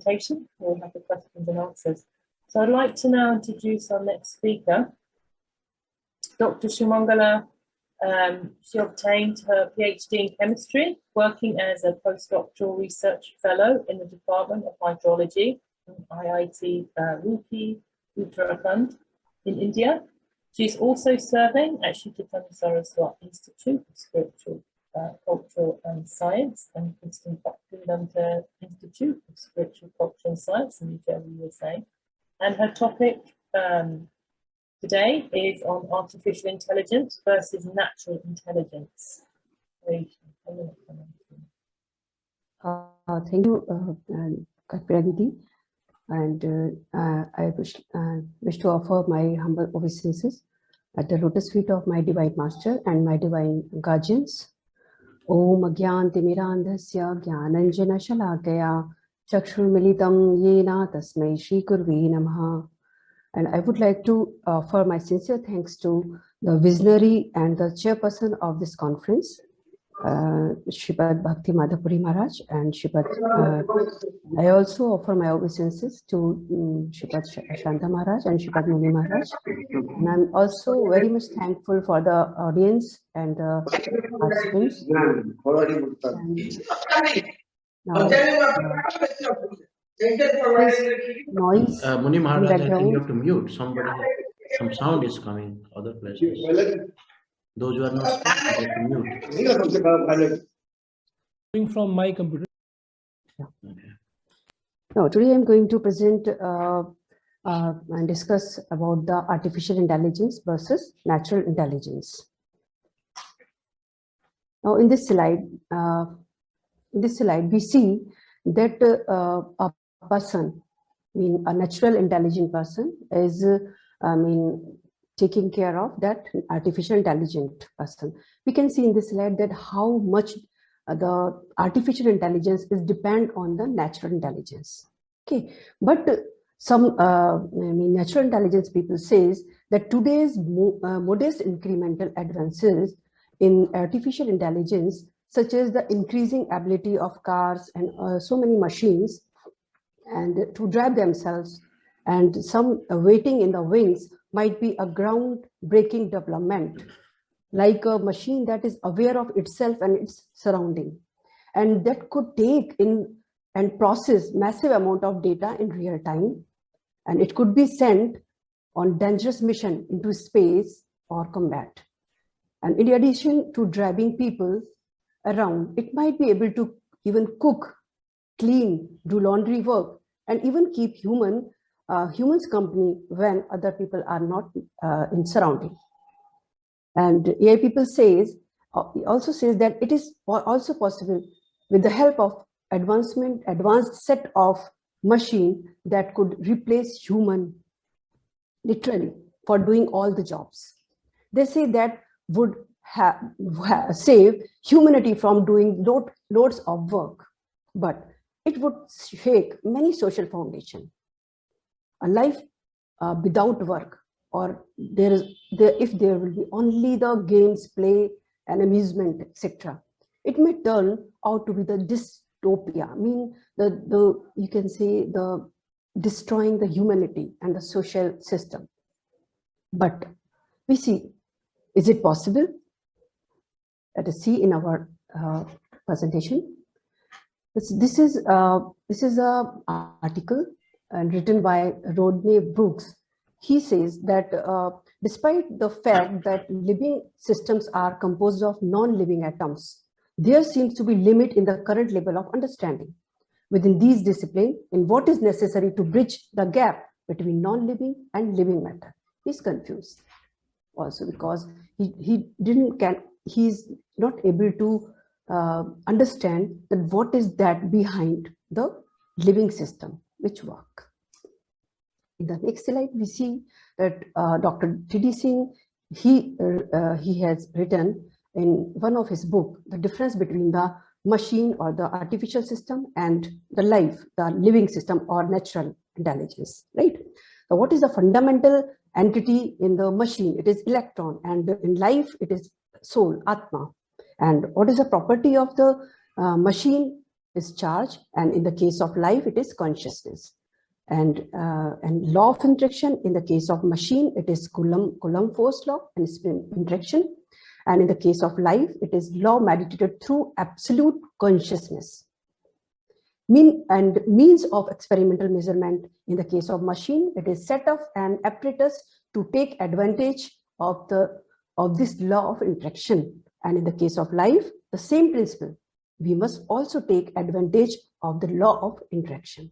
presentation. We'll have the questions and answers. So I'd like to now introduce our next speaker, Dr. Shimongala. She obtained her PhD in chemistry, working as a postdoctoral research fellow in the Department of Hydrology in IIT Roorkee, Uttarakhand in India. She's also serving at Shitapani Saraswat Institute of Spiritual, Cultural and Science and Princeton Bhaktivedanta Institute of Spiritual Culture and Science in New Jersey, USA. And her topic today is on artificial intelligence versus natural intelligence. Thank you, Kapraditi. And I wish to offer my humble obeisances at the lotus feet of my divine master and my divine guardians. Om Agyanti Mirandhasya Gyananjana Shalakaya Chakshur Militam Yena Tasmai Shri Gurve Namaha. And I would like to offer my sincere thanks to the visionary and the chairperson of this conference, Shripad Bhakti Madhapuri Maharaj, and Shripad. I also offer my obeisances to Shripad Shanta Maharaj and Shripad Muni Maharaj. And I'm also very much thankful for the audience and the participants. Now, noise Muni Maharaj, I think you have to mute somebody. Some sound is coming other places. Those who are not speaking, you have to mute. From my computer. Yeah. Okay. Now, today I'm going to present and discuss about the artificial intelligence versus natural intelligence. Now, in this slide, we see that a person, a natural intelligent person, is taking care of that artificial intelligent person. We can see in this slide that how much the artificial intelligence is depend on the natural intelligence. Okay, but some natural intelligence people says that today's modest incremental advances in artificial intelligence, such as the increasing ability of cars and so many machines and to drive themselves, and some waiting in the wings, might be a ground-breaking development, like a machine that is aware of itself and its surrounding, and that could take in and process massive amount of data in real time, and it could be sent on dangerous mission into space or combat. And in addition to driving people around, it might be able to even cook, clean, do laundry work, and even keep humans company when other people are not in surrounding. And AI people also says that it is also possible with the help of advanced set of machine that could replace human literally for doing all the jobs. They say that would save humanity from doing loads of work, but it would shake many social foundations. A life without work, or if there will be only the games, play and amusement, etc., it may turn out to be the dystopia. I mean, you can say the destroying the humanity and the social system. But we see, is it possible? Let us see in our presentation. This is a article written by Rodney Brooks. He says that despite the fact that living systems are composed of non-living atoms, there seems to be limit in the current level of understanding within these disciplines in what is necessary to bridge the gap between non-living and living matter. He's confused also because he's not able to understand that what is that behind the living system which work. In the next slide, we see that Dr. T.D. Singh, he has written in one of his books the difference between the machine or the artificial system and the living system or natural intelligence, right? So what is the fundamental entity in the machine? It is electron, and in life it is soul, Atma. And what is the property of the machine? is charge, and in the case of life, it is consciousness. And law of interaction, in the case of machine, it is Coulomb force law and spin interaction. And in the case of life, it is law meditated through absolute consciousness. Means of experimental measurement, in the case of machine, it is set of an apparatus to take advantage of this law of interaction. And in the case of life, the same principle. We must also take advantage of the law of interaction.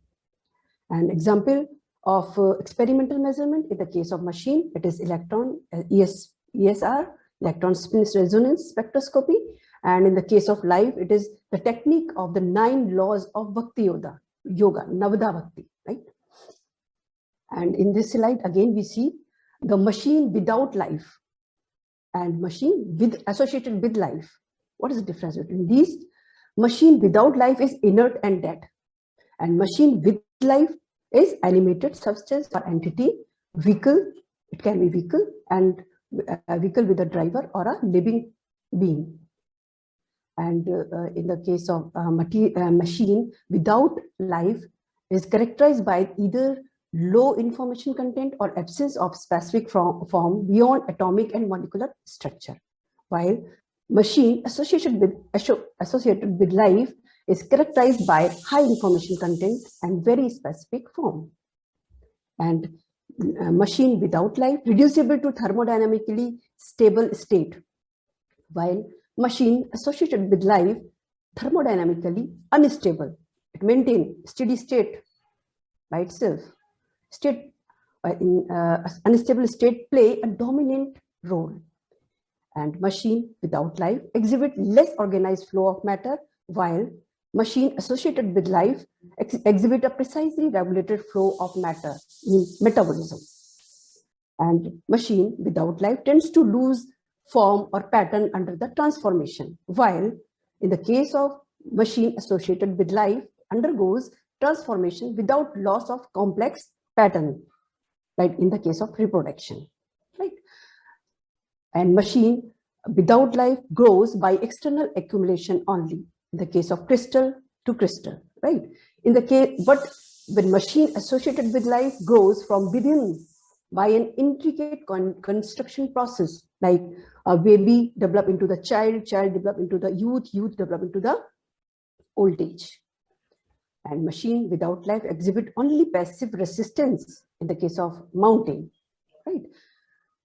An example of experimental measurement, in the case of machine, it is electron, ESR, electron spin resonance spectroscopy. And in the case of life, it is the technique of the 9 laws of Bhakti Yoga, Navada Bhakti, right? And in this slide, again, we see the machine without life and machine associated with life. What is the difference between these? Machine without life is inert and dead. And machine with life is animated substance or entity, vehicle, it can be vehicle, and a vehicle with a driver or a living being. And in the case of machine without life is characterized by either low information content or absence of specific form beyond atomic and molecular structure, while machine associated with life is characterized by high information content and very specific form. And machine without life reducible to thermodynamically stable state, while machine associated with life thermodynamically unstable. It maintains steady state by itself. Unstable state play a dominant role. And machine without life exhibit less organized flow of matter, while machine associated with life exhibit a precisely regulated flow of matter, means metabolism. And machine without life tends to lose form or pattern under the transformation, while in the case of machine associated with life undergoes transformation without loss of complex pattern, like in the case of reproduction, right? And machine without life grows by external accumulation only, in the case of crystal to crystal, right? In the case, but when machine associated with life grows from within by an intricate construction process, like a baby develop into the child, child develop into the youth, youth develop into the old age. And machine without life exhibit only passive resistance in the case of mountain, right?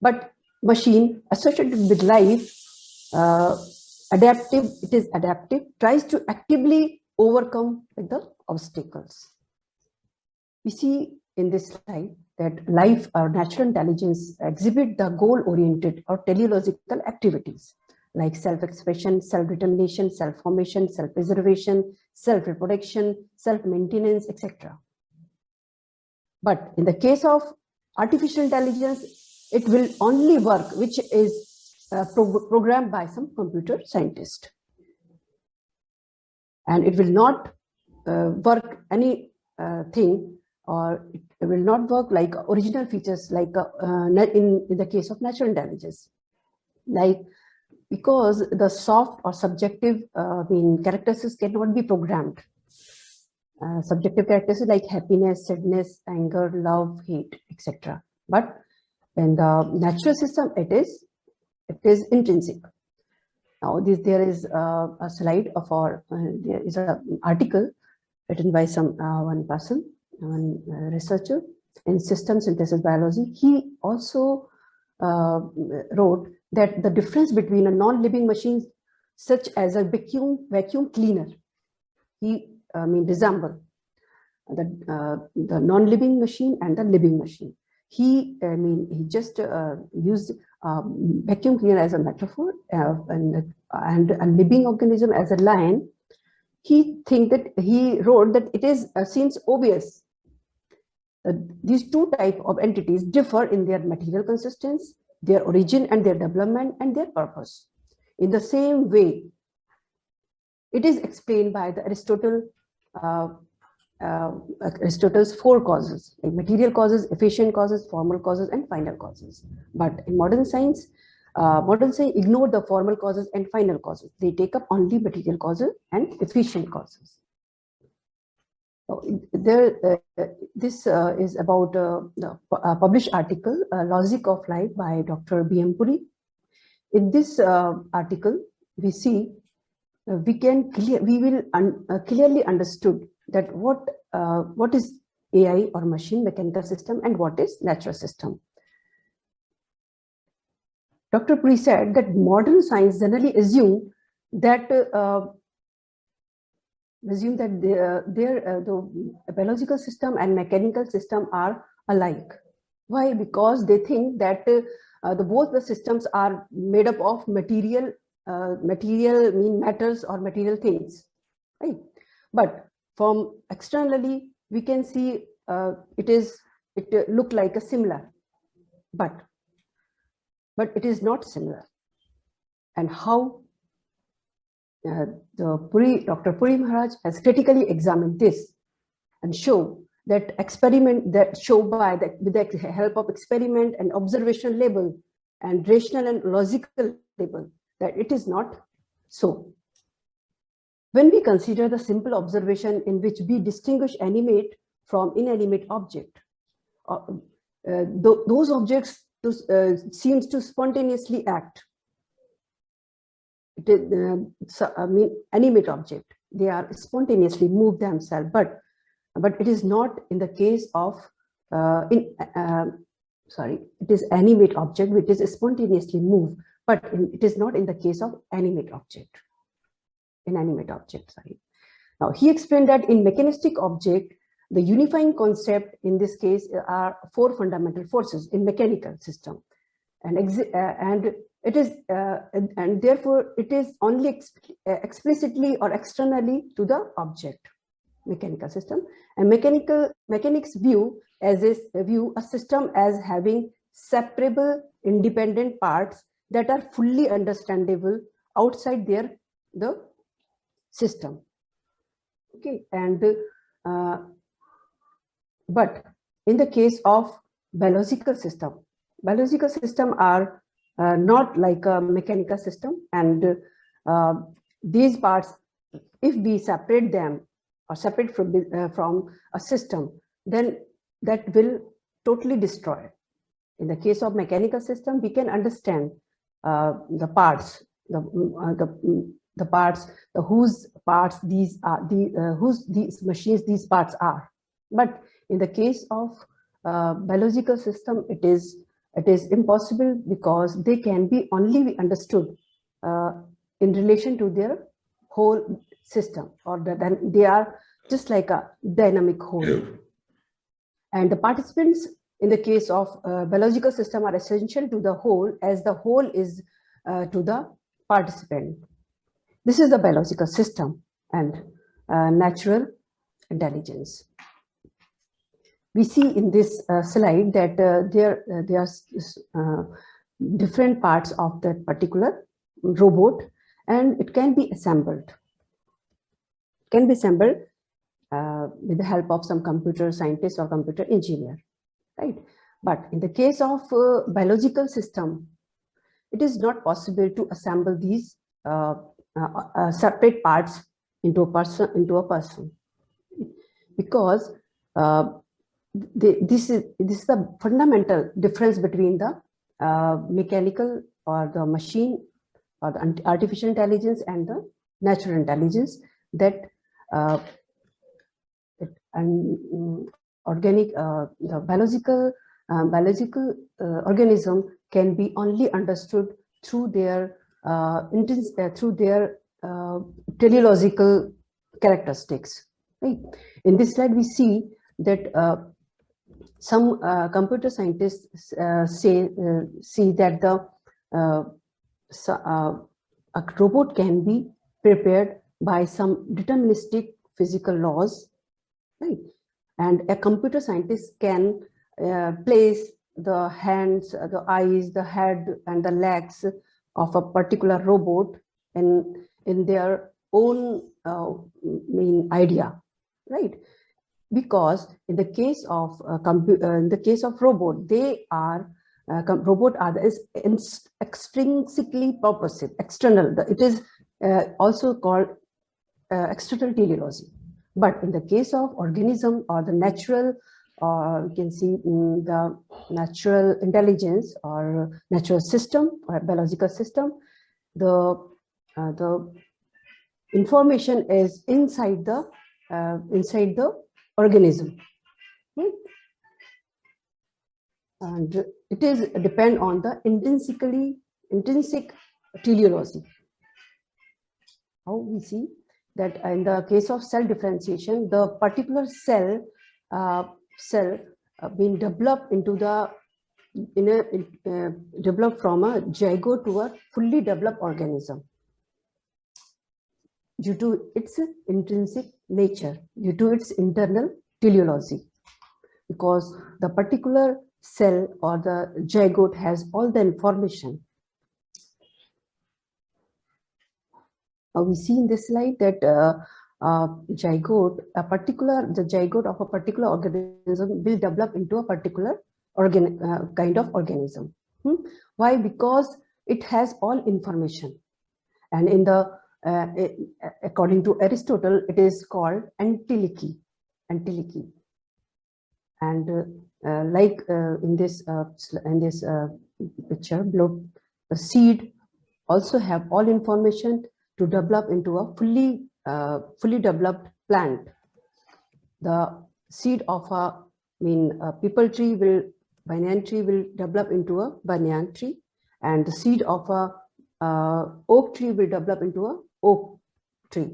But machine associated with life, it is adaptive, tries to actively overcome the obstacles. We see in this slide that life or natural intelligence exhibit the goal-oriented or teleological activities like self-expression, self-determination, self-formation, self-preservation, self-reproduction, self-maintenance, etc. But in the case of artificial intelligence, it will only work which is programmed by some computer scientist. And it will not work anything, or it will not work like original features like in the case of natural intelligence. Like, because the soft or subjective characteristics cannot be programmed. Subjective characteristics like happiness, sadness, anger, love, hate, etc. But in the natural system, it is intrinsic. Now, there is a slide of there is an article written by one person, one researcher in system synthesis biology. He also wrote that the difference between a non-living machine such as a vacuum cleaner, resemble the non-living machine and the living machine. He just used vacuum cleaner as a metaphor and a living organism as a lion. He wrote that it seems obvious these two types of entities differ in their material consistence, their origin and their development and their purpose. In the same way, it is explained by the Aristotle's 4 causes, like material causes, efficient causes, formal causes, and final causes. But in modern science ignore the formal causes and final causes. They take up only material causes and efficient causes. This is about the published article, Logic of Life by Dr. B.M. Puri. In this article, we see we will clearly understood that what is AI or machine mechanical system and what is natural system. Dr. Puri said that modern science generally assume that the biological system and mechanical system are alike. Why? Because they think that both the systems are made up of material mean matters or material things, right? But from externally we can see it look like a similar, but it is not similar. And how Dr. Puri Maharaj has critically examined this and show that with the help of experiment and observation label and rational and logical label, that it is not so. When we consider the simple observation in which we distinguish animate from inanimate object, those objects seems to spontaneously act. Animate object, they are spontaneously move themselves, but it is not in the case of it is animate object which is spontaneously move, but it is not in the case of inanimate object. Now he explained that in mechanistic object, the unifying concept in this case are four fundamental forces in mechanical system, and therefore it is only explicitly or externally to the object, mechanical system. And mechanics view a system as having separable independent parts that are fully understandable outside the system. Okay, and but in the case of biological system are not like a mechanical system, and these parts, if we separate them or separate from a system, then that will totally destroy. In the case of mechanical system, we can understand the parts, whose parts these are, whose these machines these parts are. But in the case of biological system, it is impossible, because they can only be understood in relation to their whole system, or then they are just like a dynamic whole. And the participants in the case of biological system are essential to the whole, as the whole is to the participant. This is the biological system and natural intelligence. We see in this slide that there are different parts of that particular robot, and it can be assembled. It can be assembled with the help of some computer scientist or computer engineer, right? But in the case of biological system, it is not possible to assemble these separate parts into a person, because this is the fundamental difference between the mechanical or the machine or the artificial intelligence and the natural intelligence, that the biological organism can be only understood through their teleological characteristics. Right? In this slide, we see that some computer scientists see that a robot can be prepared by some deterministic physical laws, right? And a computer scientist can place the hands, the eyes, the head, and the legs of a particular robot in their own idea, right? Because in the case of robot, they are extrinsically purposive, external. It is also called external teleology. But in the case of organism or the natural, or we can see the natural intelligence or natural system or biological system, the information is inside the organism. And it is depend on the intrinsic teleology. How we see that in the case of cell differentiation, the particular cell being developed into the developed from a zygote to a fully developed organism due to its intrinsic nature, due to its internal teleology, because the particular cell or the zygote has all the information. We see in this slide that the zygote of a particular organism will develop into a particular kind of organism. Why? Because it has all information, and in the according to Aristotle, it is called entelechy. And like in this picture below, the seed also have all information to develop into a fully developed plant. The seed of a people tree banyan tree will develop into a banyan tree, and the seed of a oak tree will develop into a oak tree,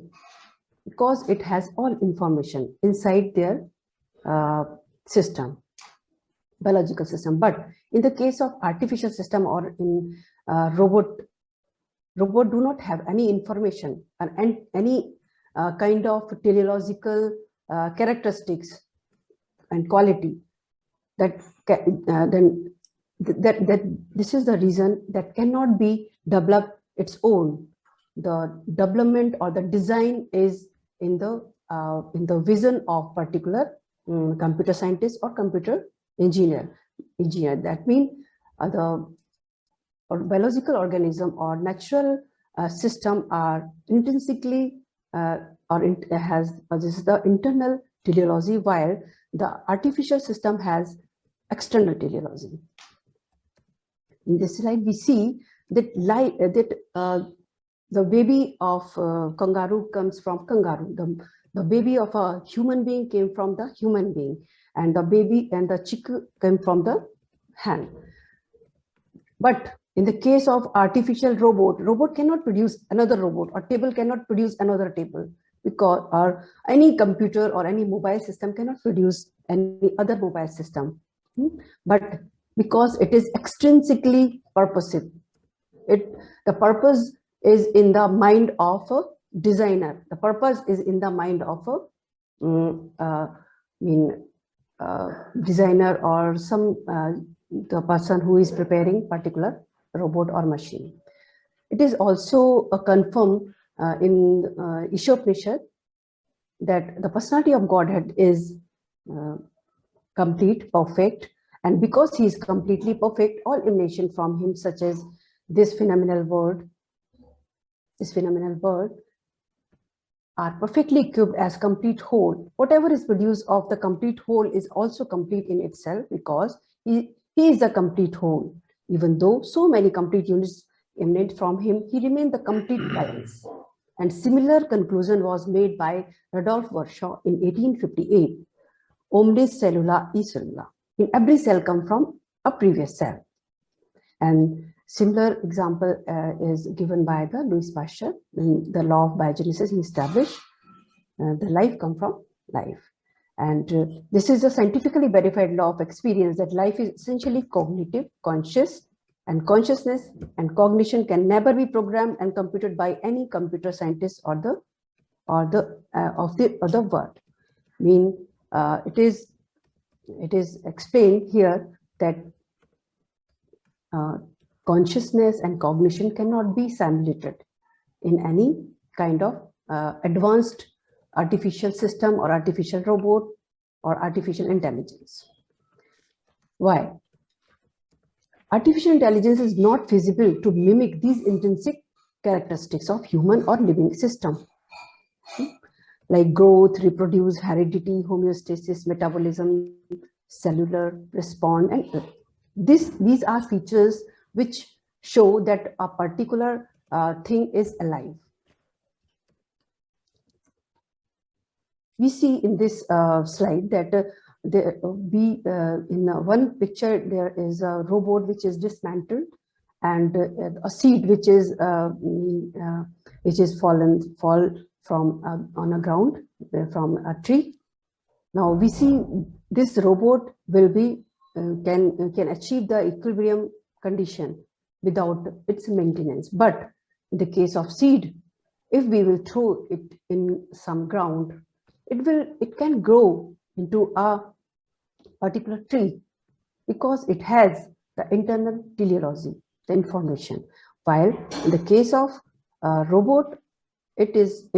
because it has all information inside their system, biological system. But in the case of artificial system or in robot do not have any information and any kind of teleological characteristics and quality that this is the reason that cannot be developed its own. The development or the design is in the vision of particular computer scientist or computer engineer. That means the biological organism or natural system are intrinsically this is the internal teleology, while the artificial system has external teleology. In this slide, we see that the baby of kangaroo comes from kangaroo. The baby of a human being came from the human being, and the baby and the chick came from the hen. But in the case of artificial robot cannot produce another robot, or table cannot produce another table, because or any computer or any mobile system cannot produce any other mobile system. But because it is extrinsically purposive, the purpose is in the mind of a designer. The purpose is in the mind of a designer or some the person who is preparing particular robot or machine. It is also confirmed in Ishopanishad that the personality of Godhead is complete, perfect, and because he is completely perfect, all emanation from him, such as this phenomenal world, are perfectly equipped as complete whole. Whatever is produced of the complete whole is also complete in itself, because he is a complete whole. Even though so many complete units emanate from him, he remained the complete balance. And similar conclusion was made by Rudolf Virchow in 1858. Omnis cellula e cellula. In every cell come from a previous cell. And similar example is given by the Louis Pasteur in the law of biogenesis. He established the life come from life. And this is a scientifically verified law of experience that life is essentially cognitive, conscious, and consciousness and cognition can never be programmed and computed by any computer scientist or the world. It is explained here that consciousness and cognition cannot be simulated in any kind of advanced artificial system or artificial robot or artificial intelligence. Why? Artificial intelligence is not feasible to mimic these intrinsic characteristics of human or living system. like growth, reproduce, heredity, homeostasis, metabolism, cellular response, and these are features which show that a particular thing is alive. We see in this slide that in one picture there is a robot which is dismantled, and a seed which is fall from on a ground from a tree. Now we see this robot will be can achieve the equilibrium condition without its maintenance. But in the case of seed, if we will throw it in some ground, it can grow into a particular tree because it has the internal teleology, the information. While in the case of robot, it has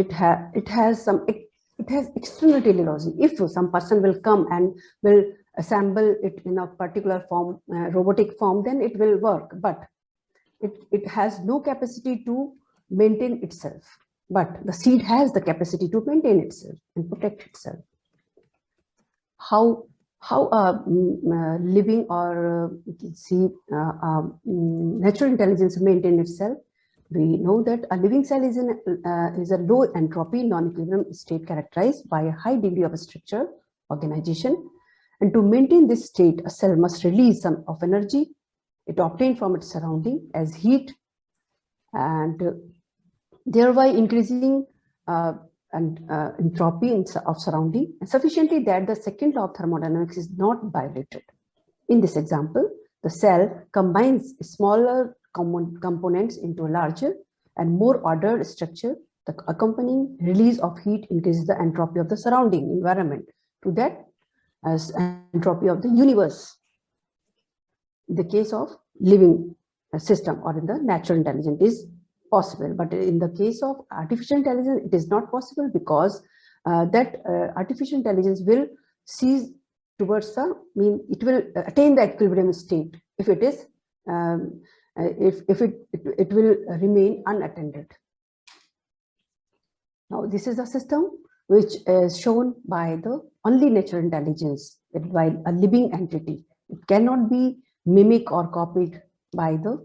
external teleology. If some person will come and will assemble it in a particular form, robotic form, then it will work. But it has no capacity to maintain itself. But the seed has the capacity to maintain itself and protect itself. How living or natural intelligence maintain itself? We know that a living cell is a low entropy, non-equilibrium state characterized by a high degree of structure, organization. And to maintain this state, a cell must release some of energy it obtained from its surrounding as heat, and thereby increasing entropy of surrounding sufficiently that the second law of thermodynamics is not violated. In this example, the cell combines smaller components into a larger and more ordered structure. The accompanying release of heat increases the entropy of the surrounding environment to that as entropy of the universe. In the case of living system or in the natural intelligence is possible, but in the case of artificial intelligence, it is not possible because that artificial intelligence will cease towards it will attain the equilibrium state if it is it will remain unattended. Now this is a system which is shown by the only natural intelligence, that while a living entity, it cannot be mimicked or copied by the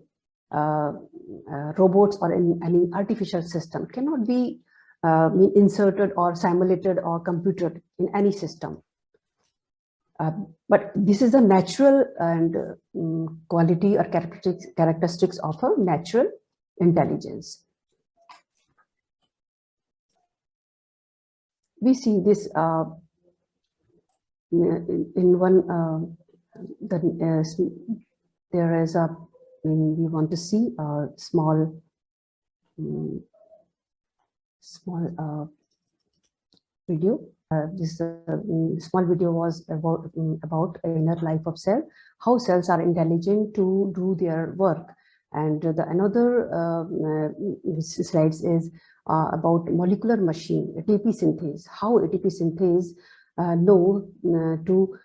robots or any artificial system, cannot be inserted or simulated or computed in any system. But this is a natural and quality or characteristics of a natural intelligence. We see this in one, there is a, we want to see a small video. This small video was about inner life of cell, how cells are intelligent to do their work. And the another slides is about molecular machine, ATP synthase, how ATP synthase know to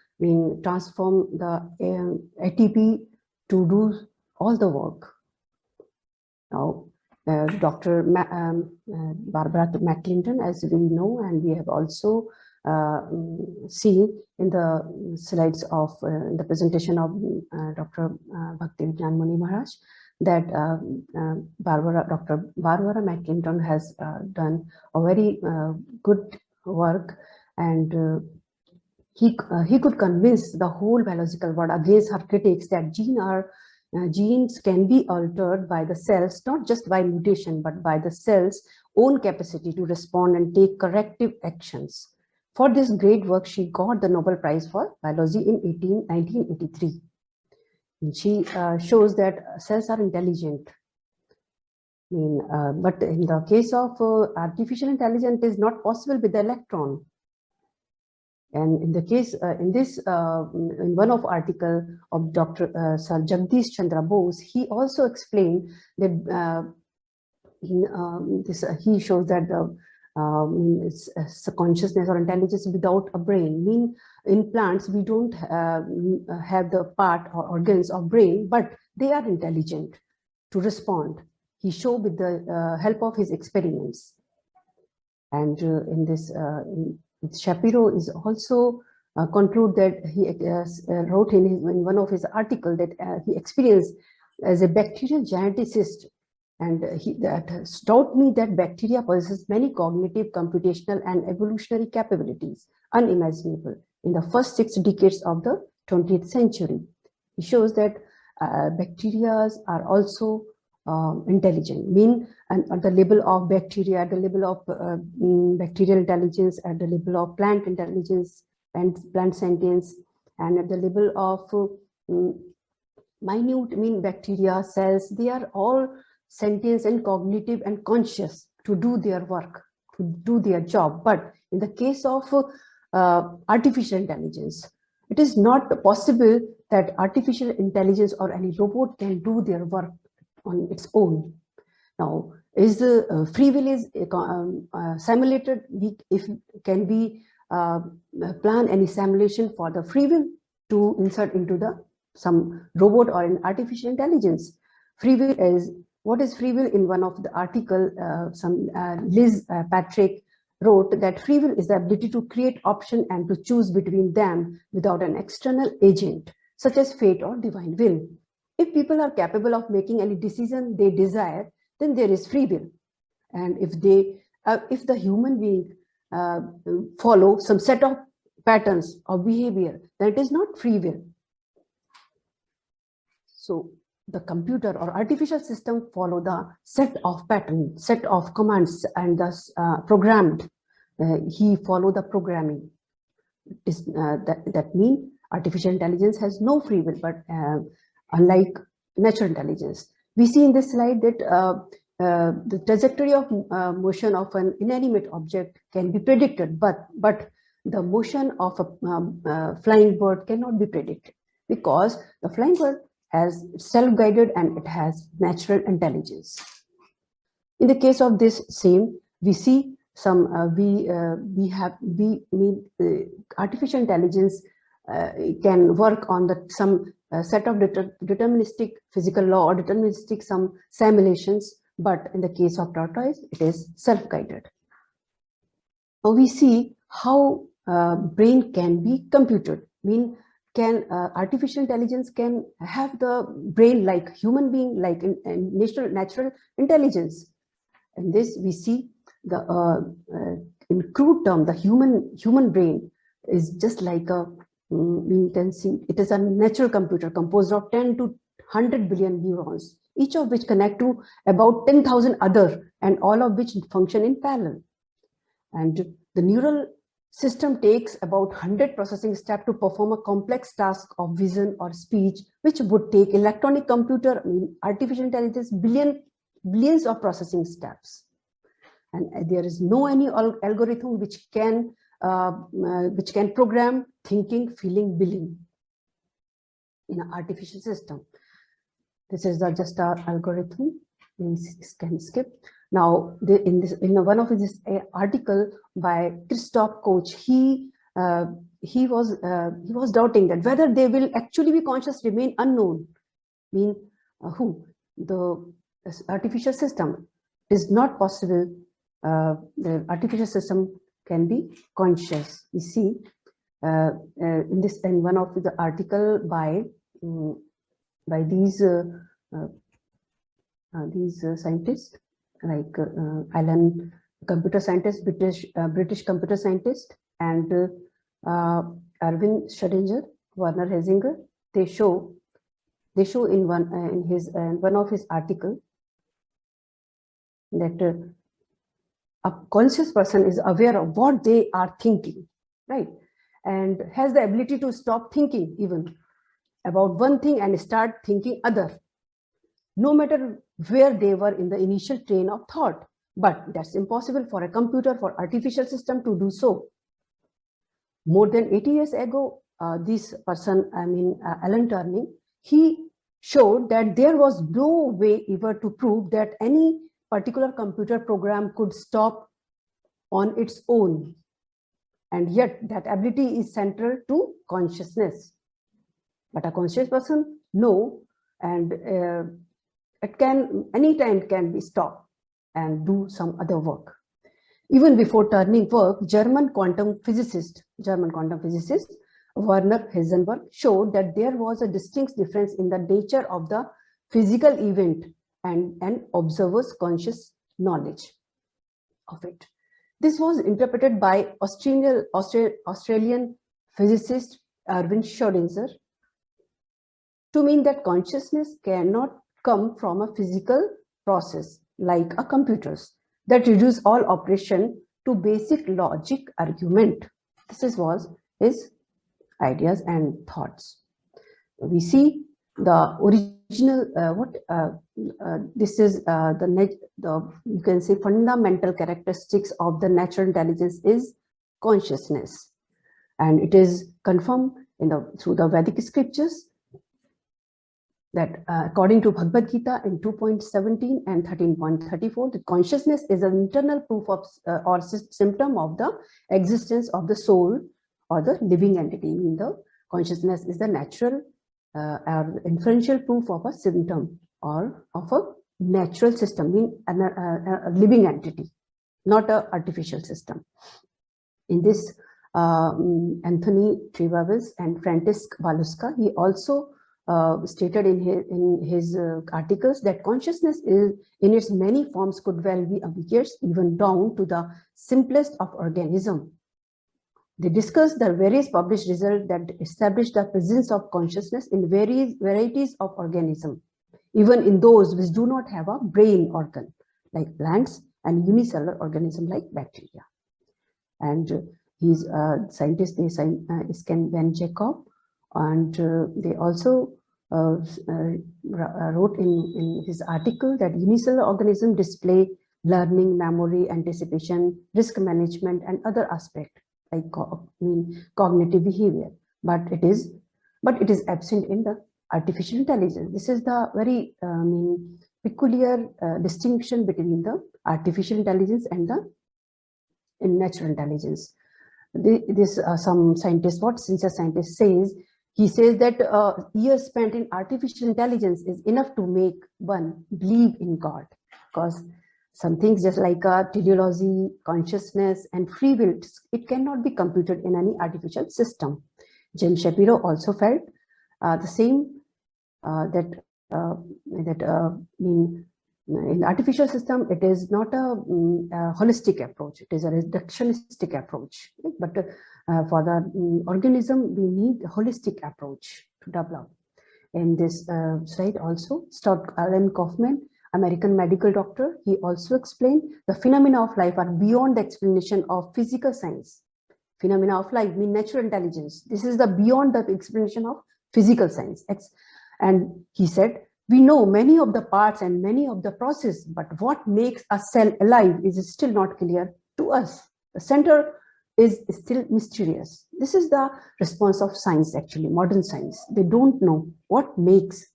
transform the ATP to do all the work. Now, Dr. Barbara McClinton, as we know, and we have also seen in the slides of the presentation of Dr. Bhakti Vijnan Muni Maharaj, that Dr. Barbara McClinton has done a very good work, and he could convince the whole biological world against her critics that genes can be altered by the cells, not just by mutation, but by the cell's own capacity to respond and take corrective actions. For this great work, she got the Nobel Prize for Biology in 1983. And she shows that cells are intelligent. But in the case of artificial intelligence, it is not possible with the electron. And in the case, in one of article of Dr. Sir Jagdish Chandra Bose, he also explained that he shows that consciousness or intelligence without a brain. In plants, we don't have the part or organs of brain, but they are intelligent to respond. He showed with the help of his experiments. And in this, Shapiro is also conclude that he wrote in one of his articles that he experienced as a bacterial geneticist, and that taught me that bacteria possesses many cognitive, computational, and evolutionary capabilities unimaginable in the first 6 decades of the 20th century. He shows that bacteria are also intelligent, and at the level of bacteria, at the level of bacterial intelligence, at the level of plant intelligence and plant sentience, and at the level of minute bacteria, cells, they are all sentient and cognitive and conscious to do their work, to do their job. But in the case of artificial intelligence, it is not possible that artificial intelligence or any robot can do their work on its own. Now, is the free will is simulated? Can we plan any simulation for the free will to insert into some robot or an artificial intelligence? Free will is, what is free will? In one of the article, Liz Patrick wrote that free will is the ability to create option and to choose between them without an external agent, such as fate or divine will. If people are capable of making any decision they desire, then there is free will. And if the human being follow some set of patterns of behavior, then it is not free will. So the computer or artificial system follow the set of patterns, set of commands, and thus programmed. He follow the programming. That means artificial intelligence has no free will, but unlike natural intelligence. We see in this slide that the trajectory of motion of an inanimate object can be predicted, but the motion of a flying bird cannot be predicted, because the flying bird has self-guided and it has natural intelligence. In the case of this same, we see some artificial intelligence can work on some set of deterministic physical law or deterministic some simulations, but in the case of tortoise, it is self-guided. Now we see how brain can be computed. Can artificial intelligence can have the brain like human being, like in natural intelligence? And this we see the in crude term, the human brain is just like a we can see it is a natural computer composed of 10 to 100 billion neurons, each of which connect to about 10,000 other, and all of which function in parallel. And the neural system takes about 100 processing steps to perform a complex task of vision or speech, which would take electronic computer, artificial intelligence, billions of processing steps. And there is no any algorithm which can program thinking, feeling, believing in an artificial system. This is just our algorithm. We can skip. Now, in one of his article by Christoph Koch, he was doubting that whether they will actually be conscious remain unknown. The artificial system is not possible. The artificial system can be conscious. You see, in one of the article by these scientists like Alan, computer scientist, British computer scientist, and Erwin Schrödinger, Werner Hesinger, they show in one of his article that a conscious person is aware of what they are thinking, right, and has the ability to stop thinking even about one thing and start thinking other, no matter where they were in the initial train of thought. But that's impossible for a computer, for artificial system to do so. More than 80 years ago, this person, Alan Turing, he showed that there was no way ever to prove that any particular computer program could stop on its own. And yet that ability is central to consciousness. But a conscious person, no, and it can anytime can be stopped and do some other work. Even before turning work, German quantum physicist Werner Heisenberg showed that there was a distinct difference in the nature of the physical event and an observer's conscious knowledge of it. This was interpreted by Australian physicist Erwin Schrödinger to mean that consciousness cannot come from a physical process like a computer's that reduce all operation to basic logic argument. This was his ideas and thoughts. We see the original this is the you can say fundamental characteristics of the natural intelligence is consciousness, and it is confirmed in through the Vedic scriptures that according to Bhagavad-Gita in 2.17 and 13.34, the consciousness is an internal proof of or symptom of the existence of the soul or the living entity. The consciousness is the natural or inferential proof of a symptom or of a natural system, mean a living entity, not an artificial system. In this, Anthony Trevavis and František Valuska, he also stated in his articles that consciousness is in its many forms could well be ambiguous, even down to the simplest of organism. They discussed the various published results that establish the presence of consciousness in various varieties of organisms, even in those which do not have a brain organ, like plants, and unicellular organisms like bacteria. And he's a scientist, Scan Van Jacob, and they also wrote in his article that unicellular organisms display learning, memory, anticipation, risk management, and other aspects like cognitive behavior. But it is absent in the artificial intelligence. This is the very peculiar distinction between the artificial intelligence and the natural intelligence. Some scientist, what sincere scientist says, he says that years spent in artificial intelligence is enough to make one believe in God, because some things just like teleology, consciousness, and free will, it cannot be computed in any artificial system. James Shapiro also felt the same, in artificial system, it is not a holistic approach, it is a reductionistic approach. But for the organism, we need a holistic approach to develop. In this slide also, Alan Kaufman, American medical doctor, he also explained the phenomena of life are beyond the explanation of physical science. Phenomena of life mean natural intelligence. This is the beyond the explanation of physical science. And he said, we know many of the parts and many of the process, but what makes a cell alive is still not clear to us. The center is still mysterious. This is the response of science, actually, modern science. They don't know what is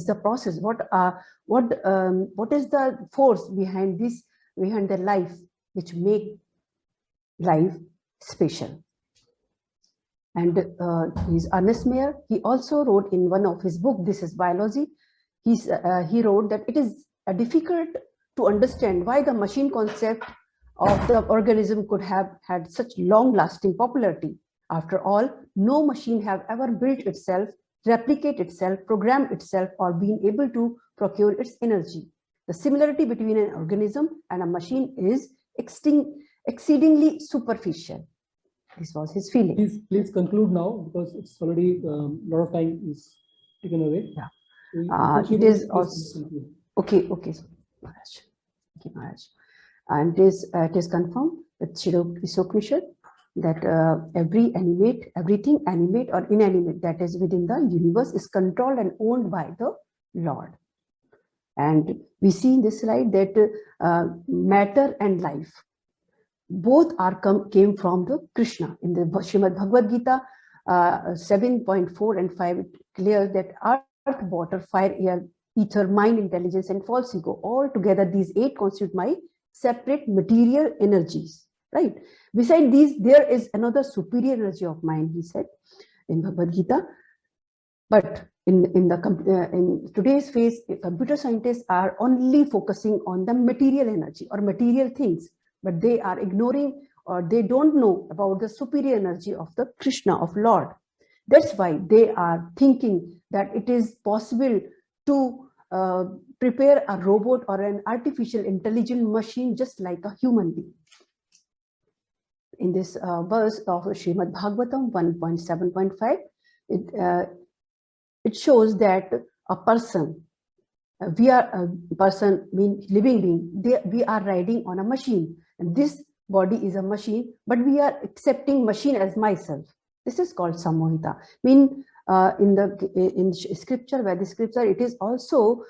the process, what is the force behind the life, which make life special. And he's Ernest Mayr. He also wrote in one of his books, This is Biology. He wrote that it is difficult to understand why the machine concept of the organism could have had such long-lasting popularity. After all, no machine have ever built itself, replicate itself, program itself, or been able to procure its energy. The similarity between an organism and a machine is exceedingly superficial. This was his feeling. Please conclude now, because it's already a lot of time is taken away. Yeah. It is also okay. Maharaj. Okay, Maharaj. And it is confirmed with Ishopnishad that everything animate or inanimate that is within the universe is controlled and owned by the Lord. And we see in this slide that matter and life, both came from the Krishna. In the Srimad Bhagavad-Gita 7.4 and 5, it clear that earth, water, fire, air, ether, mind, intelligence, and false ego, all together these 8 constitute my separate material energies, right? Beside these, there is another superior energy of mind, he said in Bhagavad-Gita, But in today's phase, computer scientists are only focusing on the material energy or material things, but they are ignoring or they don't know about the superior energy of the Krishna, of Lord. That's why they are thinking that it is possible to prepare a robot or an artificial intelligent machine just like a human being. In this verse of Srimad Bhagavatam 1.7.5, it shows that a person, we are a person, living being, we are riding on a machine, and this body is a machine, but we are accepting machine as myself. This is called samohita. In scripture, Vedic scripture, it is also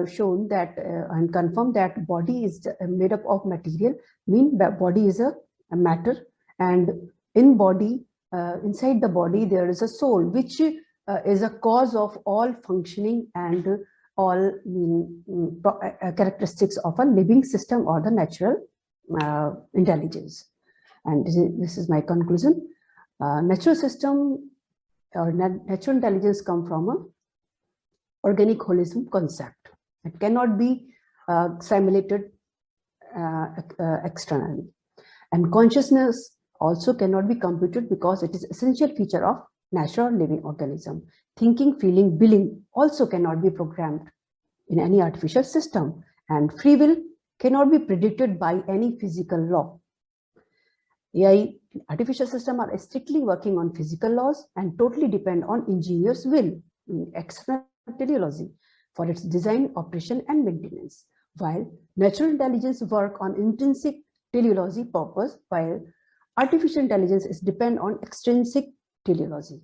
shown that and confirmed that body is made up of material. Body is a matter, and in body, inside the body, there is a soul, which is a cause of all functioning and all characteristics of a living system or the natural intelligence. And this is my conclusion. Natural system or natural intelligence come from a organic holism concept. It cannot be simulated externally. And consciousness also cannot be computed because it is essential feature of natural living organism. Thinking, feeling, willing also cannot be programmed in any artificial system, and free will cannot be predicted by any physical law. AI artificial systems are strictly working on physical laws and totally depend on engineers' will, external teleology, for its design, operation, and maintenance, while natural intelligence work on intrinsic teleology purpose, while artificial intelligence is depend on extrinsic teleology.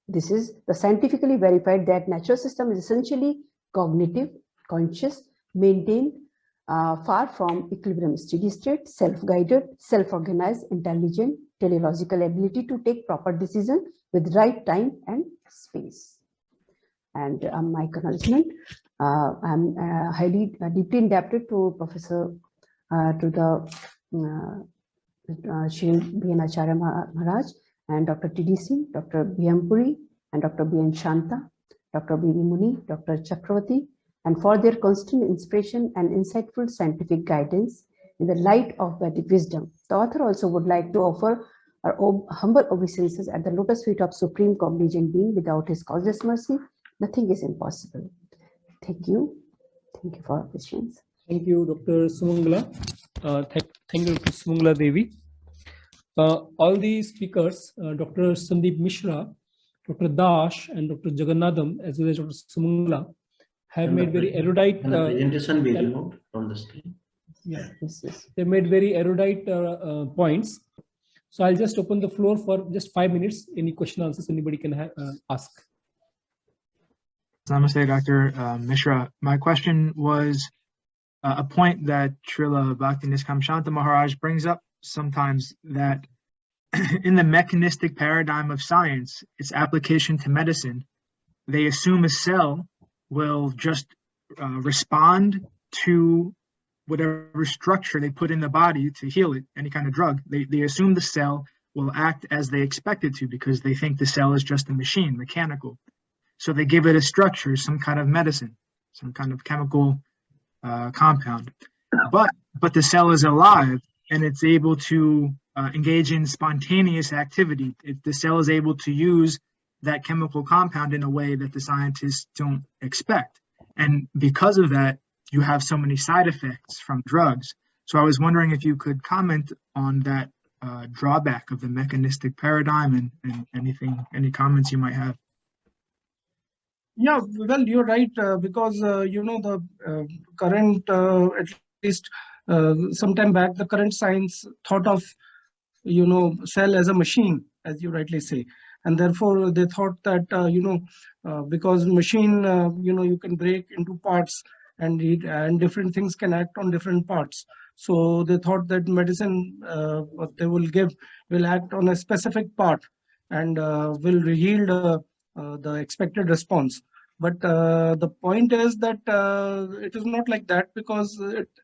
This is the scientifically verified that natural system is essentially cognitive, conscious, maintained far from equilibrium steady state, self-guided, self-organized, intelligent, teleological ability to take proper decision with right time and space. And my acknowledgement, I'm highly deeply indebted to Professor, to the Shri B.N. Acharya Maharaj and Dr. TDC, Dr. B.M. Puri, and Dr. B.N. Shanta, Dr. B.V. Muni, Dr. Chakravarti, and for their constant inspiration and insightful scientific guidance in the light of Vedic wisdom. The author also would like to offer our humble obeisances at the lotus feet of Supreme Cognizant Being. Without his causeless mercy, nothing is impossible. Thank you. Thank you for your patience. Thank you, Dr. Shimongala. Thank you, Dr. Shimongala Devi. All the speakers, Dr. Sandeep Mishra, Dr. Dash, and Dr. Jagannadam, as well as Dr. Shimongala, have made very erudite. And the presentation be removed from the screen. Yeah, they made very erudite points. So I'll just open the floor for just 5 minutes. Any question answers anybody can ask. Namaste, Dr. Mishra. My question was a point that Srila Bhakti-Niskam Shanta Maharaj brings up sometimes, that in the mechanistic paradigm of science, its application to medicine, they assume a cell will just respond to whatever structure they put in the body to heal it, any kind of drug. They assume the cell will act as they expect it to because they think the cell is just a machine, mechanical. So they give it a structure, some kind of medicine, some kind of chemical compound. But the cell is alive and it's able to engage in spontaneous activity. The cell is able to use that chemical compound in a way that the scientists don't expect. And because of that, you have so many side effects from drugs. So I was wondering if you could comment on that drawback of the mechanistic paradigm and any comments you might have. Yeah, well, you're right, because, the current, at least some time back, the current science thought of, cell as a machine, as you rightly say. And therefore, they thought that, because machine, you can break into parts and different things can act on different parts. So they thought that medicine, what they will give, will act on a specific part and will yield the expected response. But the point is that it is not like that, because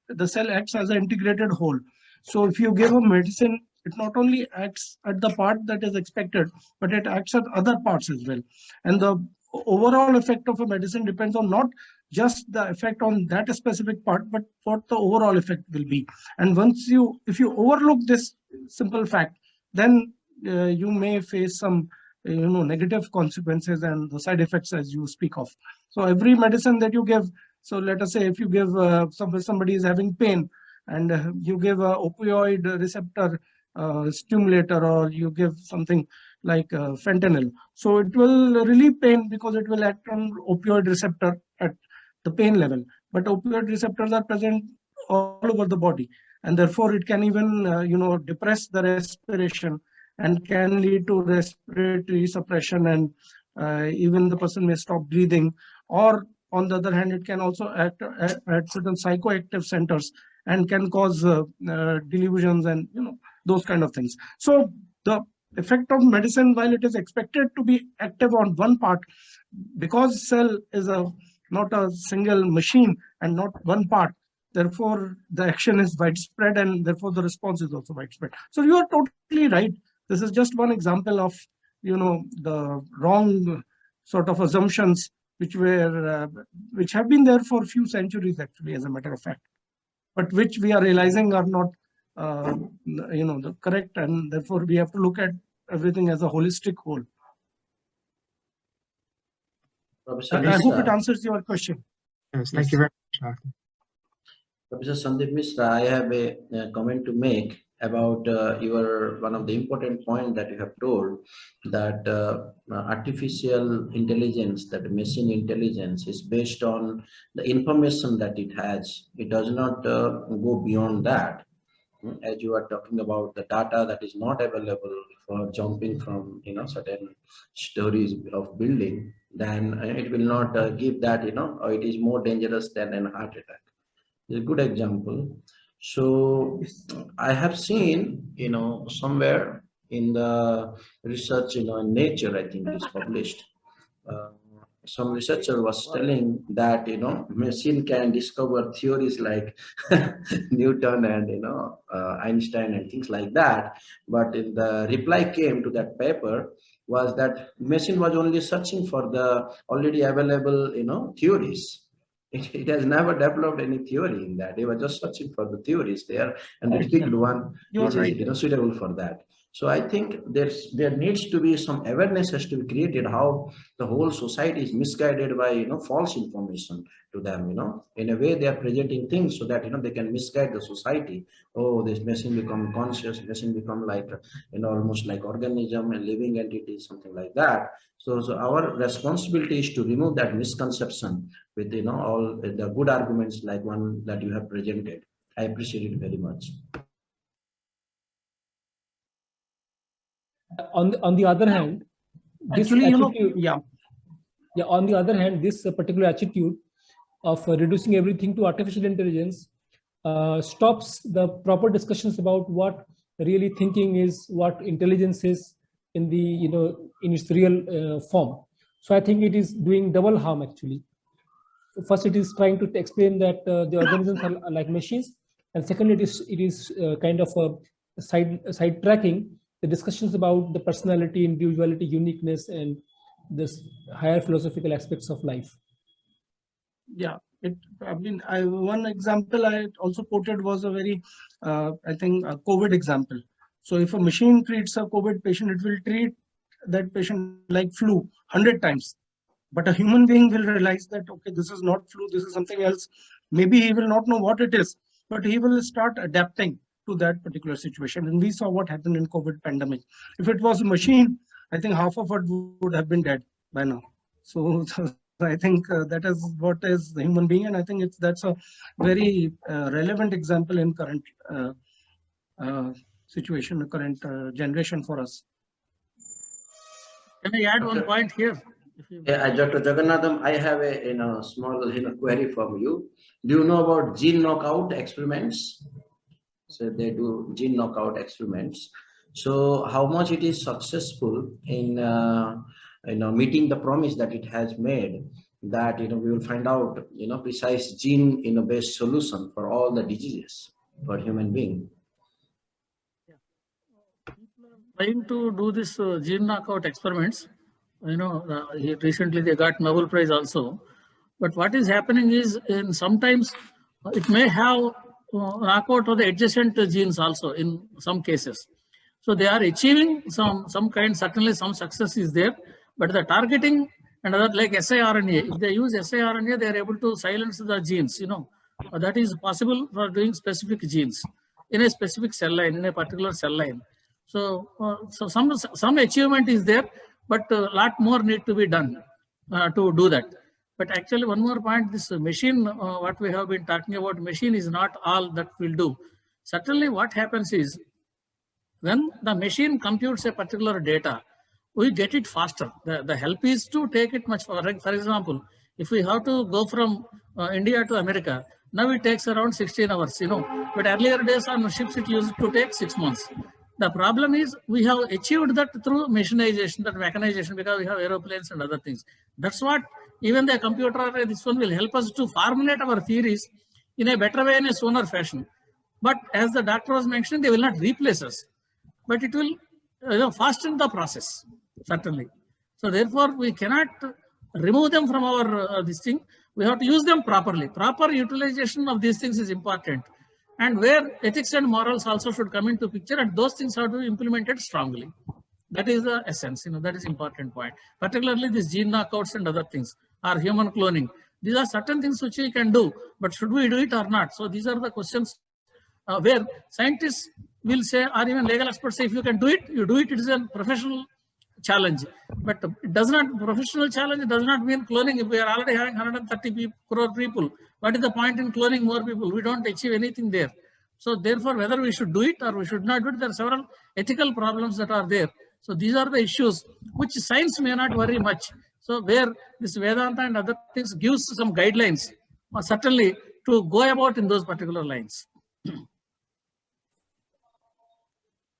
the cell acts as an integrated whole. So if you give a medicine, it not only acts at the part that is expected, but it acts at other parts as well. And the overall effect of a medicine depends on not just the effect on that specific part, but what the overall effect will be. And if you overlook this simple fact, then you may face some negative consequences and the side effects as you speak of. So every medicine that you give, so let us say if you give somebody is having pain, and you give a opioid receptor stimulator, or you give something like fentanyl, so it will relieve pain because it will act on opioid receptor at the pain level. But opioid receptors are present all over the body, and therefore it can even depress the respiration and can lead to respiratory suppression, and even the person may stop breathing. Or on the other hand, it can also act at certain psychoactive centers and can cause delusions and those kind of things. So the effect of medicine, while it is expected to be active on one part, because cell is not a single machine and not one part, therefore the action is widespread, and therefore the response is also widespread. So you are totally right. This is just one example of the wrong sort of assumptions which have been there for a few centuries, actually, as a matter of fact, but which we are realizing are not the correct, and therefore we have to look at everything as a holistic whole. Professor I hope it Mishra, answers your question. Yes, thank you very much, Doctor. Professor Sandeep Mishra, I have a comment to make about one of the important points that you have told, that artificial intelligence, that machine intelligence is based on the information that it has. It does not go beyond that. As you are talking about the data that is not available for jumping from certain stories of building, then it will not give that or it is more dangerous than a heart attack. It's a good example. So I have seen somewhere in the research in Nature, I think it is published, some researcher was telling that machine can discover theories like Newton and Einstein and things like that, but in the reply came to that paper was that machine was only searching for the already available theories. It has never developed any theory in that. They were just searching for the theories there, and they picked one which is suitable for that. So I think there needs to be some awareness has to be created how the whole society is misguided by false information to them. In a way they are presenting things so that they can misguide the society. Oh, this machine become conscious, machine become like almost like organism and living entity, something like that. So our responsibility is to remove that misconception with all the good arguments like one that you have presented. I appreciate it very much. On the other hand, this Actually, attitude, on the other hand, this particular attitude of reducing everything to artificial intelligence stops the proper discussions about what really thinking is, what intelligence is in the in its real form. So I think it is doing double harm actually. First, it is trying to explain that the organisms are like machines, and second, it is kind of a side tracking the discussions about the personality, individuality, uniqueness, and this higher philosophical aspects of life. Yeah, one example I also quoted was a very, I think, a COVID example. So if a machine treats a COVID patient, it will treat that patient like flu 100 times. But a human being will realize that, okay, this is not flu, this is something else. Maybe he will not know what it is, but he will start adapting to that particular situation. And we saw what happened in COVID pandemic. If it was a machine, I think half of it would have been dead by now. So I think that is what is the human being. And I think that's a very relevant example in current situation, the current generation for us. Can I add one point here? Yeah, Dr. Jagannatham, I have a small query from you. Do you know about gene knockout experiments? So they do gene knockout experiments. So how much it is successful in meeting the promise that it has made, that we will find out precise gene based solution for all the diseases for human being. People are trying to do this gene knockout experiments Recently they got Nobel Prize also. But what is happening is, in sometimes it may have knockout of the adjacent genes also in some cases. So they are achieving some kind, certainly some success is there, but the targeting and other like siRNA, if they use siRNA, they are able to silence the genes, that is possible for doing specific genes in a specific cell line, in a particular cell line. So, some achievement is there, but a lot more need to be done to do that. But actually, one more point, this machine, what we have been talking about, machine is not all that will do. Certainly what happens is, when the machine computes a particular data, we get it faster. The help is to take it much further. For example, if we have to go from India to America, now it takes around 16 hours, but earlier days on ships, it used to take 6 months. The problem is we have achieved that through machinization, that mechanization, because we have aeroplanes and other things. That's what even the computer, this one will help us to formulate our theories in a better way, in a sooner fashion. But as the doctor was mentioning, they will not replace us, but it will fasten the process, certainly. So therefore, we cannot remove them from our this thing. We have to use them properly. Proper utilization of these things is important. And where ethics and morals also should come into picture, and those things have to be implemented strongly. That is the essence, that is important point. Particularly these gene knockouts and other things, or human cloning. These are certain things which we can do, but should we do it or not? So these are the questions where scientists will say, or even legal experts say, if you can do it, you do it. It is a professional challenge. But it does not, professional challenge, it does not mean cloning. If we are already having 130 crore people, what is the point in cloning more people? We don't achieve anything there. So therefore, whether we should do it or we should not do it, there are several ethical problems that are there. So these are the issues which science may not worry much. So where this Vedanta and other things gives some guidelines, certainly to go about in those particular lines.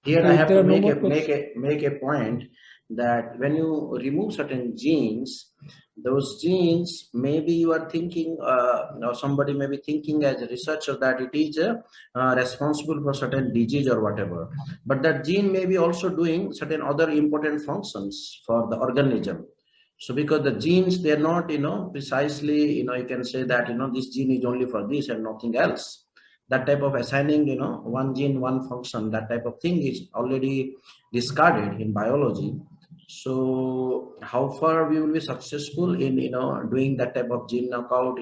Here I have to make a point that when you remove certain genes, those genes, maybe you are thinking, or somebody may be thinking as a researcher that it is responsible for certain disease or whatever, but that gene may be also doing certain other important functions for the organism. So because the genes, they're not, precisely, you can say that, this gene is only for this and nothing else. That type of assigning, one gene, one function, that type of thing is already discarded in biology. So how far we will be successful in, doing that type of gene knockout,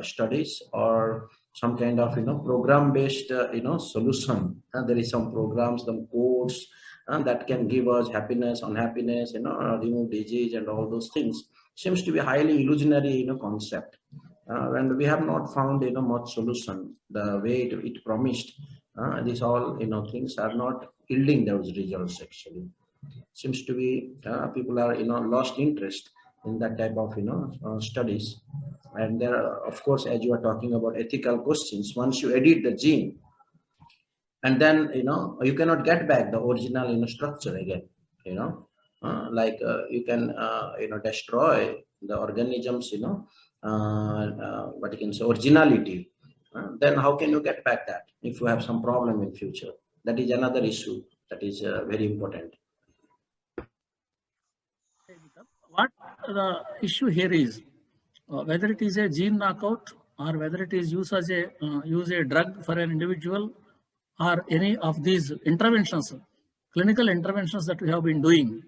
studies, or some kind of, program-based, solution. There is some programs, some codes that can give us happiness, unhappiness, remove disease and all those things. Seems to be a highly illusionary, concept. And we have not found, much solution the way it promised. These all, things are not yielding those results actually. Seems to be people are, lost interest in that type of, studies. And there are, of course, as you are talking about ethical questions, once you edit the gene, and then, you cannot get back the original, structure again, like you can, destroy the organisms, what you can say, originality. Then how can you get back that if you have some problem in future? That is another issue that is very important. What the issue here is, whether it is a gene knockout or whether it is used as a drug for an individual, or any of these interventions, clinical interventions that we have been doing,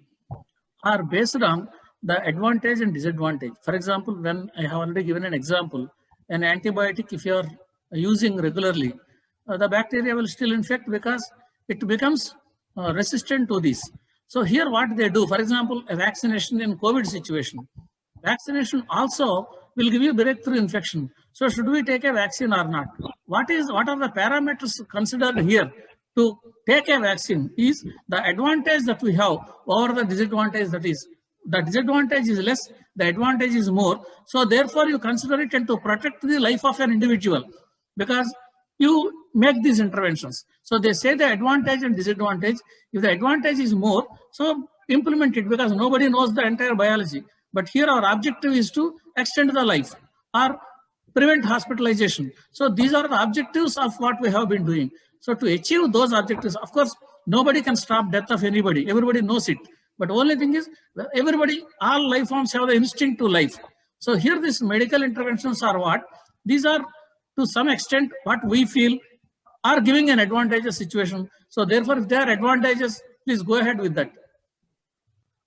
are based on the advantage and disadvantage. For example, when I have already given an example, an antibiotic, if you are using regularly, the bacteria will still infect because it becomes resistant to this. So here what they do, for example, a vaccination in COVID situation, vaccination also will give you breakthrough infection. So should we take a vaccine or not? What are the parameters considered here to take a vaccine is the advantage that we have over the disadvantage that is. The disadvantage is less, the advantage is more. So therefore you consider it and to protect the life of an individual because you make these interventions. So they say the advantage and disadvantage. If the advantage is more, so implement it because nobody knows the entire biology. But here our objective is to extend the life or prevent hospitalization. So these are the objectives of what we have been doing. So to achieve those objectives, of course, nobody can stop death of anybody. Everybody knows it. But only thing is, that everybody, all life forms have the instinct to life. So here these medical interventions are what? These are to some extent what we feel are giving an advantageous situation. So therefore, if they are advantageous, please go ahead with that.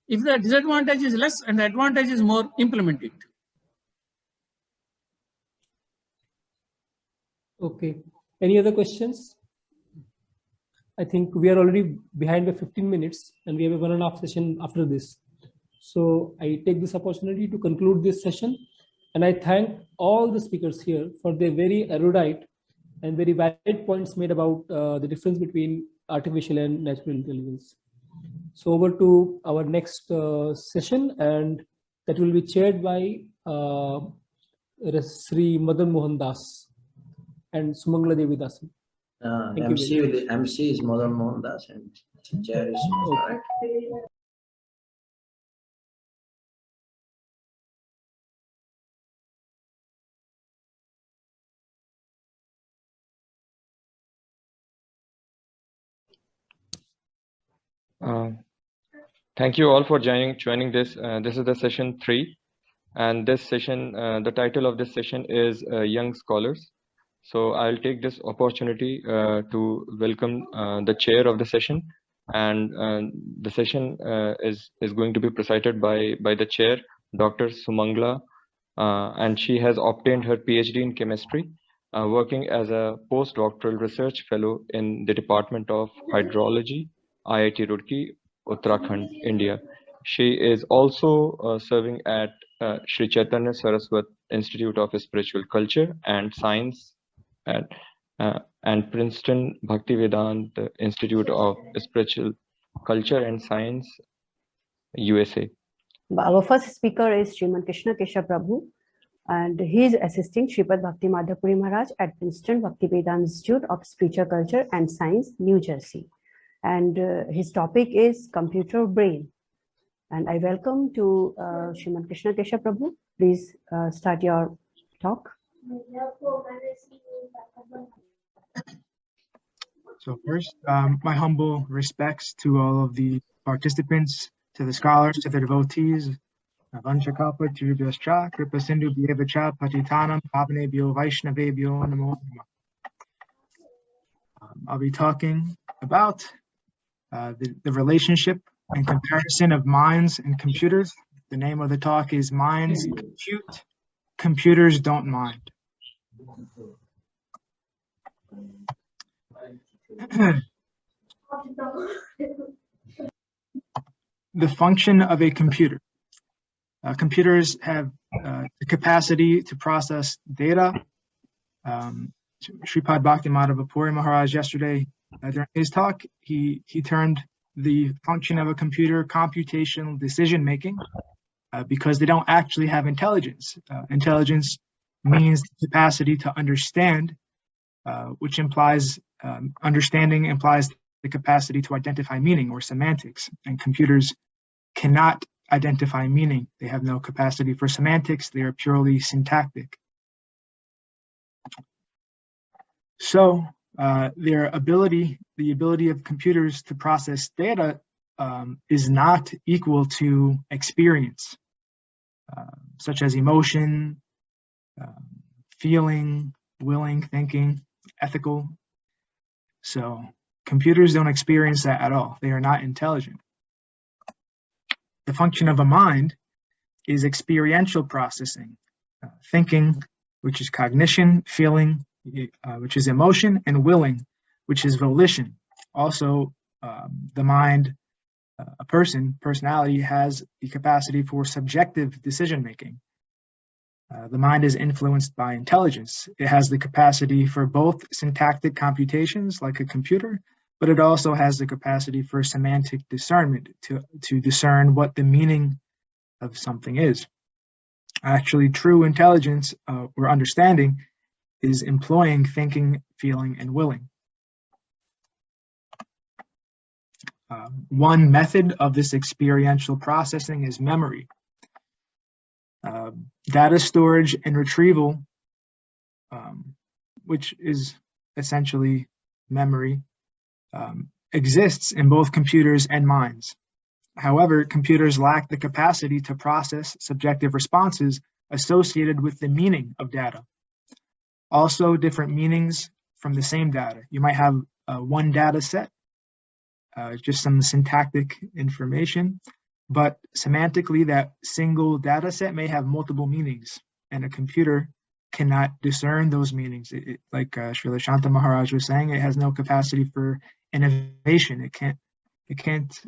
If the disadvantage is less and the advantage is more, implement it. Okay. Any other questions? I think we are already behind by 15 minutes and we have a 1.5 session after this. So I take this opportunity to conclude this session, and I thank all the speakers here for their very erudite and very valid points made about the difference between artificial and natural intelligence. So over to our next session, and that will be chaired by Sri Madan Mohan Das and Shimongala Devi Dasan. MC is Madan Mohan Das and chair is right. Thank you all for joining this. This is the session 3, and this session, the title of this session is Young Scholars. So I'll take this opportunity to welcome the chair of the session, and the session is going to be presided by the chair, Dr. Shimongala, and she has obtained her PhD in chemistry, working as a postdoctoral research fellow in the Department of Hydrology, IIT Roorkee, Uttarakhand, India. She is also serving at Sri Chaitanya Saraswat Institute of Spiritual Culture and Science and Princeton Bhaktivedanta Institute of Spiritual Culture and Science, USA. Our first speaker is Sriman Krishna Keshav Prabhu, and he is assisting Sripad Bhakti Madhapuri Maharaj at Princeton Bhaktivedanta Institute of Spiritual Culture and Science, New Jersey. And his topic is computer brain. And I welcome to Sriman Krishna Keshav Prabhu. Please start your talk. So first, my humble respects to all of the participants, to the scholars, to the devotees. Vanchakalpa Tirubhyascha, Kripa Sindhu Bhyevacha, Patitanam, Pavanebhyo, Vaishnavebhyo, Namo Namah. I'll be talking about the relationship and comparison of minds and computers. The name of the talk is Minds Compute, Computers Don't Mind. The function of a computer. Computers have the capacity to process data. Sripad Bhakti Madhava Maharaj yesterday during his talk, he termed the function of a computer computational decision making because they don't actually have intelligence. Intelligence means the capacity to understand, which implies understanding implies the capacity to identify meaning or semantics, and computers cannot identify meaning. They have no capacity for semantics. They are purely syntactic. So the ability of computers to process data is not equal to experience, such as emotion, feeling, willing, thinking, ethical. So computers don't experience that at all. They are not intelligent. The function of a mind is experiential processing, thinking, which is cognition, feeling, which is emotion, and willing, which is volition. Also, the mind, a personality has the capacity for subjective decision-making. The mind is influenced by intelligence. It has the capacity for both syntactic computations, like a computer, but it also has the capacity for semantic discernment, to discern what the meaning of something is. Actually, true intelligence or understanding is employing thinking, feeling, and willing. One method of this experiential processing is memory. Data storage and retrieval, which is essentially memory, exists in both computers and minds. However, computers lack the capacity to process subjective responses associated with the meaning of data. Also, different meanings from the same data. You might have one data set, just some syntactic information, but semantically that single data set may have multiple meanings, and a computer cannot discern those meanings. Like Srila Shanta Maharaj was saying, it has no capacity for innovation. It can't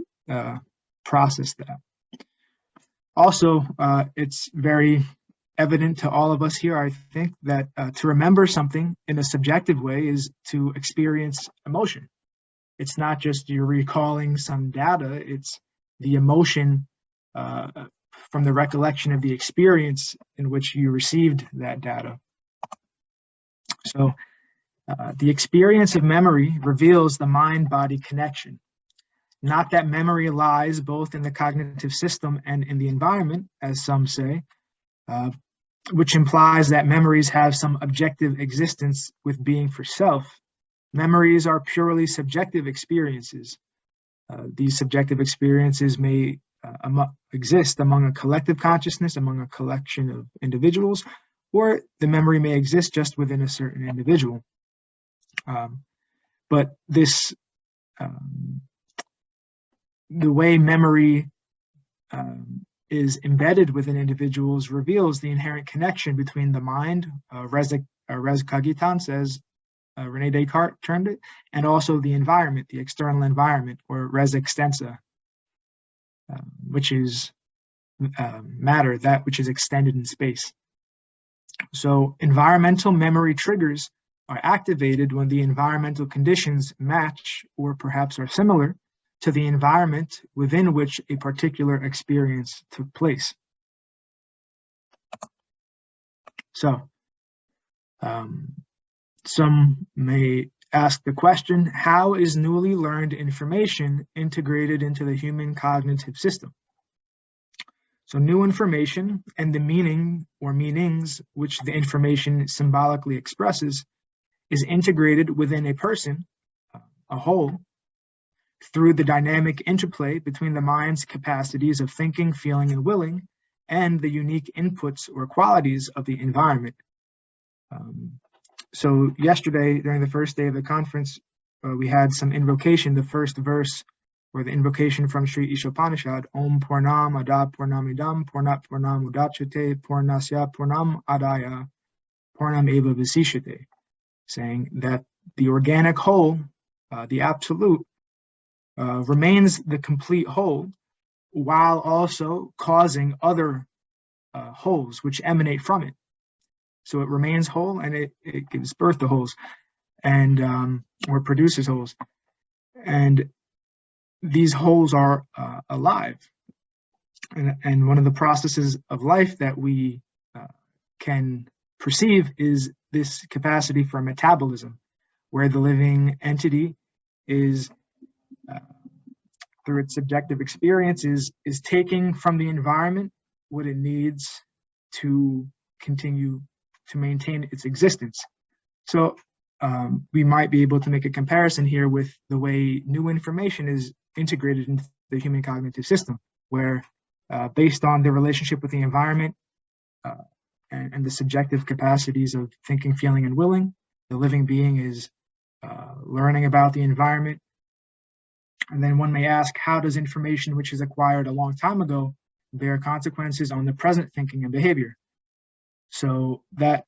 process that. Also, it's very evident to all of us here, I think, that to remember something in a subjective way is to experience emotion. It's not just you're recalling some data, it's the emotion from the recollection of the experience in which you received that data. So the experience of memory reveals the mind-body connection. Not that memory lies both in the cognitive system and in the environment, as some say, which implies that memories have some objective existence with being for self. Memories are purely subjective experiences. These subjective experiences may exist among a collective consciousness, among a collection of individuals, or the memory may exist just within a certain individual. But this, the way memory is embedded within individuals reveals the inherent connection between the mind, res cogitans, as Rene Descartes termed it, and also the environment, the external environment, or res extensa, which is matter, that which is extended in space. So environmental memory triggers are activated when the environmental conditions match or perhaps are similar to the environment within which a particular experience took place. So, some may ask the question, how is newly learned information integrated into the human cognitive system? So new information and the meaning or meanings which the information symbolically expresses is integrated within a person, a whole, through the dynamic interplay between the mind's capacities of thinking, feeling, and willing, and the unique inputs or qualities of the environment. So yesterday, during the first day of the conference, we had some invocation. The first verse, or the invocation from Sri Ishopanishad, Om Purnam Ada Purnamidam Purnat Purnam Udachate Purnasya Purnam Adaya Purnam Eva Visishate, saying that the organic whole, the absolute, remains the complete whole, while also causing other wholes which emanate from it. So it remains whole, and it gives birth to wholes, and or produces wholes. And these wholes are alive. And one of the processes of life that we can perceive is this capacity for metabolism, where the living entity is, through its subjective experiences, is taking from the environment what it needs to continue to maintain its existence. So we might be able to make a comparison here with the way new information is integrated into the human cognitive system, where based on the relationship with the environment and the subjective capacities of thinking, feeling, and willing, the living being is learning about the environment. And then one may ask, how does information which is acquired a long time ago bear consequences on the present thinking and behavior? So that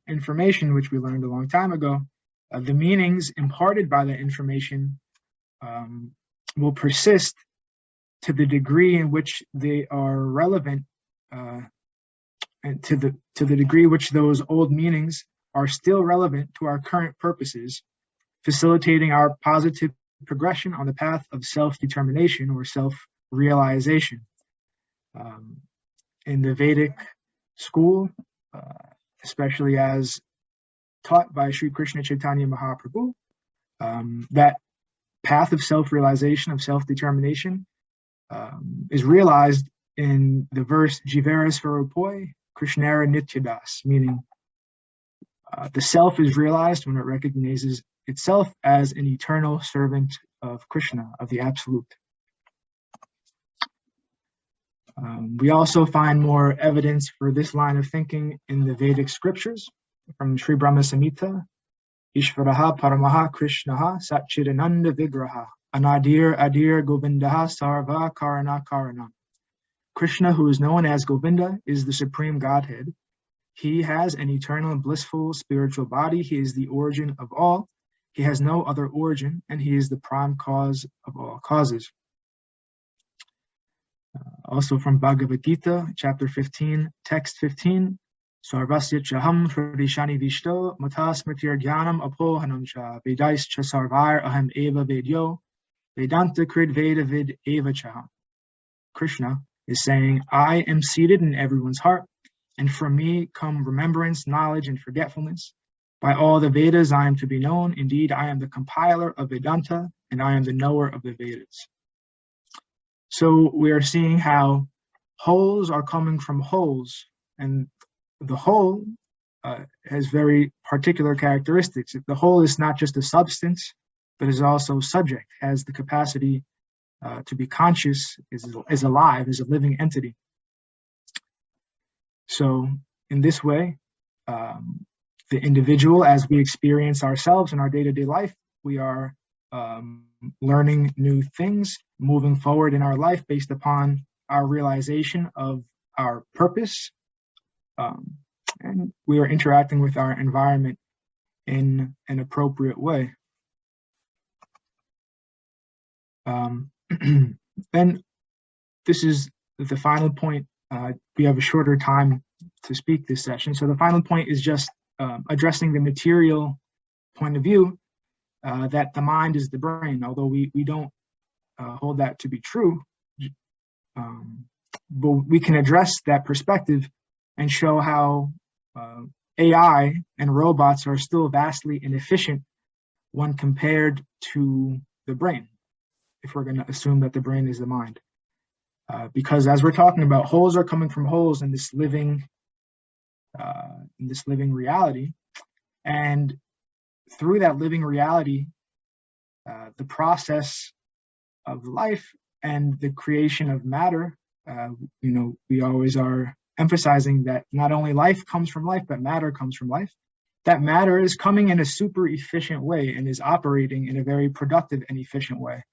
information which we learned a long time ago, the meanings imparted by that information will persist to the degree in which they are relevant, and to the degree which those old meanings are still relevant to our current purposes, facilitating our positive progression on the path of self-determination or self-realization. In the Vedic school, especially as taught by Sri Krishna Chaitanya Mahaprabhu, that path of self-realization, of self-determination, is realized in the verse Jivera Svarupoi Krishnara Nityadas, meaning the self is realized when it recognizes itself as an eternal servant of Krishna, of the Absolute. We also find more evidence for this line of thinking in the Vedic scriptures from Sri Brahma Samhita. Ishvaraha Paramaha Krishnaha Satchidananda Vigraha Anadir Adir Govindaha Sarva Karana Karana. Krishna, who is known as Govinda, is the supreme Godhead. He has an eternal blissful spiritual body. He is the origin of all. He has no other origin, and he is the prime cause of all causes. Also from Bhagavad-Gita, chapter 15, text 15, Sarvasya chaham hridishani vishto matas mritir jnanam apohanam cha vedais cha sarvair aham eva vedyo vedanta krid veda vid eva cha. Krishna is saying, I am seated in everyone's heart, and from me come remembrance, knowledge, and forgetfulness. By all the Vedas I am to be known. Indeed, I am the compiler of Vedanta, and I am the knower of the Vedas. So we are seeing how wholes are coming from wholes, and the whole has very particular characteristics. The whole is not just a substance, but is also subject, has the capacity to be conscious, is alive, is a living entity. So in this way, the individual, as we experience ourselves in our day-to-day life, we are learning new things, moving forward in our life based upon our realization of our purpose, and we are interacting with our environment in an appropriate way. Then this is the final point. We have a shorter time to speak this session. So the final point is just addressing the material point of view that the mind is the brain, although we don't hold that to be true. But we can address that perspective and show how AI and robots are still vastly inefficient when compared to the brain, if we're going to assume that the brain is the mind. Because as we're talking about, wholes are coming from wholes in this living reality, and through that living reality, the process of life and the creation of matter, we always are emphasizing that not only life comes from life, but matter comes from life. That matter is coming in a super efficient way and is operating in a very productive and efficient way.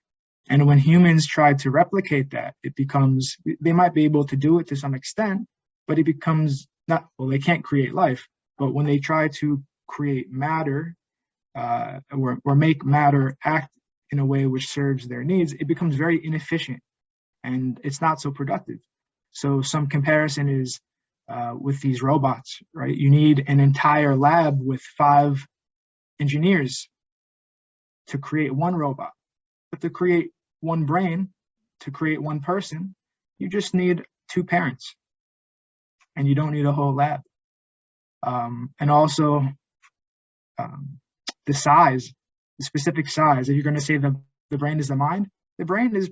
And when humans try to replicate that, it becomes, they might be able to do it to some extent, but it becomes not, well, they can't create life, but when they try to create matter or make matter act in a way which serves their needs, it becomes very inefficient and it's not so productive. So some comparison is with these robots, right? You need an entire lab with 5 engineers to create one robot. But to create one brain, to create one person, you just need 2 parents, and you don't need a whole lab. And also the size, the specific size. If you're going to say the brain is the mind, the brain is,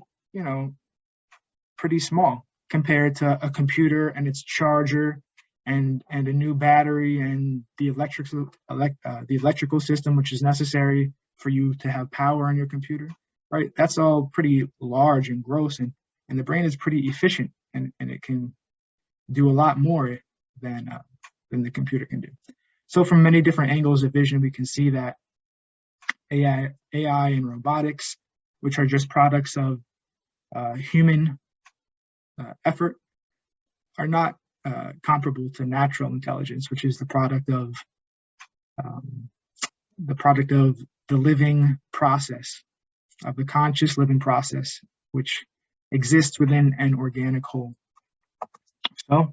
pretty small compared to a computer and its charger and a new battery and the electrical system which is necessary for you to have power on your computer. Right, that's all pretty large and gross, and the brain is pretty efficient, and it can do a lot more than the computer can do. So from many different angles of vision, we can see that AI and robotics, which are just products of human effort, are not comparable to natural intelligence, which is the product of the living process, of the conscious living process, which exists within an organic whole. So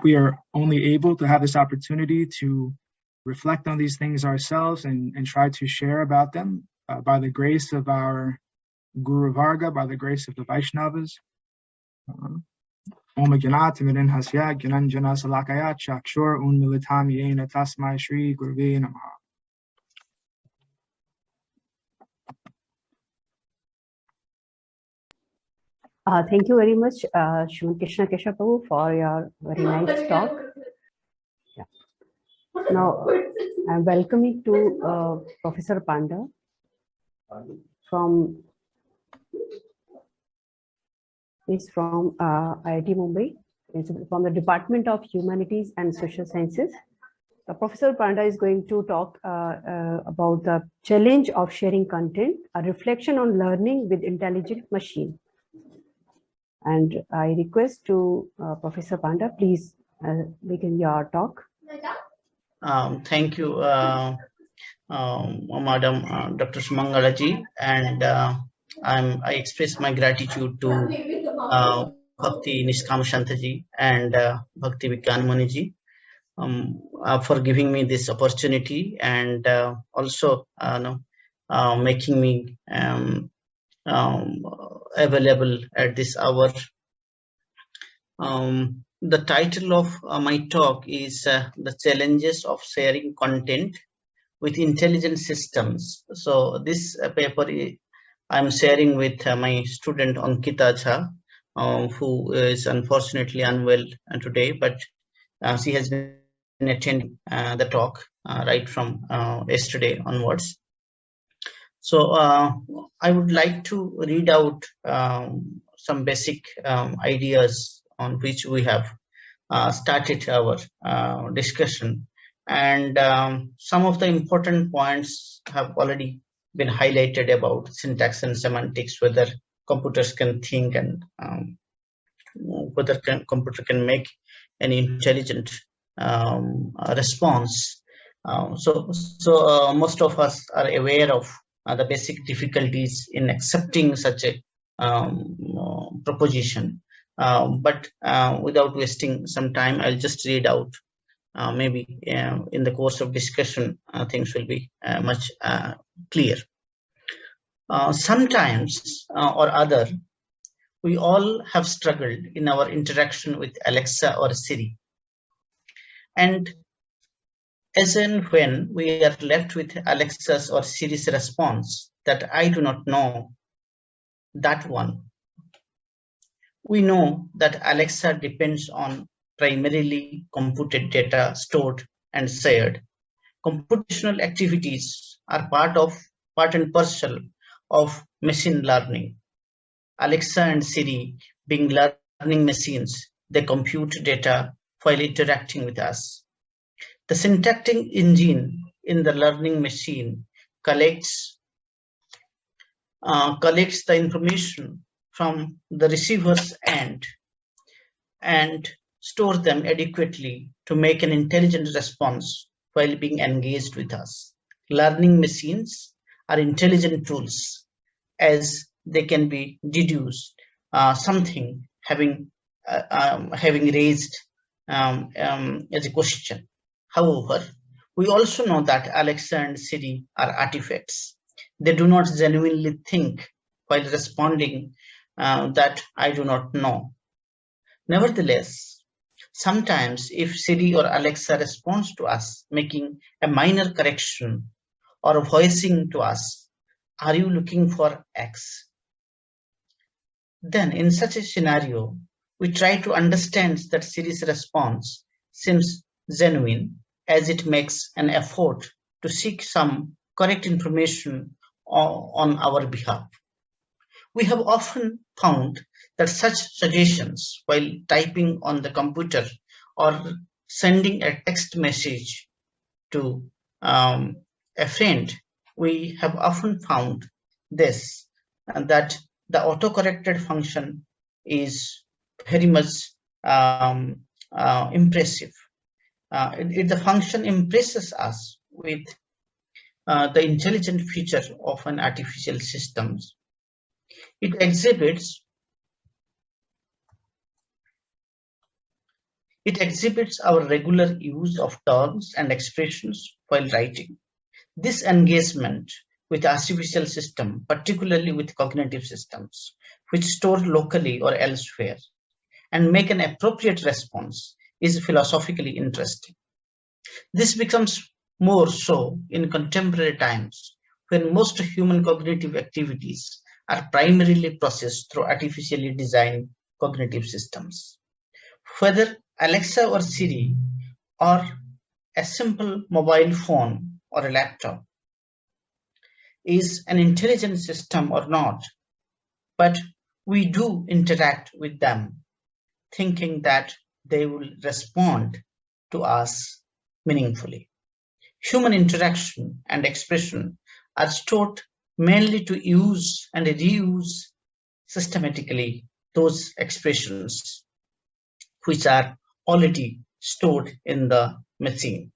we are only able to have this opportunity to reflect on these things ourselves and try to share about them by the grace of our Guru Varga, by the grace of the Vaishnavas. Om Jnana Timirin Hasya Jnan Jana Salakaya Chakshur Unmilitam Yena Tasmai Shri Guruve Namaha. Thank you very much, Shriman Krishna Keshav Prabhu, for your very nice talk. Yeah. Now, I'm welcoming to Professor Panda from is from IIT Mumbai. It's from the Department of Humanities and Social Sciences. Professor Panda is going to talk about the challenge of sharing content, a reflection on learning with intelligent machine. And I request to Professor Panda, please begin your talk. Thank you, Madam Dr. Shimongala ji, and I express my gratitude to Bhakti Nishkam Shanta ji and Bhakti Vigyan Muni ji for giving me this opportunity, and also making me available at this hour. The title of my talk is The Challenges of Sharing Content with Intelligent Systems. So this paper I'm sharing with my student Ankita Jha, who is unfortunately unwell today, but she has been attending the talk right from yesterday onwards. So I would like to read out some basic ideas on which we have started our discussion, and some of the important points have already been highlighted about syntax and semantics, whether computers can think, and whether computer can make an intelligent response. So most of us are aware of the basic difficulties in accepting such a proposition. But without wasting some time, I'll just read out. Maybe in the course of discussion, things will be much clear. Sometimes or other, we all have struggled in our interaction with Alexa or Siri. And as and when we are left with Alexa's or Siri's response that I do not know that one, we know that Alexa depends on primarily computed data stored and shared. Computational activities are part and parcel of machine learning. Alexa and Siri, being learning machines, they compute data while interacting with us. The syntactic engine in the learning machine collects the information from the receiver's end and store them adequately to make an intelligent response while being engaged with us. Learning machines are intelligent tools, as they can be deduced something having raised as a question. However, we also know that Alexa and Siri are artifacts. They do not genuinely think while responding that I do not know. Nevertheless, sometimes if Siri or Alexa responds to us, making a minor correction or voicing to us, "Are you looking for X?" Then in such a scenario, we try to understand that Siri's response seems genuine, as it makes an effort to seek some correct information on our behalf. We have often found that such suggestions while typing on the computer or sending a text message to a friend, we have often found this, that the autocorrected function is very much impressive. The function impresses us with the intelligent feature of an artificial system. It exhibits our regular use of terms and expressions while writing. This engagement with artificial system, particularly with cognitive systems, which store locally or elsewhere and make an appropriate response, is philosophically interesting. This becomes more so in contemporary times, when most human cognitive activities are primarily processed through artificially designed cognitive systems. Whether Alexa or Siri, or a simple mobile phone or a laptop, is an intelligent system or not, but we do interact with them, thinking that they will respond to us meaningfully. Human interaction and expression are stored mainly to use and reuse systematically those expressions which are already stored in the machine.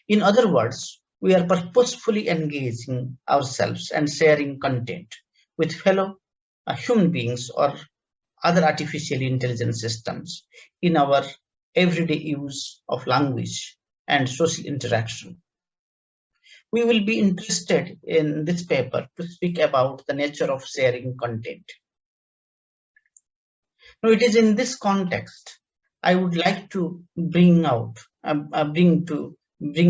In other words, we are purposefully engaging ourselves and sharing content with fellow human beings or other artificially intelligent systems in our everyday use of language and social interaction. We will be interested in this paper to speak about the nature of sharing content. Now, it is in this context I would like to bring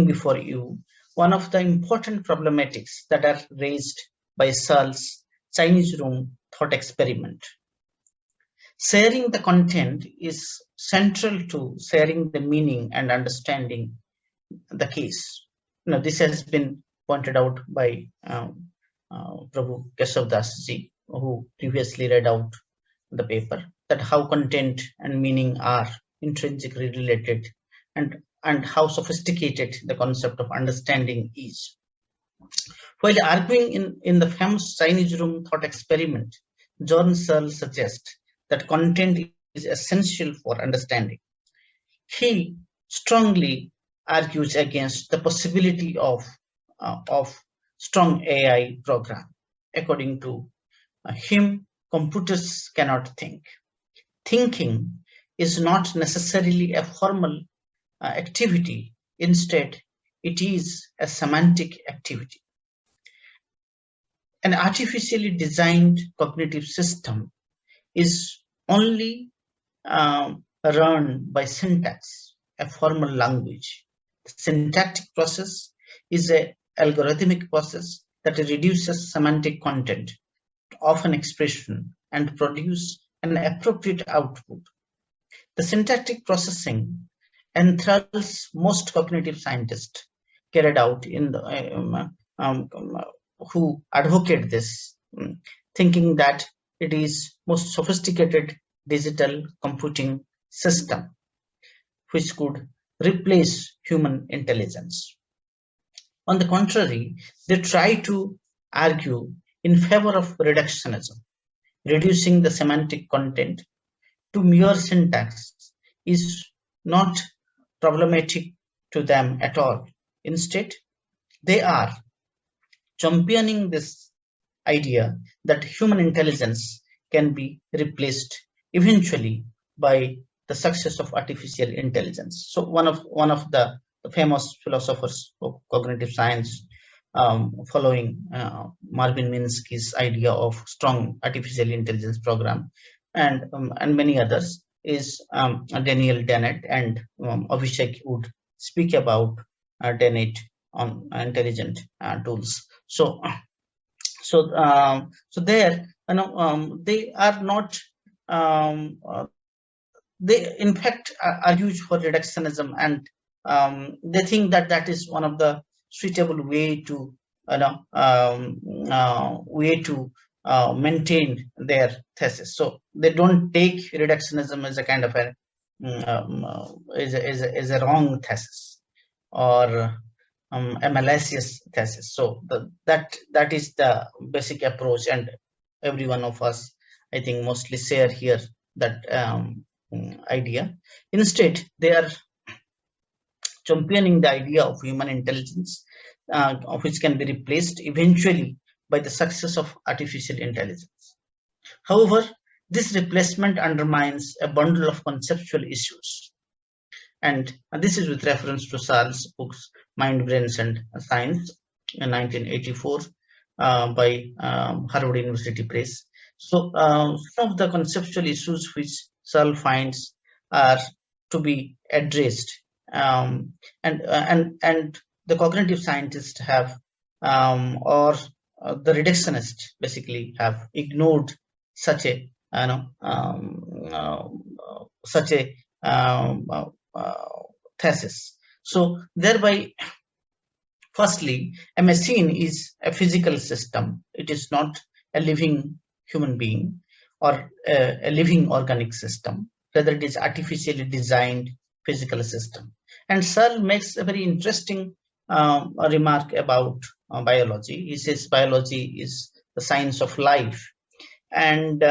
before you one of the important problematics that are raised by Searle's Chinese room thought experiment. Sharing the content is central to sharing the meaning and understanding the case. Now, this has been pointed out by Prabhu Keshavdas ji, who previously read out the paper, that how content and meaning are intrinsically related, and how sophisticated the concept of understanding is. While arguing in the famous Chinese room thought experiment, John Searle suggests that content is essential for understanding. He strongly argues against the possibility of strong AI program. According to him, computers cannot think. Thinking is not necessarily a formal activity. Instead, it is a semantic activity. An artificially designed cognitive system is only run by syntax, a formal language. The syntactic process is an algorithmic process that reduces semantic content of an expression and produce an appropriate output. The syntactic processing enthralls most cognitive scientists carried out in the who advocate this, thinking that it is most sophisticated digital computing system which could replace human intelligence. On the contrary, they try to argue in favor of reductionism. Reducing the semantic content to mere syntax is not problematic to them at all. Instead, they are championing this idea that human intelligence can be replaced eventually by the success of artificial intelligence. So one of the famous philosophers of cognitive science, following Marvin Minsky's idea of strong artificial intelligence program, and many others, is Daniel Dennett, and Abhishek would speak about Dennett on intelligent tools. So there, they are not. They in fact are used for reductionism, and they think that that is one of the suitable way to maintain their thesis. So they don't take reductionism as a kind of a is a wrong thesis or a malicious thesis. So that is the basic approach, and every one of us, I think, mostly share here that idea. Instead, they are championing the idea of human intelligence, which can be replaced eventually by the success of artificial intelligence. However, this replacement undermines a bundle of conceptual issues. And this is with reference to Searle's books, Mind, Brains, and Science in 1984 by Harvard University Press. So some of the conceptual issues which Searle finds are to be addressed, and the cognitive scientists have, or the reductionists basically have ignored such a thesis. So thereby, firstly, a machine is a physical system. It is not a living human being. or a living organic system, whether it is artificially designed physical system. And Searle makes a very interesting remark about biology. He says biology is the science of life, and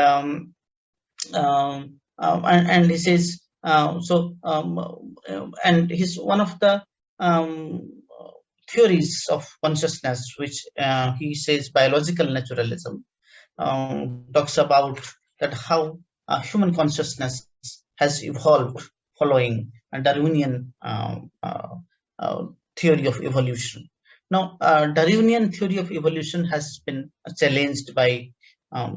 he says and he's one of the theories of consciousness, which he says biological naturalism, talks about that how human consciousness has evolved following a Darwinian theory of evolution. Now, Darwinian theory of evolution has been challenged by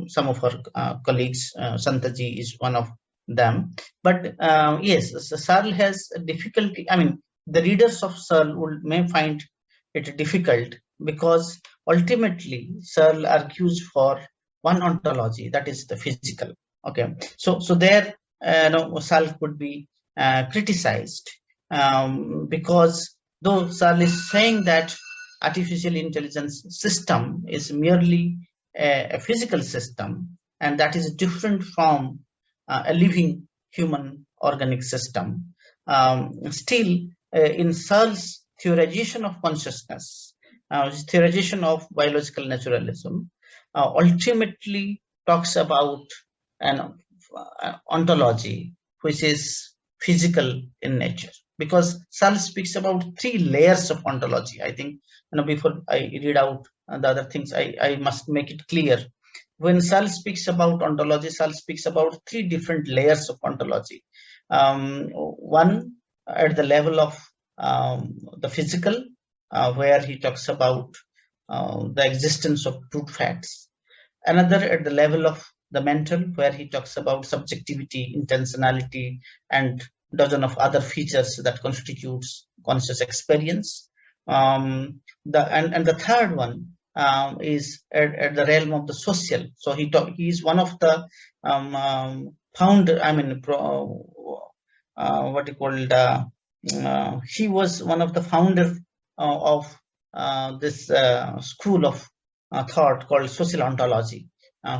some of our colleagues. Santaji is one of them. But yes, Searle has a difficulty. I mean, the readers of Searle may find it difficult because ultimately Searle argues for one ontology, that is the physical. Okay, so there Searle could be criticized because though Searle is saying that artificial intelligence system is merely a physical system, and that is different from a living human organic system, still in Searle's theorization of consciousness, his theorization of biological naturalism, ultimately talks about an ontology which is physical in nature, because Searle speaks about 3 layers of ontology. I think before I read out the other things, I must make it clear. When Searle speaks about ontology, Searle speaks about 3 different layers of ontology. One at the level of the physical, where he talks about the existence of truth facts. Another at the level of the mental, where he talks about subjectivity, intentionality, and dozen of other features that constitutes conscious experience. The third one is at the realm of the social. So he is one of the founder. I mean, what you called. He was one of the founder of this school of thought called social ontology.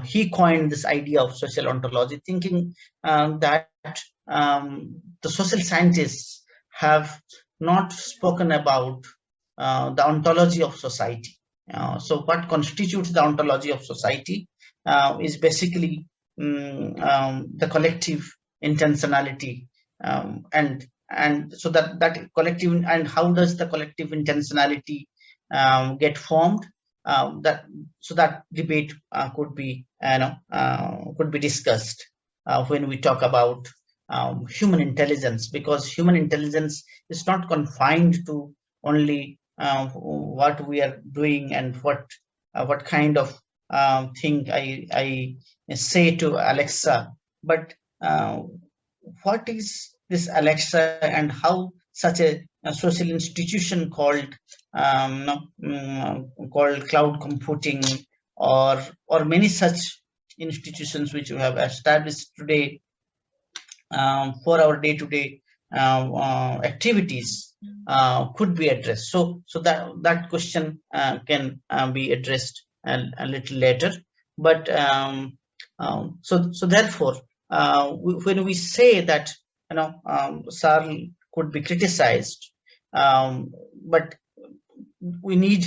He coined this idea of social ontology, thinking that the social scientists have not spoken about the ontology of society. So what constitutes the ontology of society is basically the collective intentionality, and so that collective, and how does the collective intentionality get formed? That debate could be discussed when we talk about human intelligence, because human intelligence is not confined to only what we are doing and what kind of thing I say to Alexa, but what is this Alexa, and how such a social institution called cloud computing, or many such institutions which we have established today for our day-to-day activities could be addressed. So that question can be addressed a little later. But so therefore, when we say that Searle could be criticized, but we need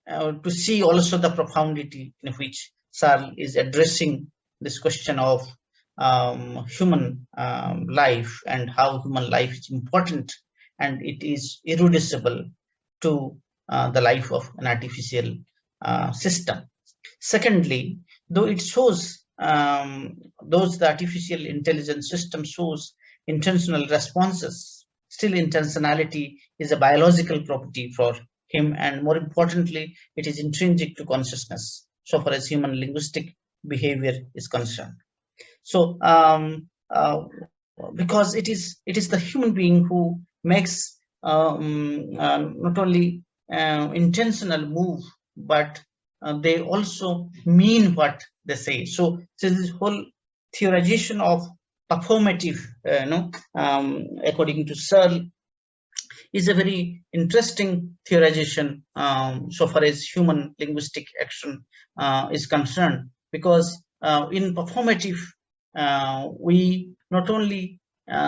to see also the profundity in which Searle is addressing this question of human life, and how human life is important and it is irreducible to the life of an artificial system. Secondly, though it shows the artificial intelligence system shows intentional responses, still intentionality is a biological property for him, and more importantly, it is intrinsic to consciousness so far as human linguistic behavior is concerned. So because it is the human being who makes not only intentional move, but they also mean what they say. So this whole theorization of performative, according to Searle, is a very interesting theorization so far as human linguistic action is concerned, because in performative, we not only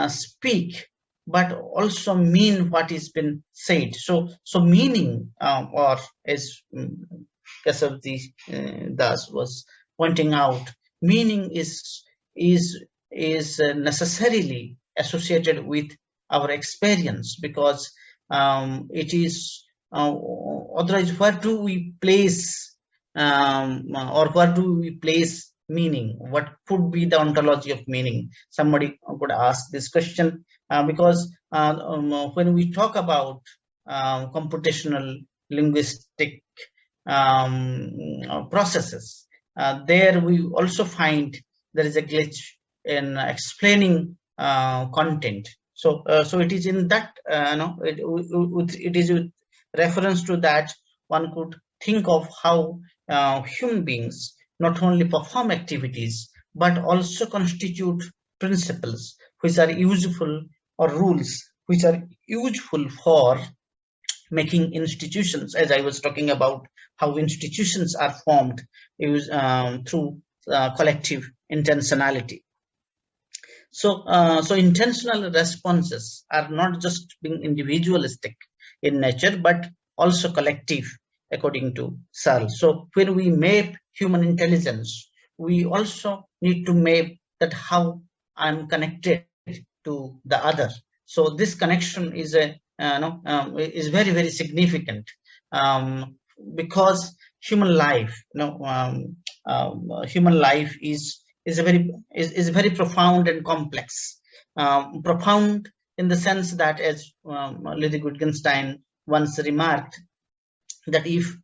speak but also mean what is been said. So meaning, or as Kasavti Das was pointing out, meaning is necessarily associated with our experience, because it is otherwise where do we place or where do we place meaning? What could be the ontology of meaning? Somebody could ask this question, because when we talk about computational linguistic processes, there we also find there is a glitch in explaining content. So it is in that it is with reference to that one could think of how human beings not only perform activities but also constitute principles which are useful, or rules which are useful for making institutions, as I was talking about how institutions are formed through collective intentionality. So intentional responses are not just being individualistic in nature, but also collective, according to Searle. So when we map human intelligence, we also need to map that how I'm connected to the other. So this connection is is very, very significant, because human life, human life is very profound and complex. Profound in the sense that, as Lady Wittgenstein once remarked, that if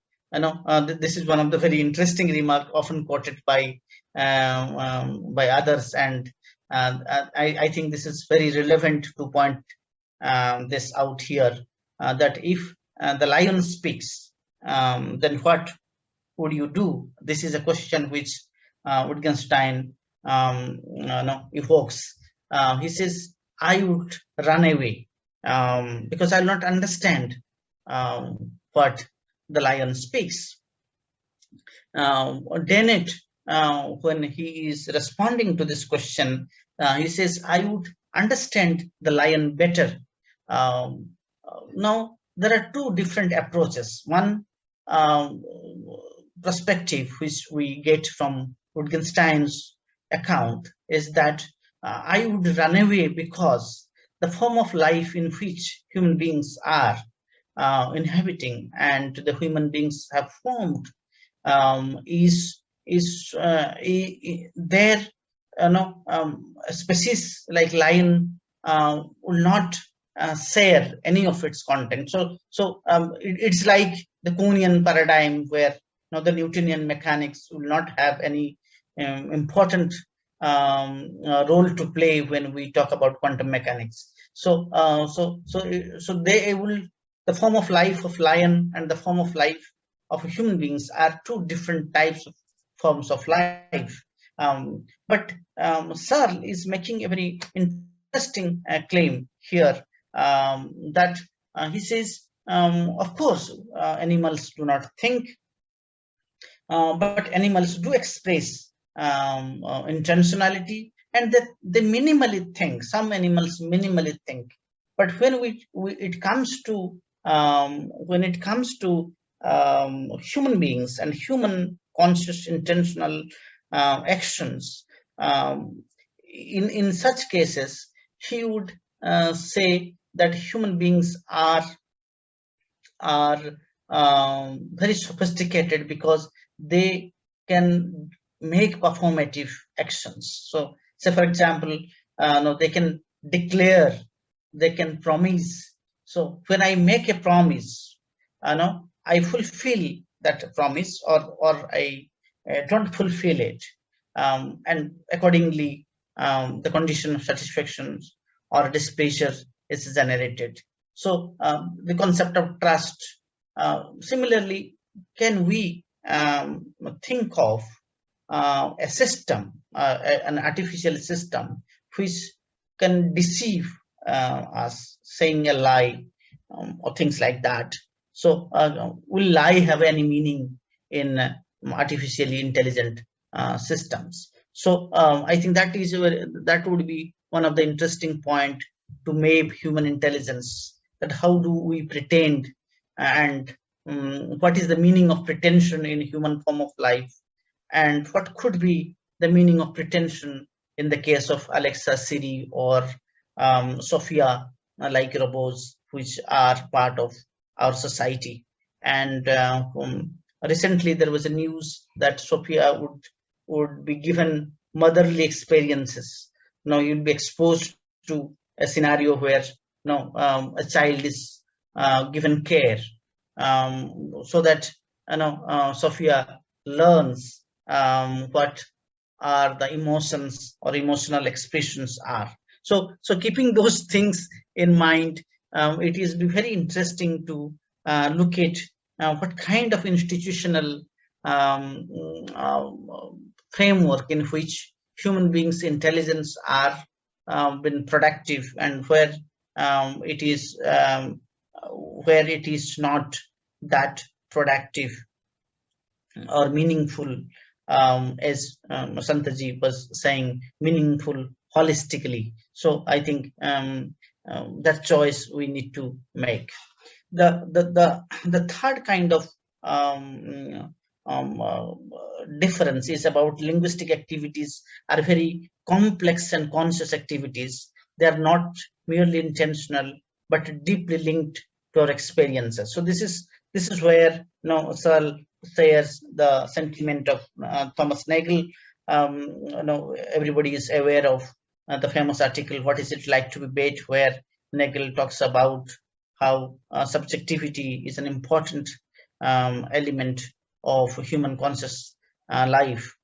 this is one of the very interesting remark often quoted by others, and I think this is very relevant to point this out here, that if the lion speaks, then what would you do? This is a question which Wittgenstein evokes. He says, I would run away because I'll not understand what the lion speaks. Dennett, when he is responding to this question, he says, I would understand the lion better. Now, there are two different approaches. One perspective which we get from Wittgenstein's account is that I would run away because the form of life in which human beings are inhabiting and the human beings have formed is there. A species like lion will not share any of its content. So it's like the Kuhnian paradigm, where the Newtonian mechanics will not have any important role to play when we talk about quantum mechanics. So they will, the form of life of lion and the form of life of human beings are two different types of forms of life. But Searle is making a very interesting claim here, that he says, of course, animals do not think, but animals do express intentionality, and that they minimally think. Some animals minimally think, but when it comes to human beings and human conscious intentional actions, in such cases, he would say that human beings are very sophisticated because they can make performative actions. So, say for example, they can declare, they can promise. So when I make a promise, I fulfill that promise, or I don't fulfill it, and accordingly, the condition of satisfaction or displeasure is generated. So the concept of trust. Similarly, can we think of a system, an artificial system, which can deceive us, saying a lie, or things like that? So will lie have any meaning in artificially intelligent systems. So I think that would be one of the interesting point to map human intelligence, that how do we pretend, and what is the meaning of pretension in human form of life, and what could be the meaning of pretension in the case of Alexa, Siri, or Sophia, like robots which are part of our society. And recently there was a news that Sophia would be given motherly experiences. Now you'll be exposed to a scenario where a child is given care, so that Sophia learns what are the emotions or emotional expressions are. So keeping those things in mind, it is very interesting to look at what kind of institutional framework in which human beings' intelligence are been productive, and where it is not that productive or meaningful, as Santaji was saying, meaningful holistically. So I think that choice we need to make. The third kind of difference is about linguistic activities are very complex and conscious activities. They are not merely intentional, but deeply linked to our experiences. So this is where Searle shares the sentiment of Thomas Nagel. Everybody is aware of the famous article, "What is it like to be bait?" where Nagel talks about how subjectivity is an important element of human conscious life.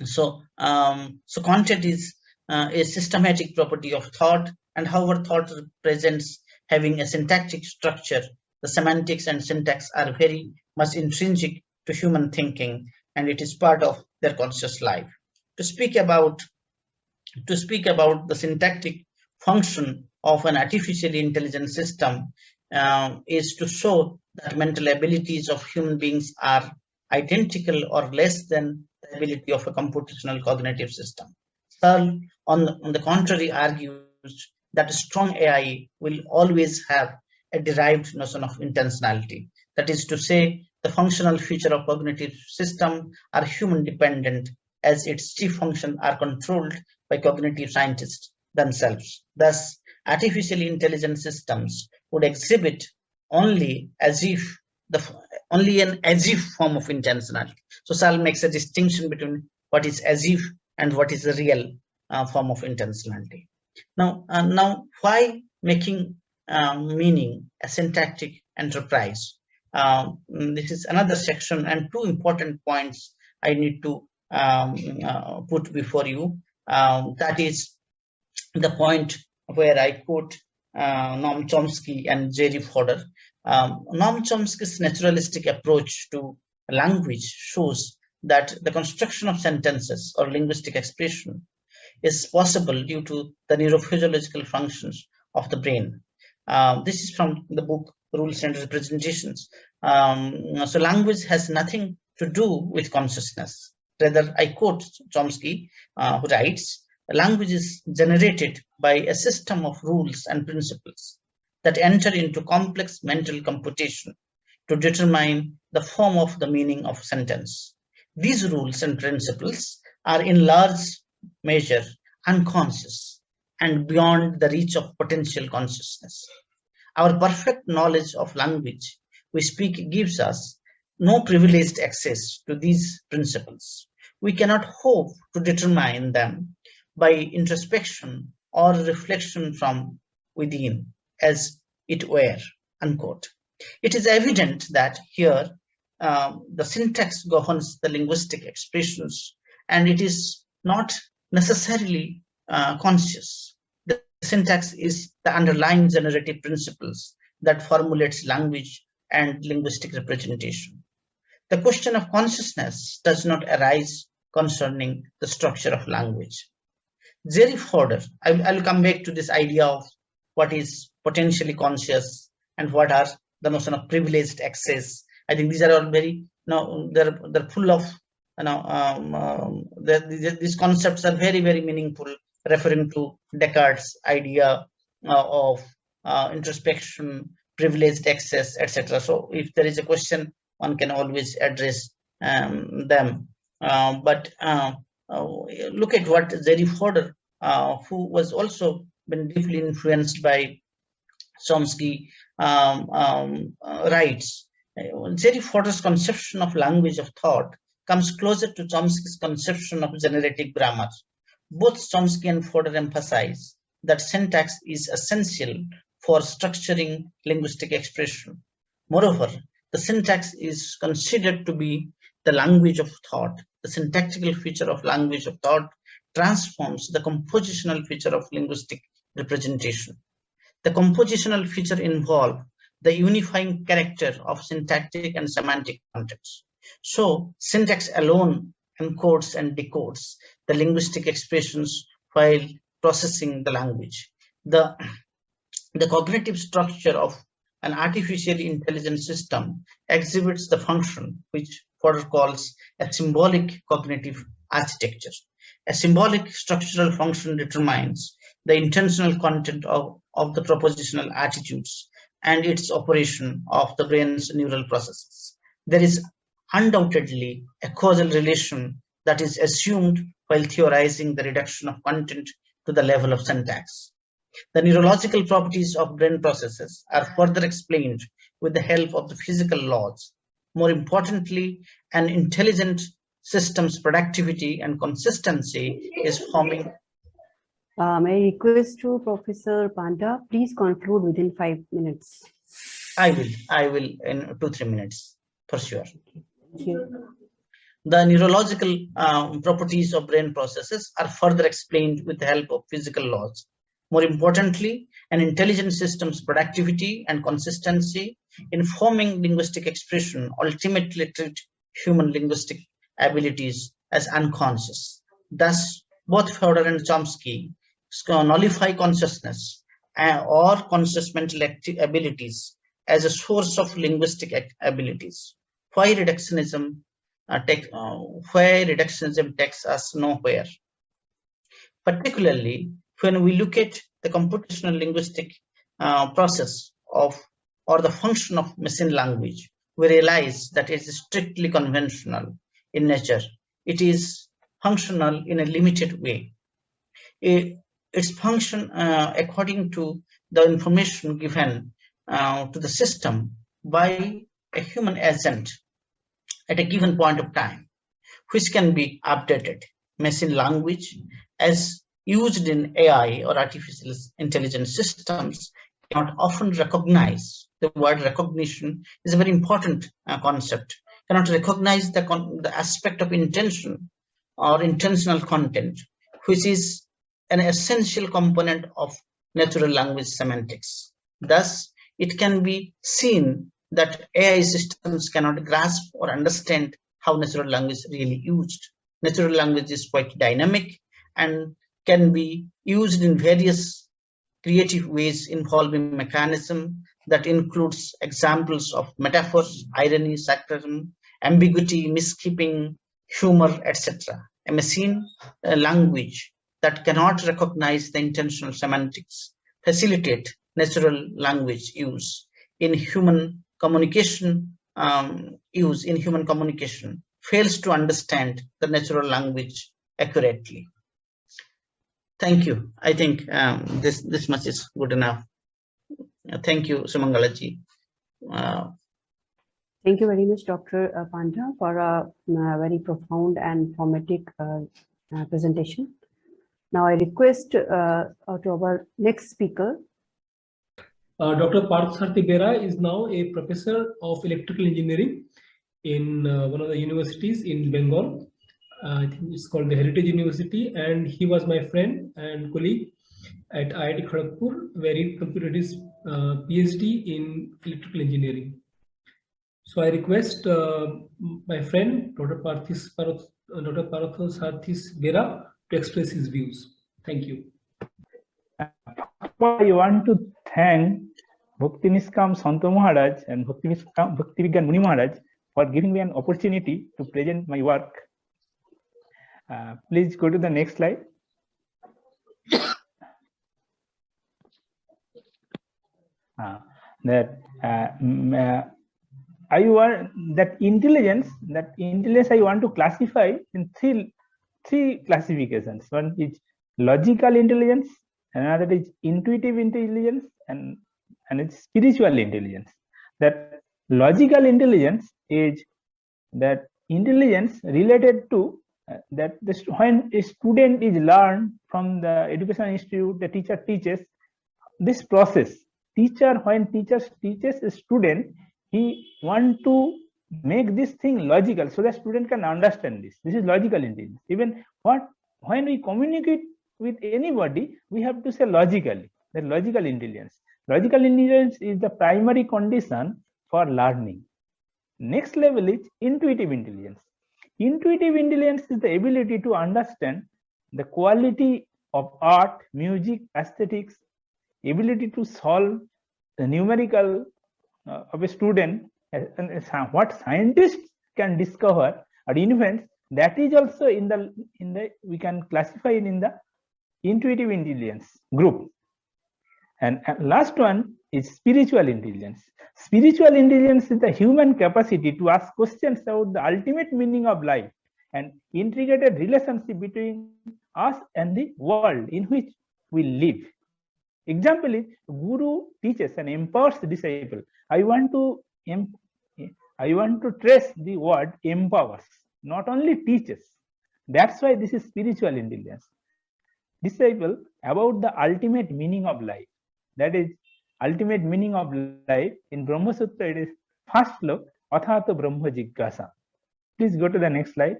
So content is a systematic property of thought, and how our thought presents having a syntactic structure. The semantics and syntax are very much intrinsic to human thinking, and it is part of their conscious life. To speak about the syntactic function of an artificially intelligent system is to show that mental abilities of human beings are identical or less than the ability of a computational cognitive system. Searle, on the contrary, argues that a strong AI will always have a derived notion of intentionality. That is to say, the functional feature of cognitive system are human dependent, as its chief function are controlled by cognitive scientists themselves. Thus, artificially intelligent systems would exhibit only an as if form of intentionality. So Searle makes a distinction between what is as if and what is the real form of intentionality. Now, why making meaning a syntactic enterprise? This is another section, and two important points I need to put before you. That is the point where I quote Noam Chomsky and Jerry Fodor. Noam Chomsky's naturalistic approach to language shows that the construction of sentences or linguistic expression is possible due to the neurophysiological functions of the brain. This is from the book Rules and Representations. So language has nothing to do with consciousness. Rather, I quote Chomsky, who writes, "Language is generated by a system of rules and principles that enter into complex mental computation to determine the form of the meaning of a sentence. These rules and principles are in large measure unconscious and beyond the reach of potential consciousness. Our perfect knowledge of language we speak gives us no privileged access to these principles. We cannot hope to determine them by introspection or reflection from within, as it were," unquote. It is evident that here the syntax governs the linguistic expressions, and it is not necessarily conscious. The syntax is the underlying generative principles that formulates language and linguistic representation. The question of consciousness does not arise concerning the structure of language. Jerry Fodor, I'll come back to this idea of what is potentially conscious and what are the notion of privileged access. I think these are all very, they're full of these concepts are very, very meaningful, referring to Descartes' idea of introspection, privileged access, etc. So if there is a question, one can always address them. But look at what Jerry Fodor, who was also been deeply influenced by Chomsky, writes. Jerry Fodor's conception of language of thought comes closer to Chomsky's conception of generative grammar. Both Chomsky and Fodor emphasize that syntax is essential for structuring linguistic expression. Moreover, the syntax is considered to be the language of thought. The syntactical feature of language of thought transforms the compositional feature of linguistic representation. The compositional feature involves the unifying character of syntactic and semantic contexts. So, syntax alone encodes and decodes the linguistic expressions while processing the language. The cognitive structure of an artificially intelligent system exhibits the function which Fodor calls a symbolic cognitive architecture. A symbolic structural function determines the intentional content of the propositional attitudes and its operation of the brain's neural processes. There is undoubtedly a causal relation that is assumed while theorizing the reduction of content to the level of syntax. The neurological properties of brain processes are further explained with the help of the physical laws. More importantly, an intelligent system's productivity and consistency is forming. May I request to Professor Panda, please conclude within 5 minutes. I will in 2-3 minutes, for sure. Thank you. The neurological properties of brain processes are further explained with the help of physical laws. More importantly, an intelligent system's productivity and consistency in forming linguistic expression ultimately treat human linguistic abilities as unconscious. Thus, both Fodor and Chomsky nullify consciousness or conscious mental abilities as a source of linguistic abilities. Why reductionism takes us nowhere? Particularly when we look at the computational linguistic process of or the function of machine language, we realize that it is strictly conventional in nature. It is functional in a limited way. Its function according to the information given to the system by a human agent at a given point of time, which can be updated. Machine language, as used in AI or artificial intelligence systems, cannot often recognize. The word recognition is a very important concept. Cannot recognize the aspect of intention or intentional content, which is an essential component of natural language semantics. Thus, it can be seen that AI systems cannot grasp or understand how natural language is really used. Natural language is quite dynamic and can be used in various creative ways involving mechanism that includes examples of metaphors, irony, sarcasm, ambiguity, miskeeping, humor, etc. A machine language that cannot recognize the intentional semantics facilitate natural language use in human communication. Fails to understand the natural language accurately. Thank you. I think this much is good enough. Thank you, Shimongala ji. Thank you very much, Dr. Panda, for a very profound and informative presentation. Now I request to our next speaker. Dr. Park Chantigara is now a professor of electrical engineering in one of the universities in Bengal. I think it's called the Heritage University, and he was my friend and colleague at IIT Kharagpur, where he completed his PhD in electrical engineering. So I request my friend Dr. Partho Sarthis Bera to express his views. Thank you. I want to thank Bhakti Niskam Santo Maharaj and Bhakti Vigyan Muni Maharaj for giving me an opportunity to present my work Please go to the next slide. I want that intelligence I want to classify in three classifications. One is logical intelligence, another is intuitive intelligence, and it's spiritual intelligence. That logical intelligence is that intelligence related to when a student is learned from the education institute, the teacher teaches this process. When teacher teaches a student, he want to make this thing logical so that student can understand this. This is logical intelligence. Even when we communicate with anybody, we have to say logically. The logical intelligence. Logical intelligence is the primary condition for learning. Next level is intuitive intelligence. Intuitive intelligence is the ability to understand the quality of art, music, aesthetics, ability to solve the numerical of a student, and what scientists can discover or invent. That is also in the we can classify it in the intuitive intelligence group. And last one is spiritual intelligence. Spiritual intelligence is the human capacity to ask questions about the ultimate meaning of life and integrated relationship between us and the world in which we live. Example is Guru teaches and empowers the disciple. I want to trace the word empowers, not only teaches. That's why this is spiritual intelligence. Disciple about the ultimate meaning of life. That is ultimate meaning of life. In Brahma Sutra, it is first slok, Athato Brahma Jigyasa. Please go to the next slide.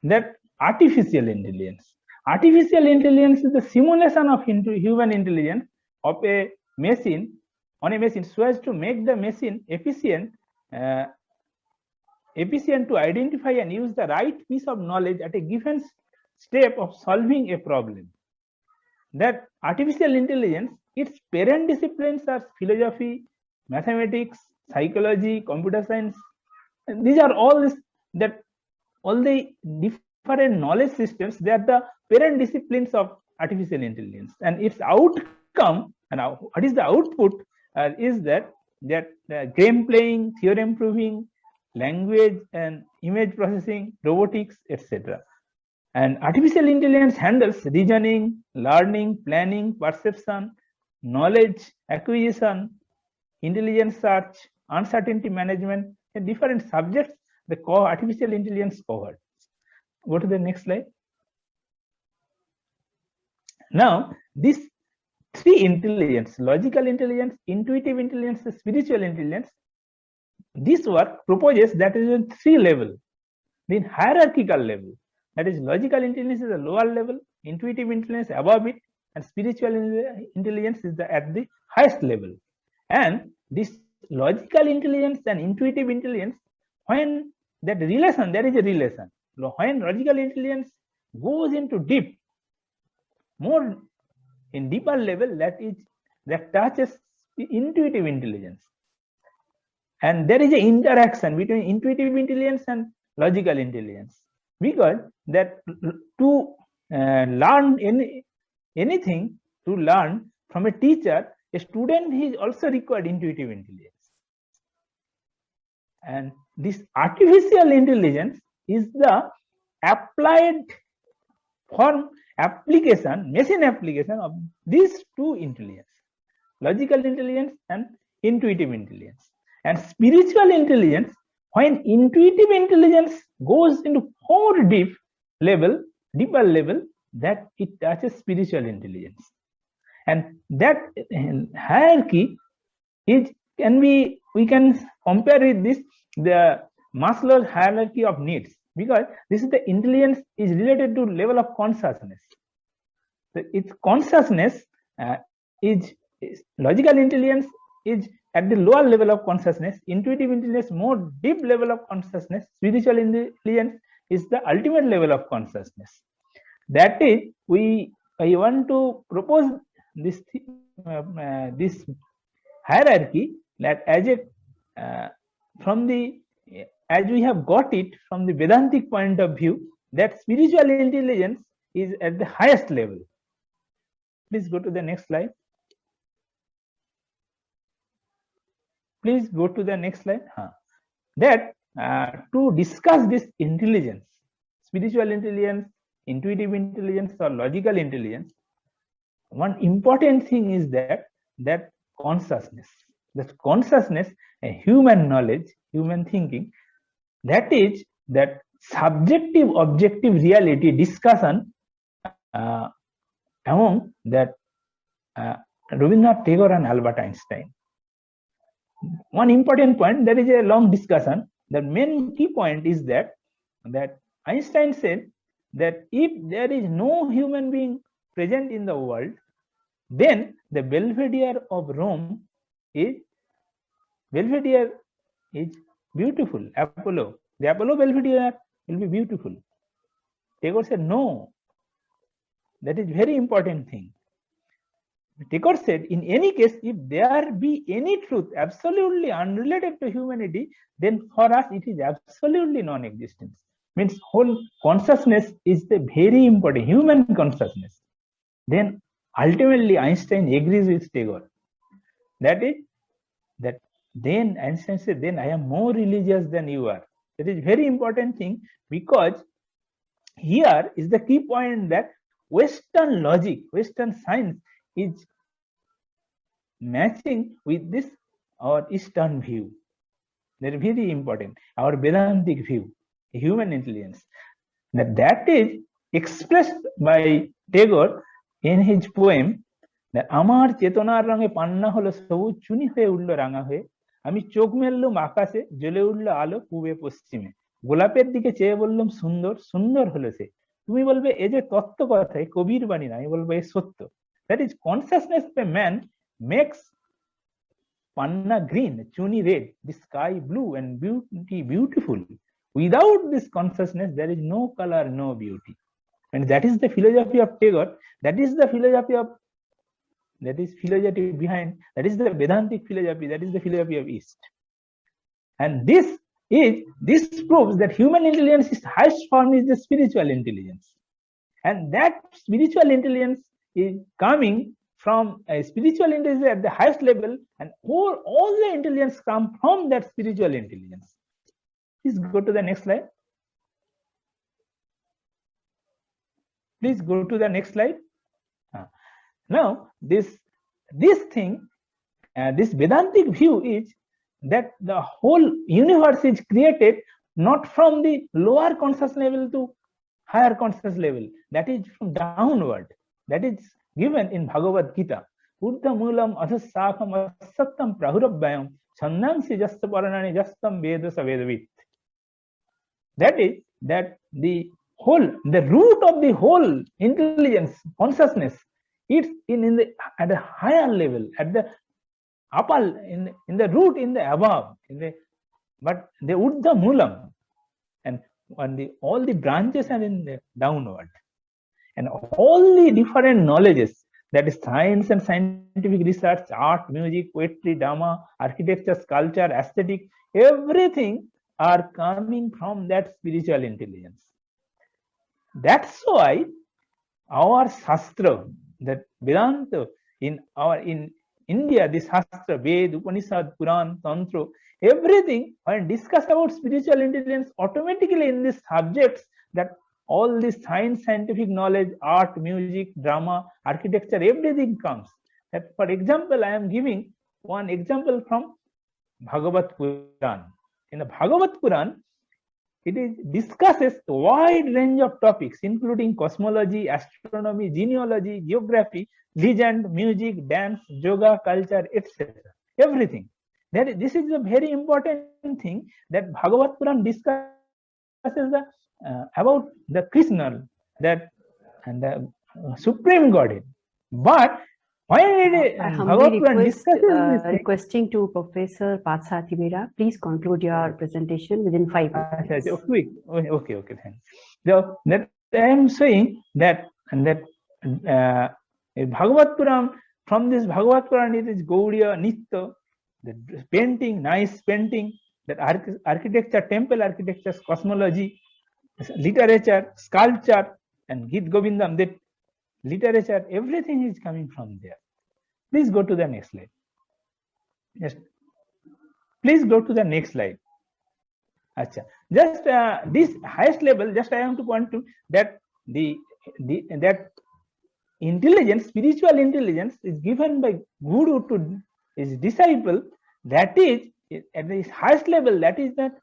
That artificial intelligence. Artificial intelligence is the simulation of human intelligence of a machine on a machine so as to make the machine efficient to identify and use the right piece of knowledge at a given step of solving a problem. That artificial intelligence, its parent disciplines are philosophy, mathematics, psychology, computer science. And these are all the different knowledge systems. They are the parent disciplines of artificial intelligence, and its outcome and what is the output is that game playing, theorem proving, language and image processing, robotics, etc. And artificial intelligence handles reasoning, learning, planning, perception, knowledge acquisition, intelligence search, uncertainty management, and different subjects the artificial intelligence covered. Go to the next slide. Now, these three intelligence, logical intelligence, intuitive intelligence, spiritual intelligence, this work proposes that is in three levels. In hierarchical level, that is logical intelligence is the lower level, intuitive intelligence above it, and spiritual intelligence is at the highest level. And this logical intelligence and intuitive intelligence, when that relation, there is a relation. When logical intelligence goes into deep, more in deeper level, that touches intuitive intelligence. And there is an interaction between intuitive intelligence and logical intelligence, because that to learn anything, to learn from a teacher, a student is also required intuitive intelligence. And this artificial intelligence is the applied form application, machine application of these two intelligence, logical intelligence and intuitive intelligence. And spiritual intelligence, when intuitive intelligence goes into more deeper level, that it touches spiritual intelligence. And that hierarchy is we can compare with this, the Maslow's hierarchy of needs, because this is the intelligence is related to level of consciousness. So its consciousness is logical intelligence is at the lower level of consciousness, intuitive intelligence more deep level of consciousness, spiritual intelligence is the ultimate level of consciousness. That is, I want to propose this hierarchy that as we have got it from the Vedantic point of view, that spiritual intelligence is at the highest level. Please go to the next slide. Please go to the next slide. That to discuss this intelligence, spiritual intelligence, intuitive intelligence, or logical intelligence, one important thing is that consciousness. That consciousness, a human knowledge, human thinking, that is that subjective objective reality discussion among that Rabindranath Tagore and Albert Einstein. One important point, there is a long discussion. The main key point is that Einstein said that if there is no human being present in the world, then the Belvedere of Rome is beautiful. Apollo, the Apollo Belvedere will be beautiful. Tagore said no. That is very important thing. Tagore said, in any case, if there be any truth absolutely unrelated to humanity, then for us it is absolutely non-existence. Means whole consciousness is the very important, human consciousness. Then ultimately Einstein agrees with Tagore. That is, that then Einstein said, then I am more religious than you are. That is very important thing, because here is the key point that Western logic, Western science is matching with this our Eastern view. That is very important. Our Vedantic view, human intelligence. That is expressed by Tagore in his poem that Amar Chetonar Range Panna holo Sabu Chuni Hoye Udlo Ranga Hoye আমি চোখ মেললুম আকাশে জ্বলে উঠলো আলো পূবে পশ্চিমে গোলাপের দিকে চেয়ে বললাম সুন্দর সুন্দর হলো সে তুমি বলবে এই যে তত্ত্ব কথাই কবির বাণী না আমি বলবো এই সত্য that is consciousness of a man makes panna green chuni red the sky blue and beauty beautiful without this consciousness there is no color no beauty and that is the philosophy of Tagore that is the philosophy of behind, that is the Vedantic philosophy, that is the philosophy of East. And this proves that human intelligence is highest form is the spiritual intelligence. And that spiritual intelligence is coming from a spiritual intelligence at the highest level, and all the intelligence come from that spiritual intelligence. Please go to the next slide. Please go to the next slide. Now, this thing, this Vedantic view is that the whole universe is created not from the lower conscious level to higher conscious level, that is from downward. That is given in Bhagavad-Gita. Urdha moolam adhasakham asattam prahurabhyam chandamsi jasta paranani jastam veda savedavit. That is that the root of the whole intelligence, consciousness, it's at a higher level, at the upper, in the root, in the above, but the Urdha Moolam, and all the branches are in the downward, and all the different knowledges, that is science and scientific research, art, music, poetry, drama, architecture, sculpture, aesthetic, everything are coming from that spiritual intelligence. That's why our Shastra, that Vedanta in India, this Shastra, Ved, Upanishad, Puran, Tantra, everything when discussed about spiritual intelligence, automatically in these subjects that all this science, scientific knowledge, art, music, drama, architecture, everything comes. That, for example, I am giving one example from Bhagavad-Puran. In the Bhagavad-Puran, it discusses a wide range of topics, including cosmology, astronomy, genealogy, geography, legend, music, dance, yoga, culture, etc. Everything. This is a very important thing that Bhagavad-Puran discusses about the Krishna, and the Supreme Godhead. But when I humbly requesting to Professor Patra Chantigara, please conclude your presentation within 5 minutes. Okay, thanks. So that I am saying that Bhagavad Puran, from this Bhagavad Puran, it is Gauriya, Nitya, the painting, nice painting, that architecture, temple architecture, cosmology, literature, sculpture, and Git Govindam, that literature, everything is coming from there. Please go to the next slide. Yes. Please go to the next slide. Achha. Just this highest level, just I want to point to that that intelligence, spiritual intelligence is given by Guru to his disciple. That is at the highest level. That is that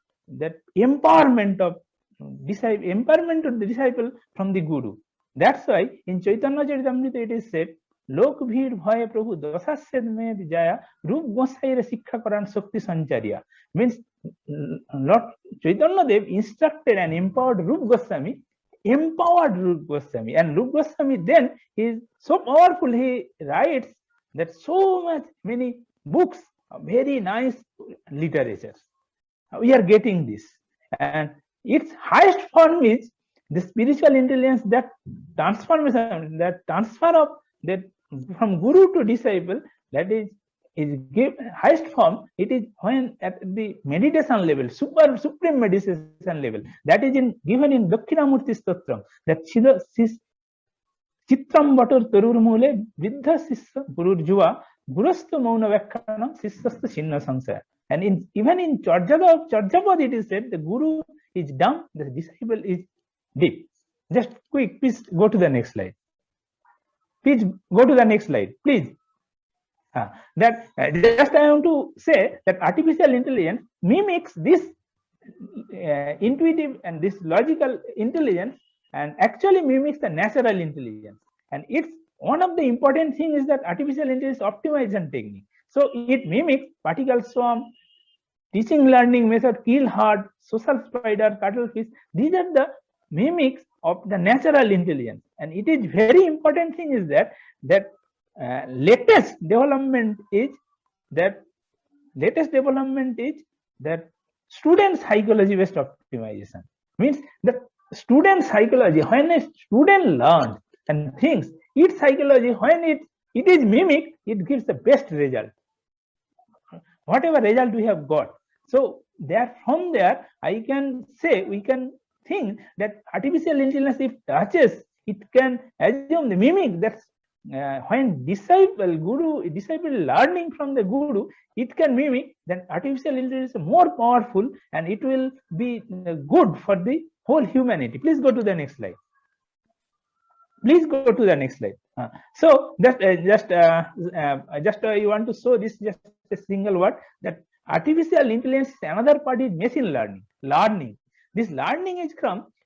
empowerment of the disciple from the Guru. That's why in Chaitanya Charitamrita it is said, Lok bhir bhaya prabhu dasased med jaya rup gosai sikha karan shakti sancharya. Means Lord Chaitanya Dev instructed and empowered Rup Goswami, and Rup Goswami then is so powerful, he writes that so much many books, very nice literatures. We are getting this, and its highest form is the spiritual intelligence, that transformation, that transfer of that from Guru to disciple, that is give highest form. It is when at the meditation level, supreme meditation level, that is given in Dakshinamurti Stotram, that Chitram Batur Tarur Mule Vidha Sissa Gurur Juva Gurustu Mauna Vakkanam Sissastu Chinna Samsaya. And even in Charjapad it is said the Guru is dumb, the disciple is deep. Just quick, please go to the next slide. Please go to the next slide, please. That just I want to say that artificial intelligence mimics this intuitive and this logical intelligence, and actually mimics the natural intelligence. And it's one of the important things is that artificial intelligence optimization technique. So it mimics particle swarm, teaching learning method, kill hard, social spider, cuttlefish. These are the mimics of the natural intelligence. And it is very important thing is that latest development is that student psychology based optimization. Means that student psychology, when a student learns and thinks, its psychology, when it is mimicked, it gives the best result, whatever result we have got. So there, from there I can say, we can think that artificial intelligence, if touches, it can assume the mimic that when disciple learning from the Guru, it can mimic that artificial intelligence is more powerful, and it will be good for the whole humanity. Please go to the next slide. Please go to the next slide. So you want to show this, just a single word, that artificial intelligence, another part is machine learning. This learning is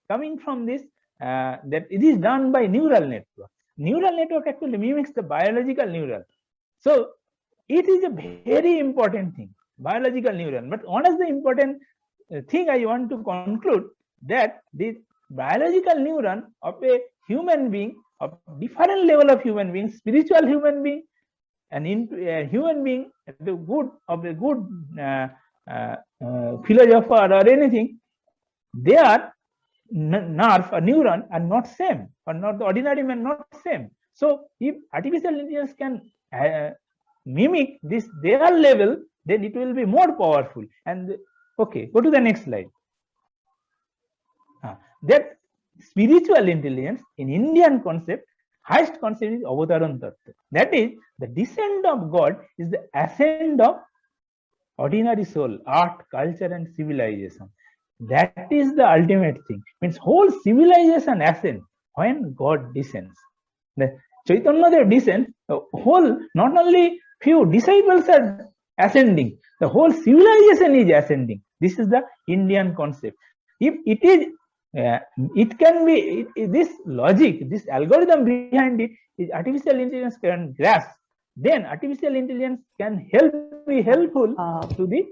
coming from this that it is done by neural network. Neural network actually mimics the biological neural. So it is a very important thing, biological neuron. But one of the important thing I want to conclude, that the biological neuron of a human being, of different level of human being, spiritual human being, and human being of a good philosopher or anything, their nerve or neuron are not same, or not the ordinary man, not same. So if artificial intelligence can mimic this their level, then it will be more powerful. And okay, go to the next slide. That spiritual intelligence in Indian concept, highest concept is Avataran Tattva. That is, the descent of God is the ascent of ordinary soul, art, culture, and civilization. That is the ultimate thing. Means whole civilization ascends when God descends. The Chaitanya Dev descends, the whole, not only few disciples are ascending, the whole civilization is ascending. This is the Indian concept. If it is, it can be, this logic, this algorithm behind it is artificial intelligence can grasp, then artificial intelligence can be helpful to the.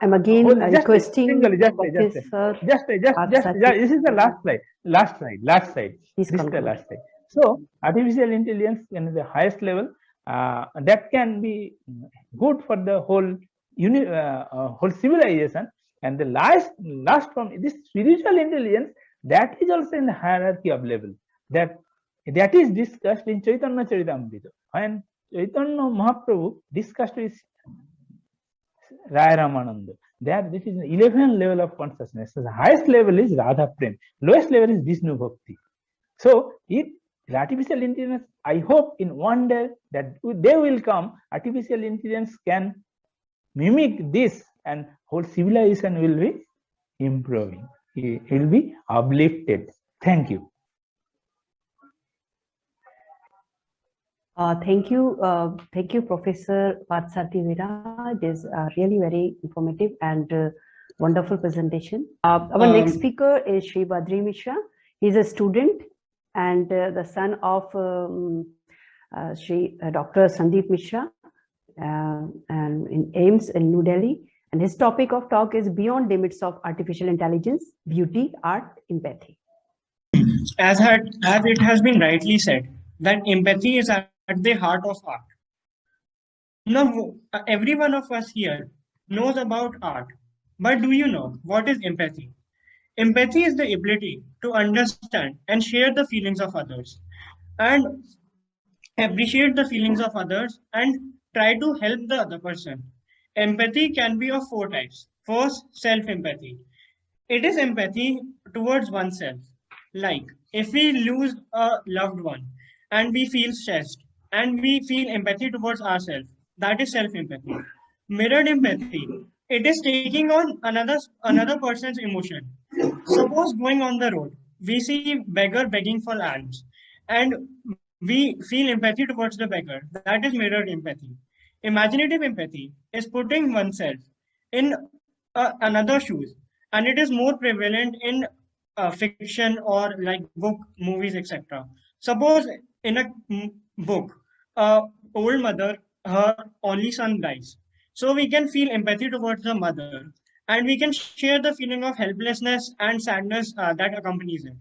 I'm again requesting. This is the last slide. This is the last slide. So artificial intelligence in the highest level, that can be good for the whole whole civilization. And the last from this spiritual intelligence, that is also in the hierarchy of level. That is discussed in Chaitanya Charitamrita. When Chaitanya Mahaprabhu discussed his Raya Ramananda. There, this is 11 level of consciousness. So the highest level is Radha Prem. Lowest level is Vishnu Bhakti. So, if artificial intelligence, I hope in one day that they will come, artificial intelligence can mimic this and whole civilization will be improving. It will be uplifted. Thank you. Thank you, Professor Park Chantigara. It is really very informative and wonderful presentation. Our next speaker is Sri Badri Mishra. He's a student and the son of Dr. Sandeep Mishra and in AIMS in New Delhi. And his topic of talk is Beyond Limits of Artificial Intelligence, Beauty, Art, Empathy. As it has been rightly said, that empathy is at the heart of art. Now, every one of us here knows about art, but do you know what is empathy? Empathy is the ability to understand and share the feelings of others and appreciate the feelings of others and try to help the other person. Empathy can be of 4 types. First, self-empathy. It is empathy towards oneself. Like if we lose a loved one and we feel stressed and we feel empathy towards ourselves, that is self-empathy. Mirrored empathy. It is taking on another person's emotion. Suppose going on the road, we see beggar begging for alms and we feel empathy towards the beggar. That is mirrored empathy. Imaginative empathy is putting oneself in another shoes, and it is more prevalent in fiction or like book, movies, etc. Suppose in a book, old mother, her only son dies. So we can feel empathy towards the mother, and we can share the feeling of helplessness and sadness that accompanies it.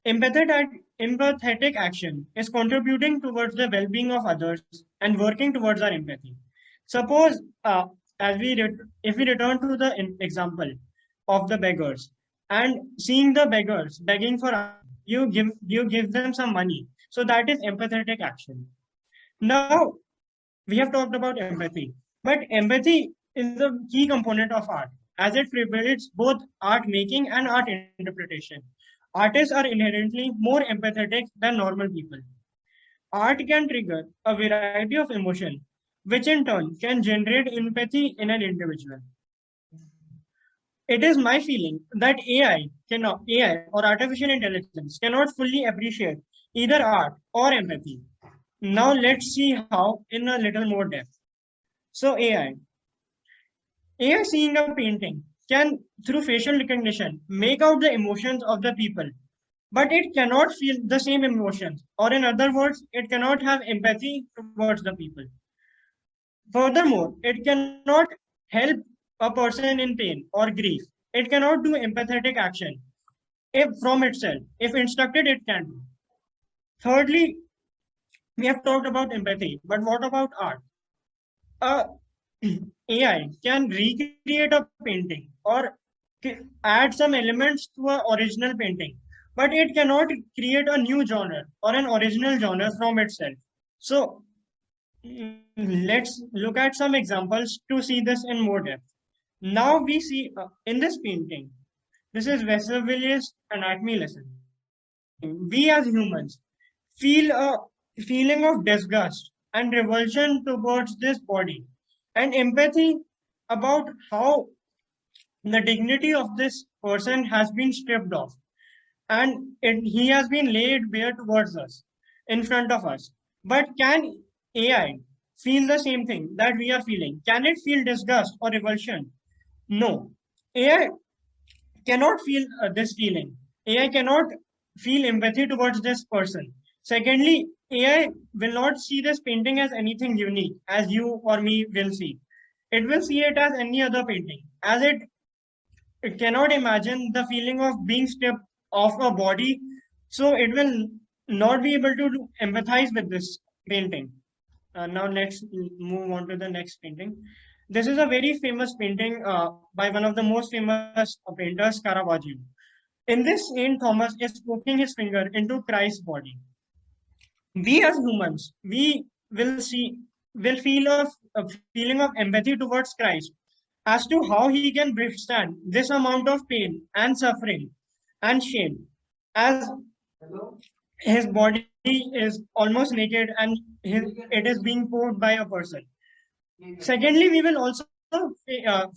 Empathetic action is contributing towards the well-being of others and working towards our empathy. Suppose, if we return to the example of the beggars and seeing the beggars begging for, you give them some money. So that is empathetic action. Now, we have talked about empathy, but empathy is a key component of art as it prevails both art making and art interpretation. Artists are inherently more empathetic than normal people. Art can trigger a variety of emotion, which in turn can generate empathy in an individual. It is my feeling that AI or artificial intelligence cannot fully appreciate either art or empathy. Now let's see how in a little more depth. So AI seeing a painting can, through facial recognition, make out the emotions of the people, but it cannot feel the same emotions, or in other words, it cannot have empathy towards the people. Furthermore, it cannot help a person in pain or grief. It cannot do empathetic action from itself. If instructed, it can do. Thirdly, we have talked about empathy, but what about art? AI can recreate a painting or add some elements to an original painting, but it cannot create a new genre or an original genre from itself. So let's look at some examples to see this in more depth. Now we see in this painting, this is Vesuvius' anatomy lesson. We as humans feel a feeling of disgust and revulsion towards this body and empathy about how the dignity of this person has been stripped off and he has been laid bare towards us, in front of us. But can AI feel the same thing that we are feeling? Can it feel disgust or revulsion? No. AI cannot feel this feeling. AI cannot feel empathy towards this person. Secondly, AI will not see this painting as anything unique as you or me will see. It will see it as any other painting, as it cannot imagine the feeling of being stripped off a body, so it will not be able to empathize with this painting. Now let's move on to the next painting. This is a very famous painting by one of the most famous painters, Caravaggio. In this, Saint Thomas is poking his finger into Christ's body. We as humans, we will feel a feeling of empathy towards Christ as to how he can withstand this amount of pain and suffering and shame, as his body is almost naked and it is being poured by a person. Secondly, we will also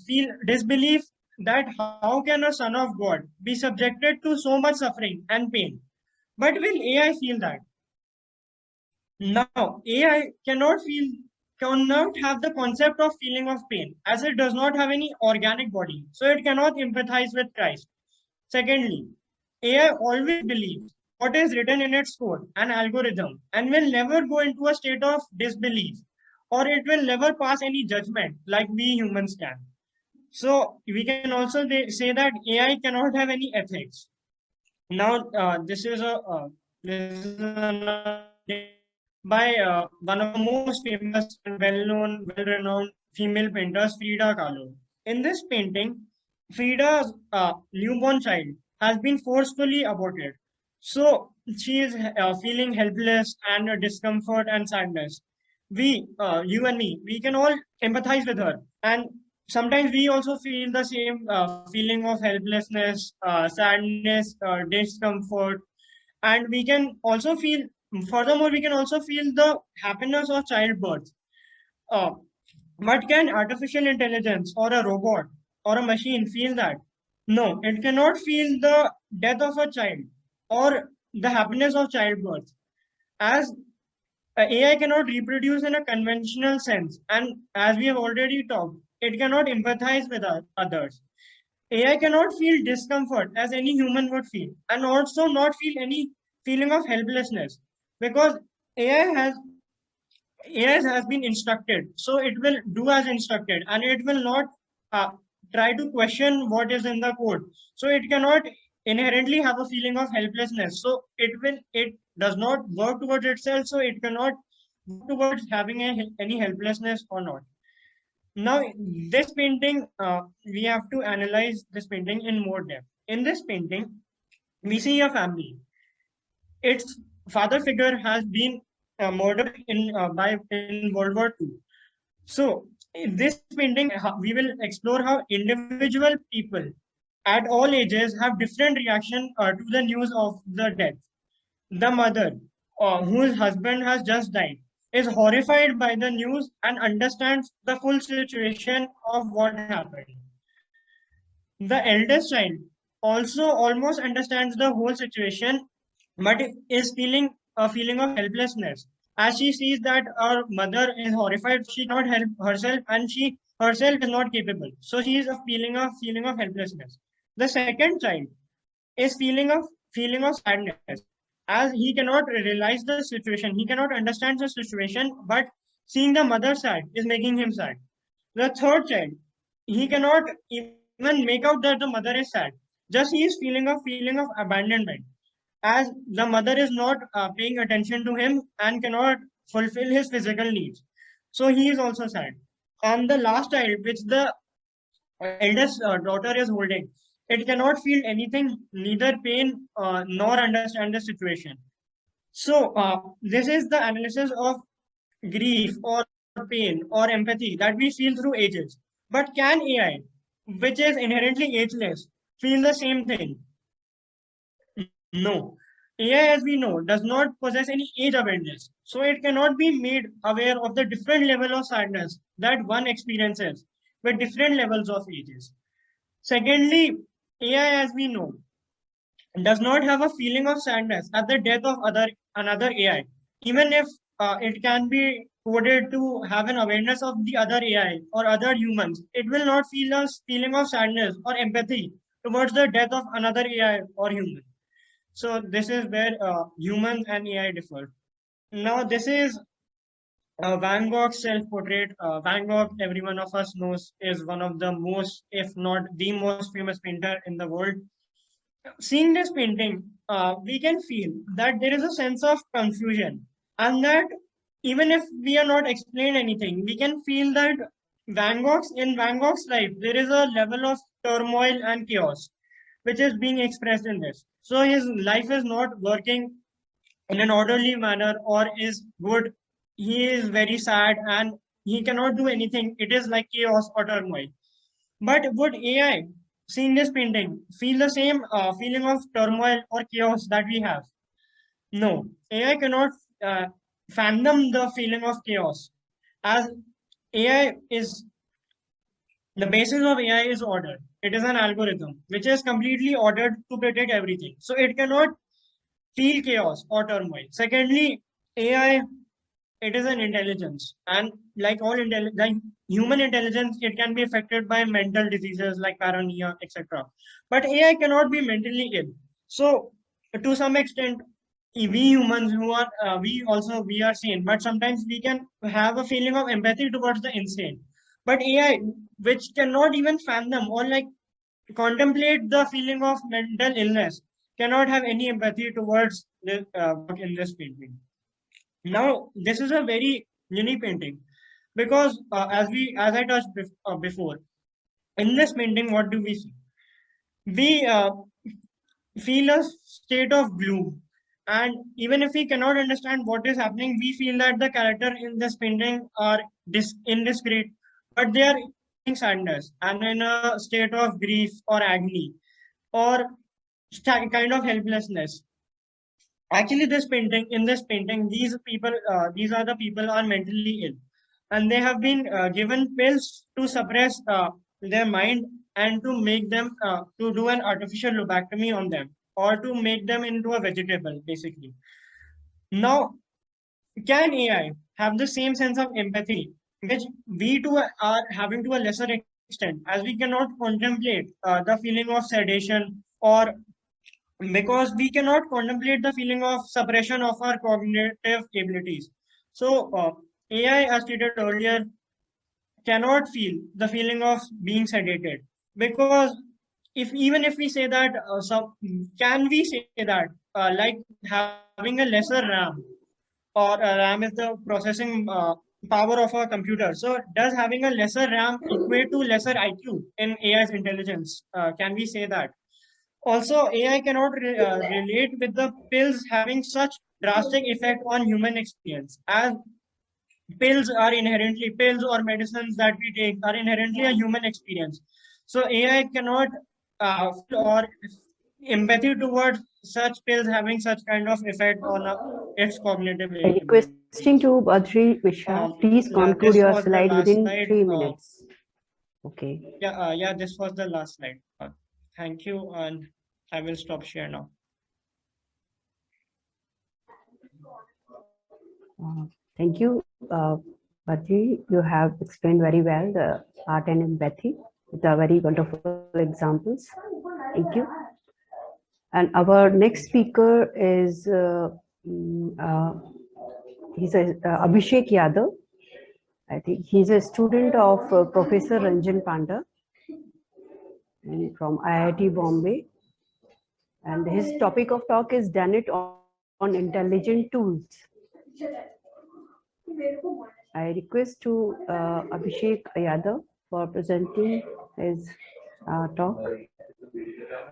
feel disbelief that how can a son of God be subjected to so much suffering and pain? But will AI feel that? Now, AI cannot have the concept of feeling of pain, as it does not have any organic body, so it cannot empathize with Christ. Secondly, AI always believes what is written in its code and algorithm and will never go into a state of disbelief, or it will never pass any judgment like we humans can. So we can also say that AI cannot have any ethics. Now, this is by one of the most famous and well-known, well-renowned female painters, Frida Kahlo. In this painting, Frida's newborn child has been forcefully aborted. So she is feeling helpless and discomfort and sadness. We, you and me, we can all empathize with her. And sometimes we also feel the same feeling of helplessness, sadness, discomfort. And we can also feel, furthermore, we can also feel the happiness of childbirth. Uh, but can artificial intelligence or a robot or a machine feel that? No, it cannot feel the death of a child or the happiness of childbirth, as AI cannot reproduce in a conventional sense. And as we have already talked, it cannot empathize with others. AI cannot feel discomfort as any human would feel, and also not feel any feeling of helplessness, because AI has AI has been instructed, so it will do as instructed, and it will not try to question what is in the code. So it cannot inherently have a feeling of helplessness. So it does not work towards itself. So it cannot work towards having any helplessness or not. Now, this painting, we have to analyze this painting in more depth. In this painting, we see a family. Its father figure has been murdered in World War II. So in this painting, we will explore how individual people at all ages have different reaction to the news of the death. The mother, whose husband has just died, is horrified by the news and understands the full situation of what happened. The eldest child also almost understands the whole situation, but is feeling a feeling of helplessness as she sees that her mother is horrified. She cannot help herself, and she herself is not capable. So she is a feeling of helplessness. The second child is feeling of sadness, as he cannot realize the situation. He cannot understand the situation, but seeing the mother sad is making him sad. The third child, he cannot even make out that the mother is sad. Just he is feeling of abandonment, as the mother is not paying attention to him and cannot fulfill his physical needs. So he is also sad. And the last child, which the eldest daughter is holding, it cannot feel anything, neither pain nor understand the situation. So this is the analysis of grief or pain or empathy that we feel through ages. But can AI, which is inherently ageless, feel the same thing? No. AI, as we know, does not possess any age awareness. So it cannot be made aware of the different level of sadness that one experiences with different levels of ages. Secondly, AI, as we know, does not have a feeling of sadness at the death of another AI, even if it can be coded to have an awareness of the other AI or other humans. It will not feel a feeling of sadness or empathy towards the death of another AI or human. So this is where humans and AI differ. Now this is Van Gogh's self-portrait. Van Gogh, every one of us knows, is one of the most, if not the most famous painter in the world. Seeing this painting, we can feel that there is a sense of confusion, and that even if we are not explained anything, we can feel that Van Gogh's life, there is a level of turmoil and chaos which is being expressed in this. So his life is not working in an orderly manner or is good. He is very sad and he cannot do anything. It is like chaos or turmoil. But would AI, seeing this painting, feel the same feeling of turmoil or chaos that we have? No, AI cannot fathom the feeling of chaos, as AI is the basis of AI is order. It is an algorithm which is completely ordered to predict everything. So it cannot feel chaos or turmoil. Secondly, AI, it is an intelligence, and like all like human intelligence, it can be affected by mental diseases like paranoia, etc. But AI cannot be mentally ill. So to some extent, we humans who are we are sane, but sometimes we can have a feeling of empathy towards the insane. But AI, which cannot even fathom or like contemplate the feeling of mental illness, cannot have any empathy towards this work in this painting. Now, this is a very unique painting because as I touched before, in this painting, what do we see? We feel a state of gloom, and even if we cannot understand what is happening, we feel that the character in this painting are indiscreet, but they are in sadness and in a state of grief or agony or kind of helplessness. Actually, in this painting, these are the people are mentally ill, and they have been given pills to suppress their mind and to make them to do an artificial lobectomy on them or to make them into a vegetable, basically. Now, can AI have the same sense of empathy, which we too are having to a lesser extent, as we cannot contemplate the feeling of sedation or because we cannot contemplate the feeling of suppression of our cognitive abilities. So, AI, as stated earlier, cannot feel the feeling of being sedated because if even if we say that, can we say that like having a lesser RAM or RAM is the processing power of a computer. So, does having a lesser RAM equate to lesser IQ in AI's intelligence? Can we say that? Also, AI cannot relate with the pills having such drastic effect on human experience, as pills or medicines that we take are inherently a human experience. So AI cannot feel or empathy towards such pills having such kind of effect on its cognitive Requesting abilities. to Badri Mishra, please conclude This your was the slide last within slide. 3 minutes. Okay. Yeah, this was the last slide. Thank you, and I will stop share now. Thank you, Badri. You have explained very well the art and empathy with a very wonderful examples. Thank you. And our next speaker is Abhishek Yadav. I think he's a student of Professor Ranjan Panda from IIT Bombay. And his topic of talk is done it on intelligent tools. I request to Abhishek Yadav for presenting his talk.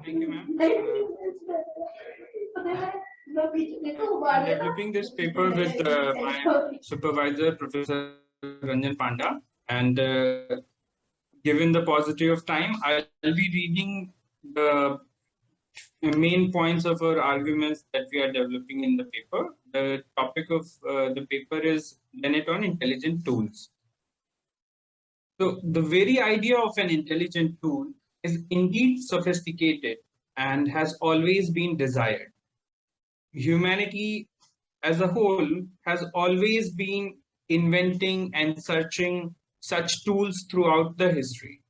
Thank you, ma'am. I'm developing this paper with my supervisor, Professor Ranjan Panda, and given the paucity of time, I'll be reading the main points of our arguments that we are developing in the paper. The topic of the paper is Tenet on intelligent tools. So the very idea of an intelligent tool is indeed sophisticated and has always been desired. Humanity as a whole has always been inventing and searching such tools throughout the history.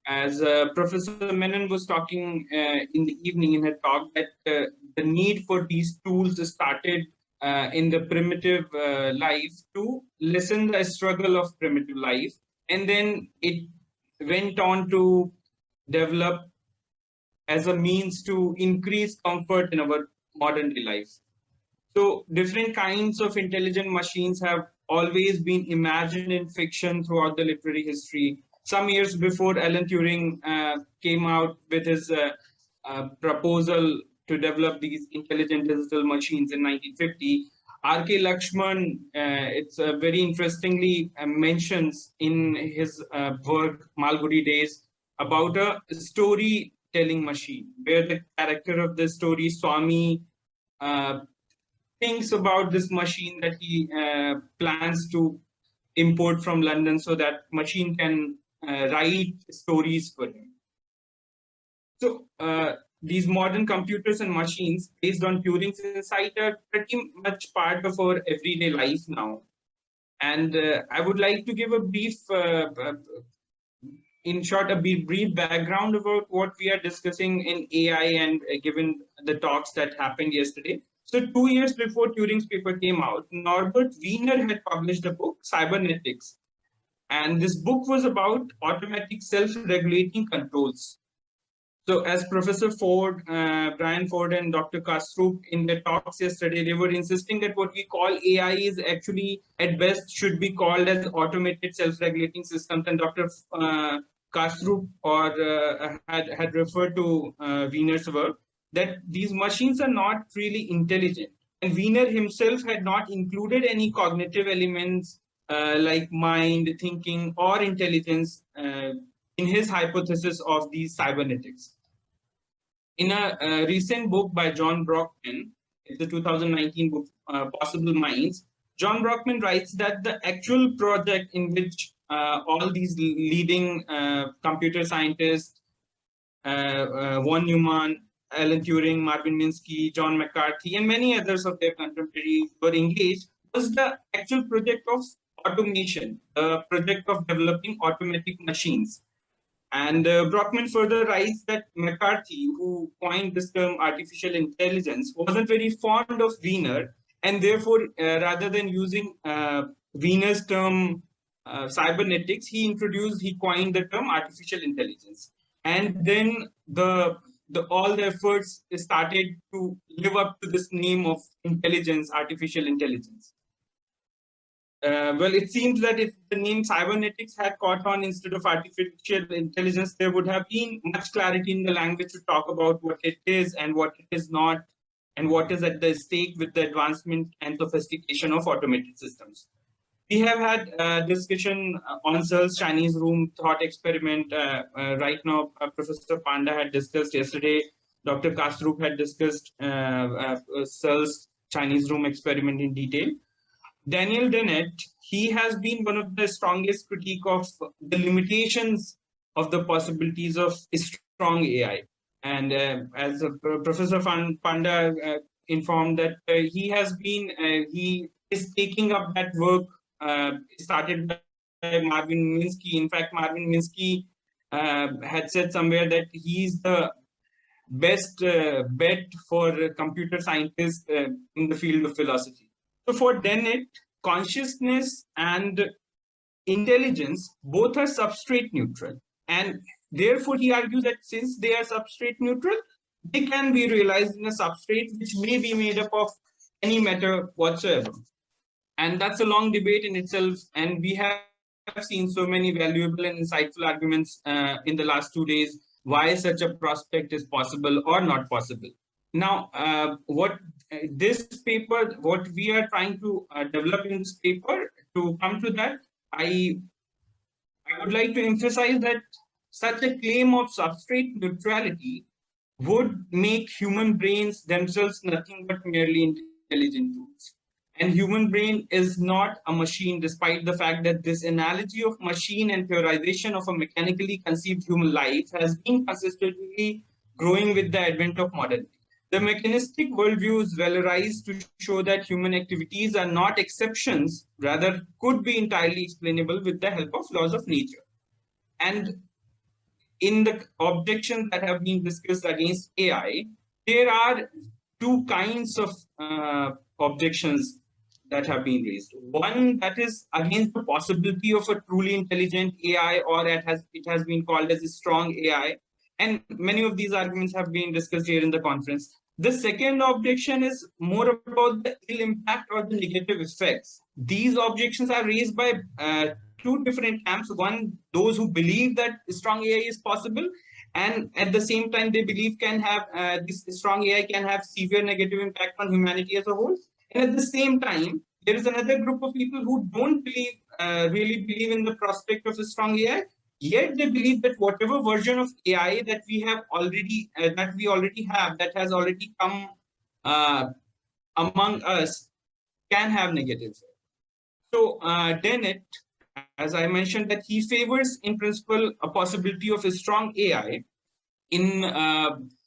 As Professor Menon was talking in the evening in her talk, that the need for these tools started in the primitive life to lessen the struggle of primitive life, and then it went on to develop as a means to increase comfort in our modern day life. So different kinds of intelligent machines have always been imagined in fiction throughout the literary history. Some years before Alan Turing came out with his proposal to develop these intelligent digital machines in 1950, R.K. Lakshman, it's very interestingly mentions in his work Malgudi Days about a storytelling machine, where the character of the story, Swami, thinks about this machine that he plans to import from London, so that machine can write stories for him. So these modern computers and machines based on Turing's insight are pretty much part of our everyday life now. And I would like to give a brief, in short, a brief background about what we are discussing in AI, and given the talks that happened yesterday. So 2 years before Turing's paper came out, Norbert Wiener had published a book, Cybernetics. And this book was about automatic self-regulating controls. So as Professor Ford, Brian Ford and Dr. Kastrup in their talks yesterday, they were insisting that what we call AI is actually at best should be called as automated self-regulating systems. And Dr. Kastrup had referred to Wiener's work, that these machines are not really intelligent. And Wiener himself had not included any cognitive elements like mind, thinking, or intelligence in his hypothesis of these cybernetics. In a recent book by John Brockman, it's the 2019 book, Possible Minds, John Brockman writes that the actual project in which all these leading computer scientists, von Neumann, Alan Turing, Marvin Minsky, John McCarthy, and many others of their contemporaries were engaged, was the actual project of automation, the project of developing automatic machines. And Brockman further writes that McCarthy, who coined this term artificial intelligence, wasn't very fond of Wiener, and therefore, rather than using Wiener's term cybernetics, he coined the term artificial intelligence. And then all the efforts started to live up to this name of intelligence, artificial intelligence. Well, it seems that if the name cybernetics had caught on instead of artificial intelligence, there would have been much clarity in the language to talk about what it is and what it is not, and what is at the stake with the advancement and sophistication of automated systems. We have had discussion on Searle's Chinese room thought experiment. Right now, Professor Panda had discussed yesterday, Dr. Kastrup had discussed Searle's Chinese room experiment in detail. Daniel Dennett, he has been one of the strongest critique of the limitations of the possibilities of strong AI. And as Professor Panda informed that he is taking up that work started by Marvin Minsky. In fact, Marvin Minsky had said somewhere that he's the best bet for computer scientists in the field of philosophy. So for Dennett, consciousness and intelligence both are substrate neutral. And therefore, he argues that since they are substrate neutral, they can be realized in a substrate which may be made up of any matter whatsoever. And that's a long debate in itself. And we have seen so many valuable and insightful arguments in the last 2 days why such a prospect is possible or not possible. Now, what we are trying to develop in this paper, to come to that, I would like to emphasize that such a claim of substrate neutrality would make human brains themselves nothing but merely intelligent tools. And human brain is not a machine, despite the fact that this analogy of machine and theorization of a mechanically conceived human life has been consistently growing with the advent of modernity. The mechanistic worldview is valorized to show that human activities are not exceptions, rather could be entirely explainable with the help of laws of nature. And in the objections that have been discussed against AI, there are two kinds of objections that have been raised. One that is against the possibility of a truly intelligent AI, or it has been called as a strong AI. And many of these arguments have been discussed here in the conference. The second objection is more about the ill impact or the negative effects. These objections are raised by two different camps. One, those who believe that strong AI is possible, and at the same time they believe this strong AI can have severe negative impact on humanity as a whole. And at the same time, there is another group of people who don't really believe in the prospect of a strong AI, Yet they believe that whatever version of AI that we have already that has already come among us can have negatives. So Dennett, as I mentioned, that he favors in principle a possibility of a strong AI. In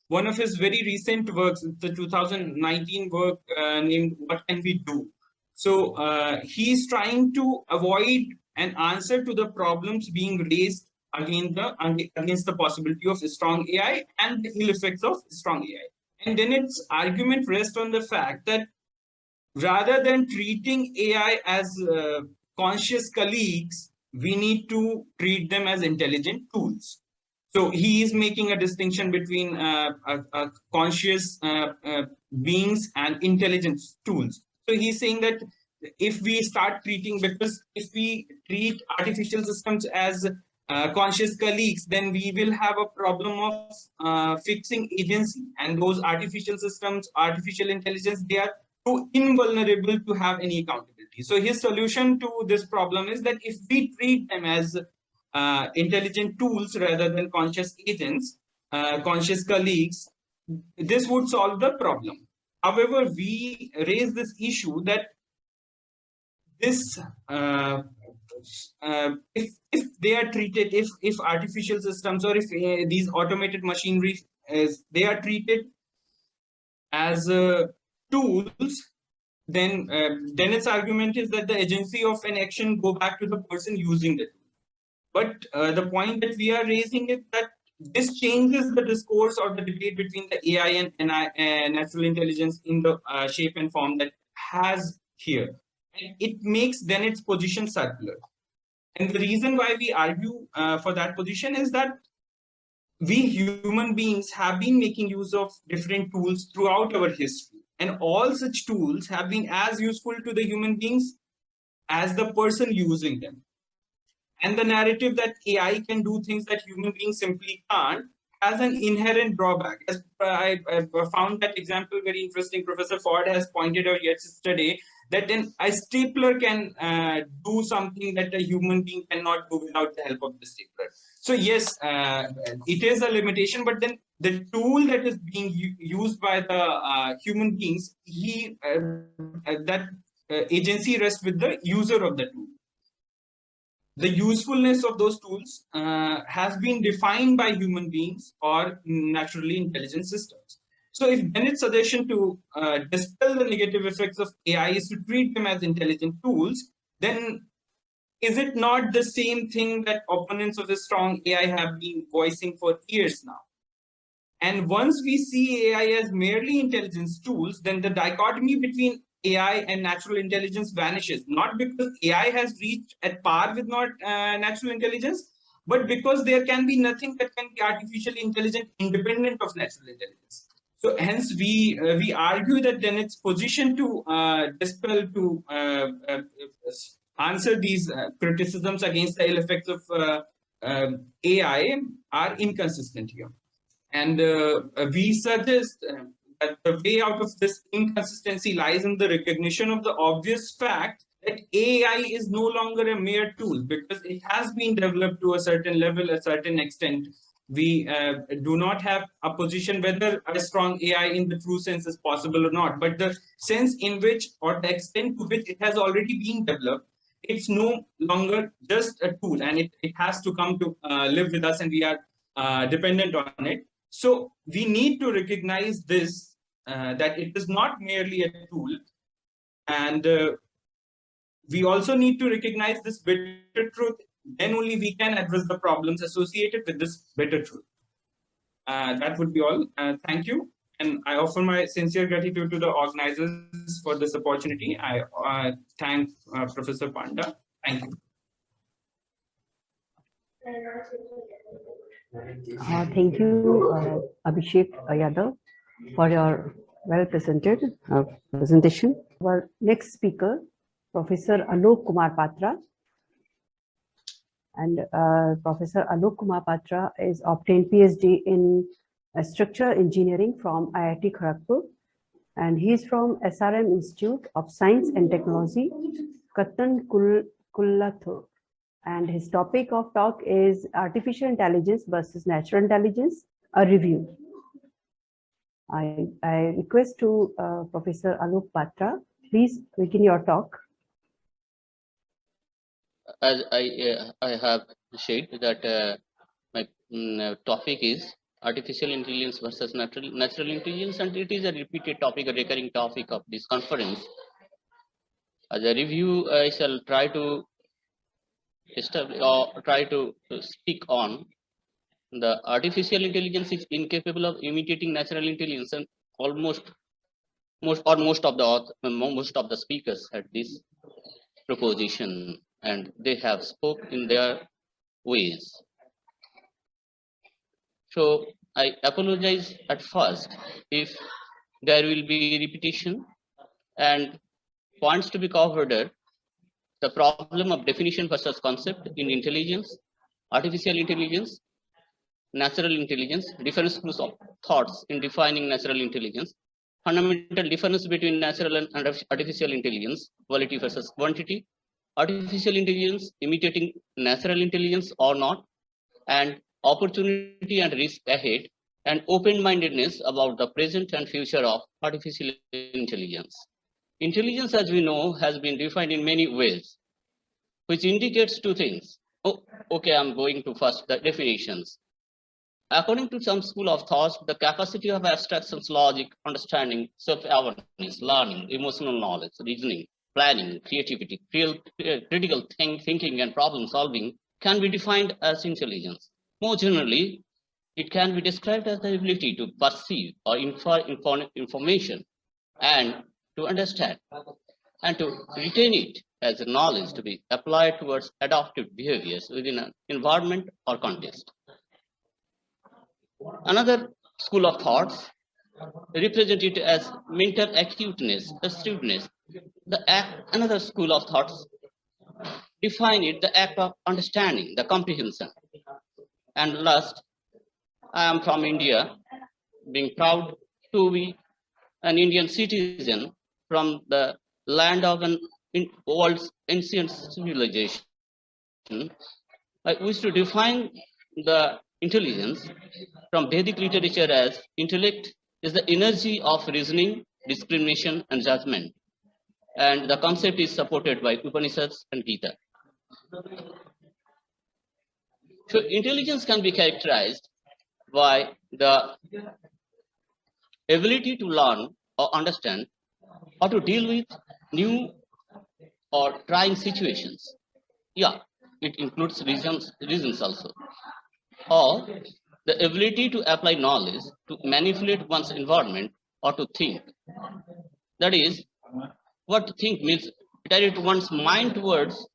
one of his very recent works, the 2019 work named "What Can We Do?" So he's trying to avoid an answer to the problems being raised against the possibility of a strong AI and the ill effects of strong AI. And then its argument rests on the fact that rather than treating AI as conscious colleagues, we need to treat them as intelligent tools. So he is making a distinction between conscious beings and intelligent tools. So he's saying that if we start treating, because if we treat artificial systems as conscious colleagues, then we will have a problem of fixing agency. And those artificial systems, artificial intelligence, they are too invulnerable to have any accountability. So his solution to this problem is that if we treat them as intelligent tools rather than conscious agents, conscious colleagues, this would solve the problem. However, we raise this issue that this if they are treated, if artificial systems or if these automated machinery they are treated as tools, then its argument is that the agency of an action go back to the person using the tool. But the point that we are raising is that this changes the discourse or the debate between the AI and natural intelligence in the shape and form that has here. And it makes then its position circular. And the reason why we argue for that position is that we human beings have been making use of different tools throughout our history. And all such tools have been as useful to the human beings as the person using them. And the narrative that AI can do things that human beings simply can't has an inherent drawback. As I found that example very interesting. Professor Ford has pointed out yesterday that a stapler can do something that a human being cannot do without the help of the stapler. So yes, it is a limitation, but then the tool that is being used by the human beings, that agency rests with the user of the tool. The usefulness of those tools has been defined by human beings or naturally intelligent systems. So if Bennett's suggestion to dispel the negative effects of AI is to treat them as intelligent tools, then is it not the same thing that opponents of a strong AI have been voicing for years now? And once we see AI as merely intelligence tools, then the dichotomy between AI and natural intelligence vanishes, not because AI has reached at par with natural intelligence, but because there can be nothing that can be artificially intelligent independent of natural intelligence. So hence we argue that then its position to dispel, to answer these criticisms against the ill effects of AI are inconsistent here. And we suggest that the way out of this inconsistency lies in the recognition of the obvious fact that AI is no longer a mere tool, because it has been developed to a certain level, a certain extent. We do not have a position whether a strong AI in the true sense is possible or not, but the sense in which, or the extent to which it has already been developed, it's no longer just a tool, and it has to come to live with us, and we are dependent on it. So we need to recognize this, that it is not merely a tool, and we also need to recognize this bitter truth. Then only we can address the problems associated with this bitter truth. That would be all. Thank you. And I offer my sincere gratitude to the organizers for this opportunity. I thank Professor Panda. Thank you. Thank you, Abhishek Yadav, for your well-presented presentation. Our next speaker, Professor Aloo Kumar Patra. And Professor Aloo Kumar Patra is obtained PhD in Structural Engineering from IIT Kharagpur. And he is from SRM Institute of Science and Technology, Katan Kullathur. and his topic of talk is artificial intelligence versus natural intelligence, a review. I request to Professor Aloo Patra, please begin your talk. As I have shared that my topic is artificial intelligence versus natural intelligence, and it is a repeated topic, a recurring topic of this conference. As a review, I shall try to establish or try to speak on the artificial intelligence is incapable of imitating natural intelligence, and most of the speakers had this proposition, and they have spoke in their ways. So I apologize at first if there will be repetition and points to be covered. The problem of definition versus concept in intelligence, artificial intelligence, natural intelligence, different schools of thoughts in defining natural intelligence, fundamental difference between natural and artificial intelligence, quality versus quantity, artificial intelligence imitating natural intelligence or not, and opportunity and risk ahead, and open-mindedness about the present and future of artificial intelligence. Intelligence, as we know, has been defined in many ways, which indicates two things. Oh, okay, I'm going to first the definitions. According to some school of thought, the capacity of abstractions, logic, understanding, self-awareness, learning, emotional knowledge, reasoning, planning, creativity, critical thinking, and problem solving can be defined as intelligence. More generally, it can be described as the ability to perceive or infer information and to understand and to retain it as a knowledge to be applied towards adaptive behaviors within an environment or context. Another school of thoughts represent it as mental acuteness, astutness. Another school of thoughts define it the act of understanding, the comprehension. And last, I am from India, being proud to be an Indian citizen from the land of an world's ancient civilization. I wish to define the intelligence from Vedic literature as intellect is the energy of reasoning, discrimination, and judgment. And the concept is supported by Upanishads and Gita. So intelligence can be characterized by the ability to learn or understand or to deal with new or trying situations. Yeah, it includes reasons also. Or the ability to apply knowledge to manipulate one's environment or to think. That is, what to think means direct one's mind towards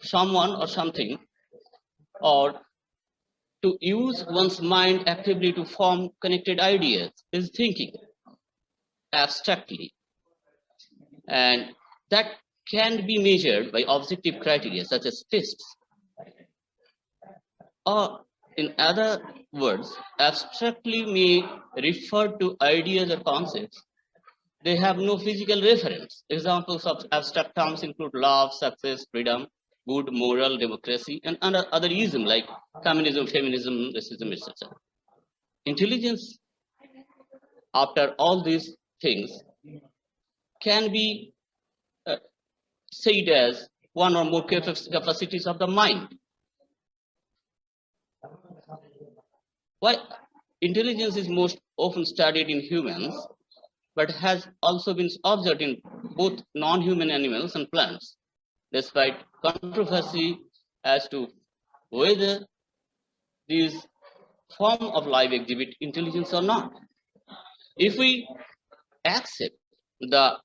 someone or something, or to use one's mind actively to form connected ideas is thinking abstractly. And that can be measured by objective criteria such as tests. Or in other words, abstractly may refer to ideas or concepts. They have no physical reference. Examples of abstract terms include love, success, freedom, good, moral, democracy, and other isms like communism, feminism, racism, etc. Intelligence, after all these things, can be said as one or more capacities of the mind. Why intelligence is most often studied in humans, but has also been observed in both non-human animals and plants, despite controversy as to whether these form of life exhibit intelligence or not. If we accept the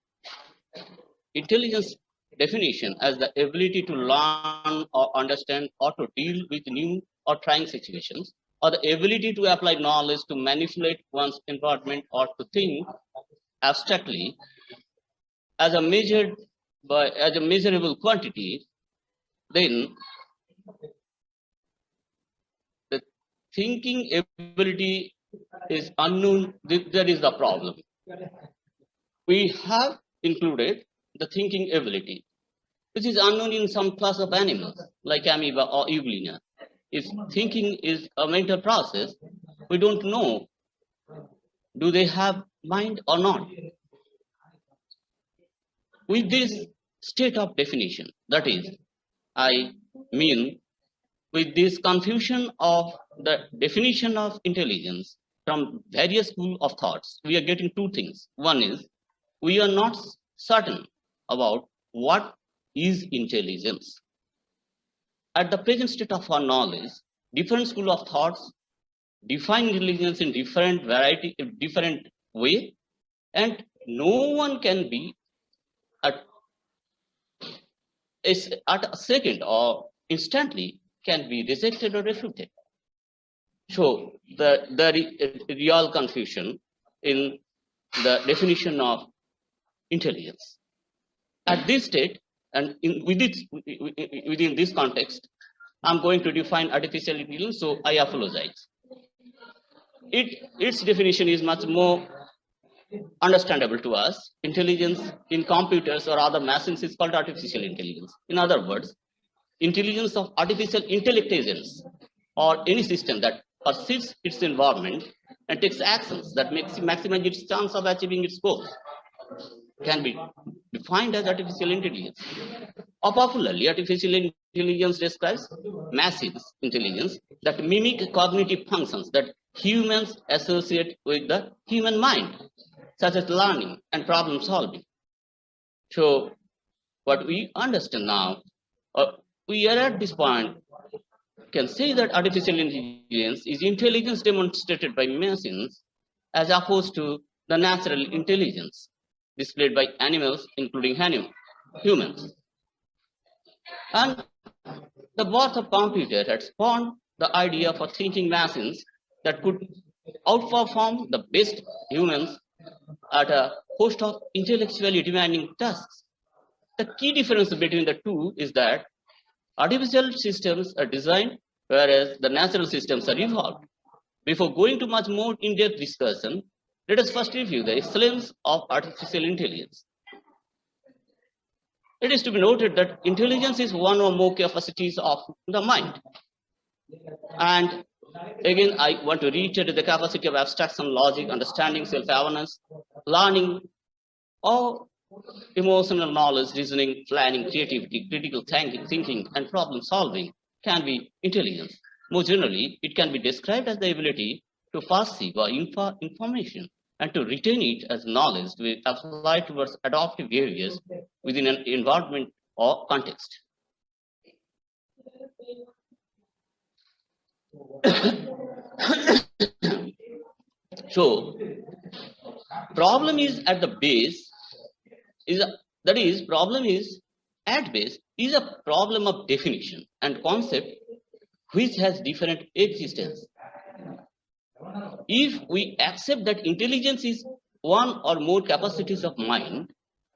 intelligence definition as the ability to learn or understand or to deal with new or trying situations, or the ability to apply knowledge to manipulate one's environment or to think abstractly as a measurable quantity, then the thinking ability is unknown. That is the problem. We have included the thinking ability, which is unknown in some class of animals like amoeba or eugenia. If thinking is a mental process, we don't know, do they have mind or not? With this state of definition, that is, I mean, with this confusion of the definition of intelligence from various school of thoughts, we are getting two things. One is, we are not certain about what is intelligence. At the present state of our knowledge, different school of thoughts define intelligence in different way, and no one can be at a second or instantly can be rejected or refuted. So the real confusion in the definition of intelligence. At this state, and within this context, I'm going to define artificial intelligence, so I apologize. Its definition is much more understandable to us. Intelligence in computers or other machines is called artificial intelligence. In other words, intelligence of artificial intelligence, or any system that perceives its environment and takes actions that maximize its chance of achieving its goals, can be defined as artificial intelligence. Or popularly, artificial intelligence describes massive intelligence that mimic cognitive functions that humans associate with the human mind, such as learning and problem solving. So what we understand now, we are at this point, can say that artificial intelligence is intelligence demonstrated by machines as opposed to the natural intelligence displayed by animals, including humans. And the birth of computer had spawned the idea for thinking machines that could outperform the best humans at a host of intellectually demanding tasks. The key difference between the two is that artificial systems are designed, whereas the natural systems are evolved. Before going to much more in-depth discussion, let us first review the excellence of artificial intelligence. It is to be noted that intelligence is one or more capacities of the mind. And again, I want to reiterate the capacity of abstraction, logic, understanding, self-awareness, learning, or emotional knowledge, reasoning, planning, creativity, critical thinking, and problem solving can be intelligence. More generally, it can be described as the ability to perceive or infer information and to retain it as knowledge to be applied towards adaptive behaviors within an environment or context. So, problem is at the base problem is at base is a problem of definition and concept which has different existence. If we accept that intelligence is one or more capacities of mind,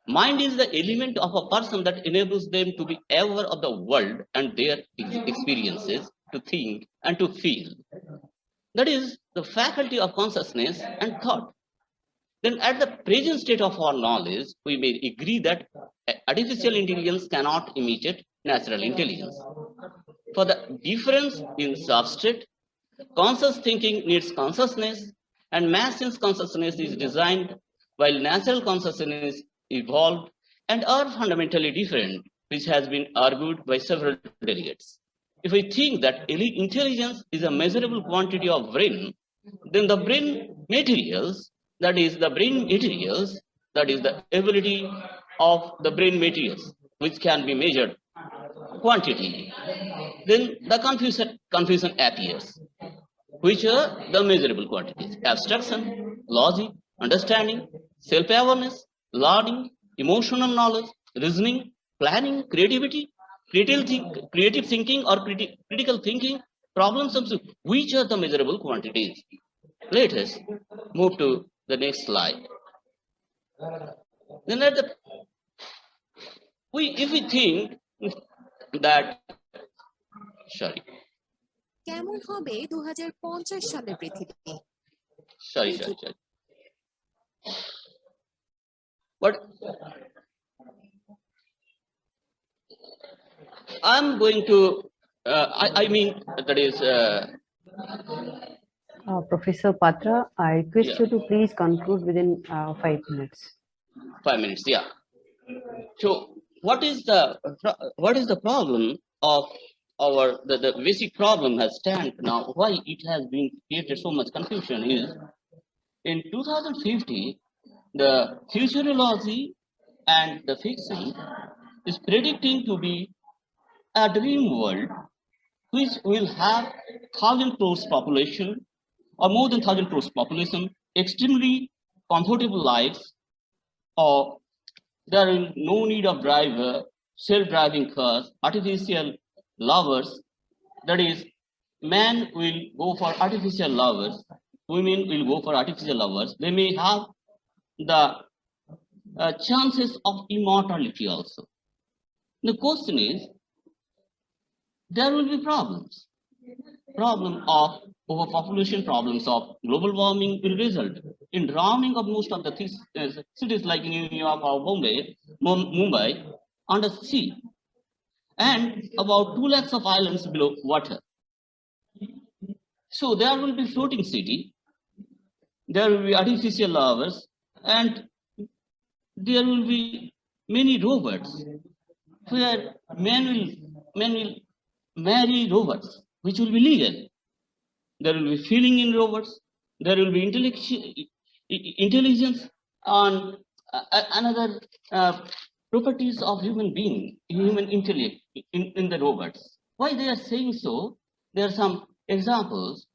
mind is the element of a person that enables them to be aware of the world and their experiences, to think and to feel. That is the faculty of consciousness and thought. Then at the present state of our knowledge, we may agree that artificial intelligence cannot imitate natural intelligence. For the difference in substrate, conscious thinking needs consciousness, and machine's consciousness is designed, while natural consciousness evolved and are fundamentally different, which has been argued by several delegates. If we think that intelligence is a measurable quantity of brain, then the brain materials, that is the ability of the brain materials, which can be measured quantity, then the confusion appears. Which are the measurable quantities? Abstraction, logic, understanding, self-awareness, learning, emotional knowledge, reasoning, planning, creativity, creative thinking or critical thinking, problem solving. Which are the measurable quantities? Let us move to the next slide. Then if we think that, sorry. কেমন হবে 2050 সালের পৃথিবী? Sorry. But I'm going to, I mean, that is, Professor Patra, I request yeah. you to please conclude within 5 minutes. 5 minutes, yeah. So what is the problem of our, the basic problem has stand now, why it has been created so much confusion is, in 2050, the futurology and the fiction is predicting to be a dream world which will have 1,000 crores population or more than 1,000 crores population, extremely comfortable lives, or there is no need of driver, self-driving cars, artificial lovers. That is, man will go for artificial lovers, women will go for artificial lovers. They may have the chances of immortality also. The question is, there will be problems. Problem of overpopulation, problems of global warming will result in drowning of most of the cities like New York or Mumbai under sea, and about 2 lakhs of islands below water. So there will be floating city, there will be artificial lovers, and there will be many robots where men will marry robots, which will be legal. There will be feeling in robots. There will be intelligence on another properties of human being, human intellect in the robots. Why they are saying so? There are some examples.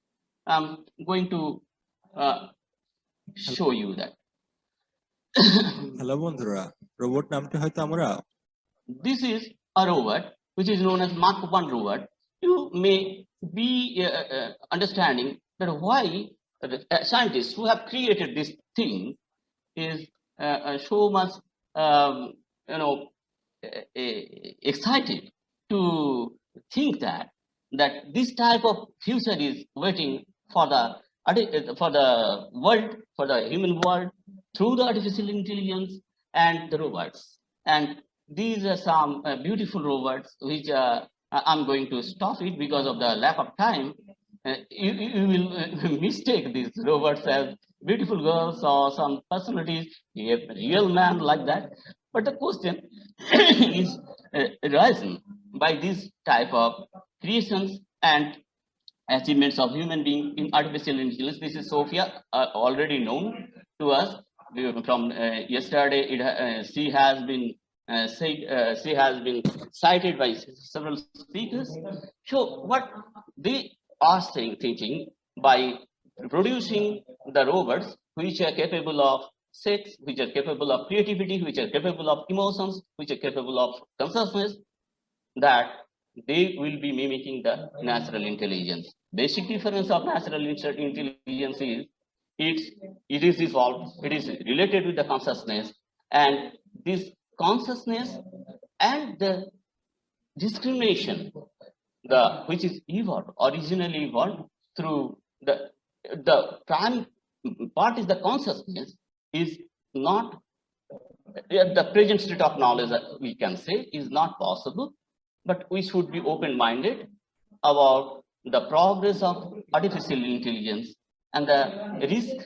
I'm going to show you that. Hello, বন্ধুরা, robot নামটি হয়তো আমরা This is a robot which is known as Mark 1 robot. You may be understanding that why the scientists who have created this thing is so much excited to think that this type of future is waiting for the world, for the human world, through the artificial intelligence and the robots. And these are some beautiful robots which I'm going to stop it because of the lack of time. You will mistake these robots as beautiful girls or some personalities, a real man like that. But the question is risen by this type of creations and achievements of human being in artificial intelligence. This is Sophia, already known to us from yesterday. She has been she has been cited by several speakers. So what they are thinking by producing the robots which are capable of sex, which are capable of creativity, which are capable of emotions, which are capable of consciousness, that they will be mimicking the natural intelligence. Basic difference of natural intelligence is it is evolved, it is related with the consciousness, and this consciousness and the discrimination, which is evolved, originally evolved through the prime part is the consciousness, is not the present state of knowledge, we can say, is not possible. But we should be open-minded about the progress of artificial intelligence and the risks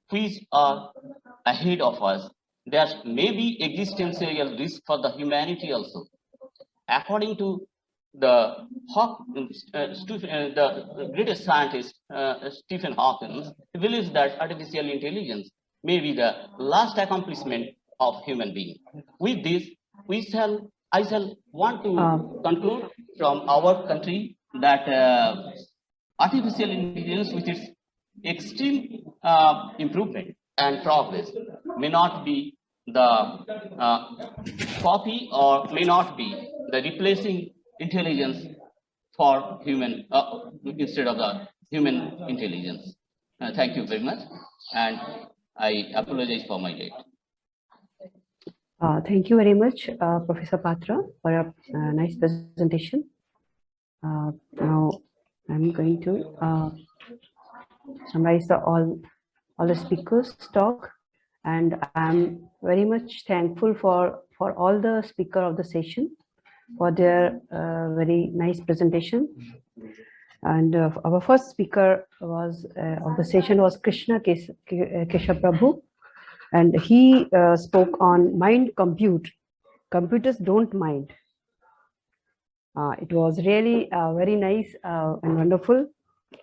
which are ahead of us. There may be existential risk for the humanity also. According to the greatest scientist, Stephen Hawking, he believes that artificial intelligence may be the last accomplishment of human being. With this, I shall want to conclude from our country that artificial intelligence, with its extreme improvement and progress, may not be the copy or may not be the replacing intelligence for human instead of the human intelligence. Thank you very much, and I apologize for my late. Thank you very much, Professor Patra, for a nice presentation. Now I'm going to summarize all the speakers' talk, and I'm very much thankful for all the speakers of the session. for their very nice presentation. And our first speaker was of the session was Krishna Keshav Prabhu, and he spoke on mind compute. Computers don't mind. It was really very nice and wonderful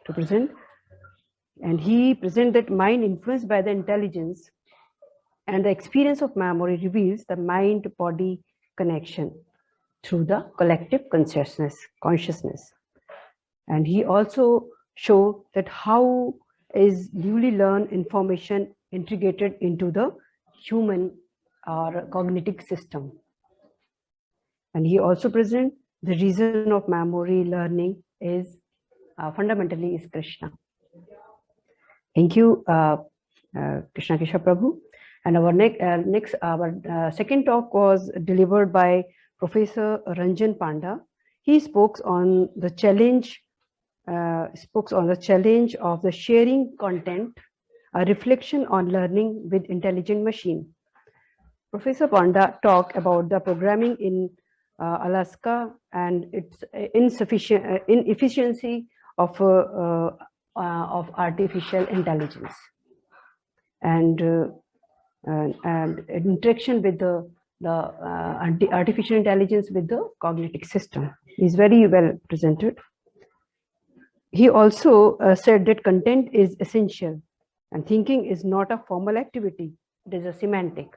to present. And he presented that mind influenced by the intelligence and the experience of memory reveals the mind-body connection through the collective consciousness. And he also showed that how is newly learned information integrated into the human or cognitive system. And he also presented the reason of memory learning is fundamentally is Krishna. Thank you, Krishna Keshav Prabhu. And our second talk was delivered by Professor Ranjan Panda. He spoke on the challenge. Of the sharing content, a reflection on learning with intelligent machine. Professor Panda talked about the programming in Alaska and its inefficiency of artificial intelligence and interaction with the artificial intelligence with the cognitive system. Is very well presented. He also said that content is essential and thinking is not a formal activity, it is a semantic.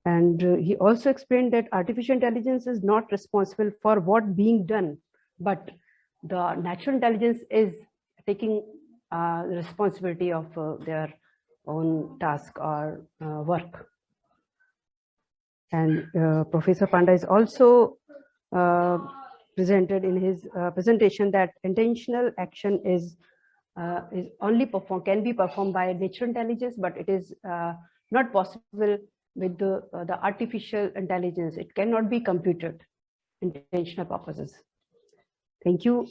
And he also explained that artificial intelligence is not responsible for what being done, but the natural intelligence is taking the responsibility of their own task or work. And Professor Panda is also presented in his presentation that intentional action is only can be performed by natural intelligence, but it is not possible with the artificial intelligence. It cannot be computed intentional purposes. Thank you,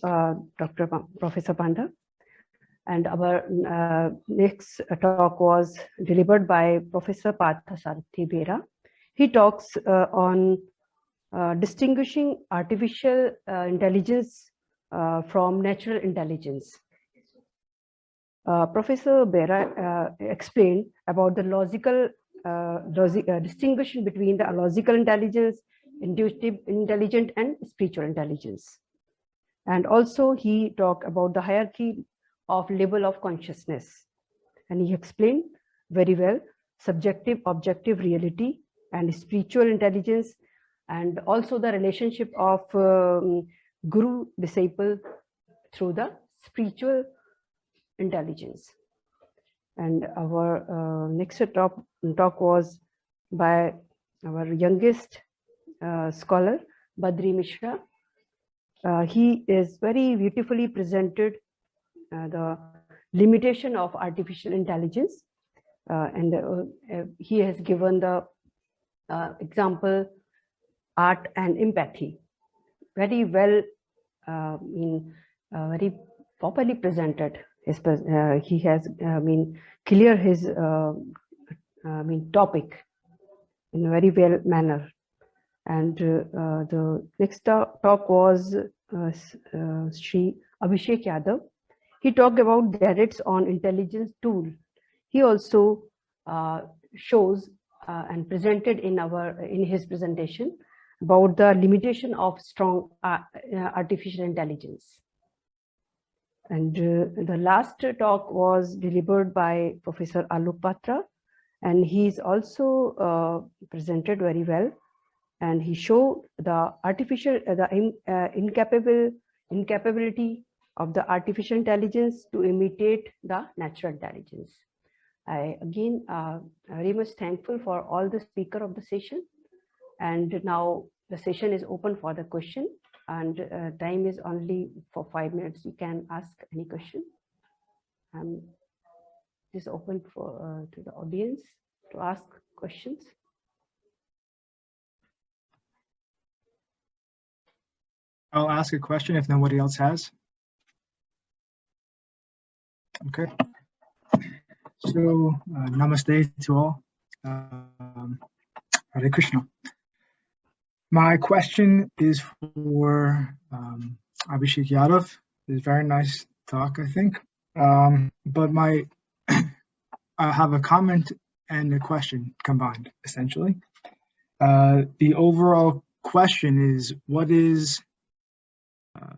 Professor Panda. And our next talk was delivered by Professor Patra Bera. He talks on distinguishing artificial intelligence from natural intelligence. Professor Bera explained about the logical distinguishing between the logical intelligence, intuitive intelligence, and spiritual intelligence. And also he talked about the hierarchy of level of consciousness. And he explained very well subjective, objective reality and spiritual intelligence, and also the relationship of guru-disciple through the spiritual intelligence. And our next talk was by our youngest scholar, Badri Mishra. He is very beautifully presented the limitation of artificial intelligence, and he has given the example art and empathy very well, very properly presented. He has clear his topic in a very well manner. And the next talk was Sri Abhishek Yadav. He talked about merits on intelligence tool. He also shows and presented in his presentation about the limitation of strong artificial intelligence. And the last talk was delivered by Professor Aloo Patra, and he's also presented very well. And he showed the incapability of the artificial intelligence to imitate the natural intelligence. I again very much thankful for all the speaker of the session. And now the session is open for the question, and time is only for 5 minutes. You can ask any question. It is open for to the audience to ask questions. I'll ask a question if nobody else has. Okay. So, namaste to all. Hare Krishna. My question is for Abhishek Yadav. It's a very nice talk, I think. But I have a comment and a question combined, essentially. The overall question is, what is,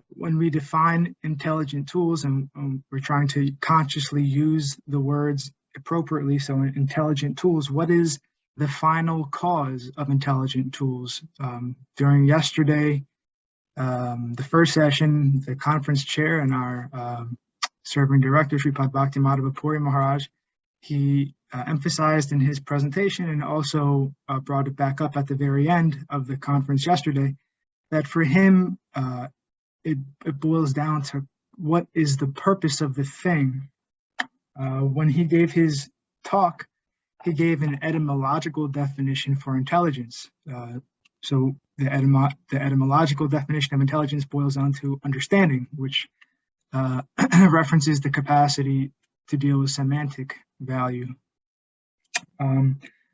when we define intelligent tools, and we're trying to consciously use the words appropriately, so intelligent tools, what is the final cause of intelligent tools? During yesterday, the first session, the conference chair and our serving director, Sripad Bhaktimadhava Puri Maharaj, he emphasized in his presentation and also brought it back up at the very end of the conference yesterday, that for him, it boils down to what is the purpose of the thing. When he gave his talk, he gave an etymological definition for intelligence. So the etymological definition of intelligence boils down to understanding, which references the capacity to deal with semantic value.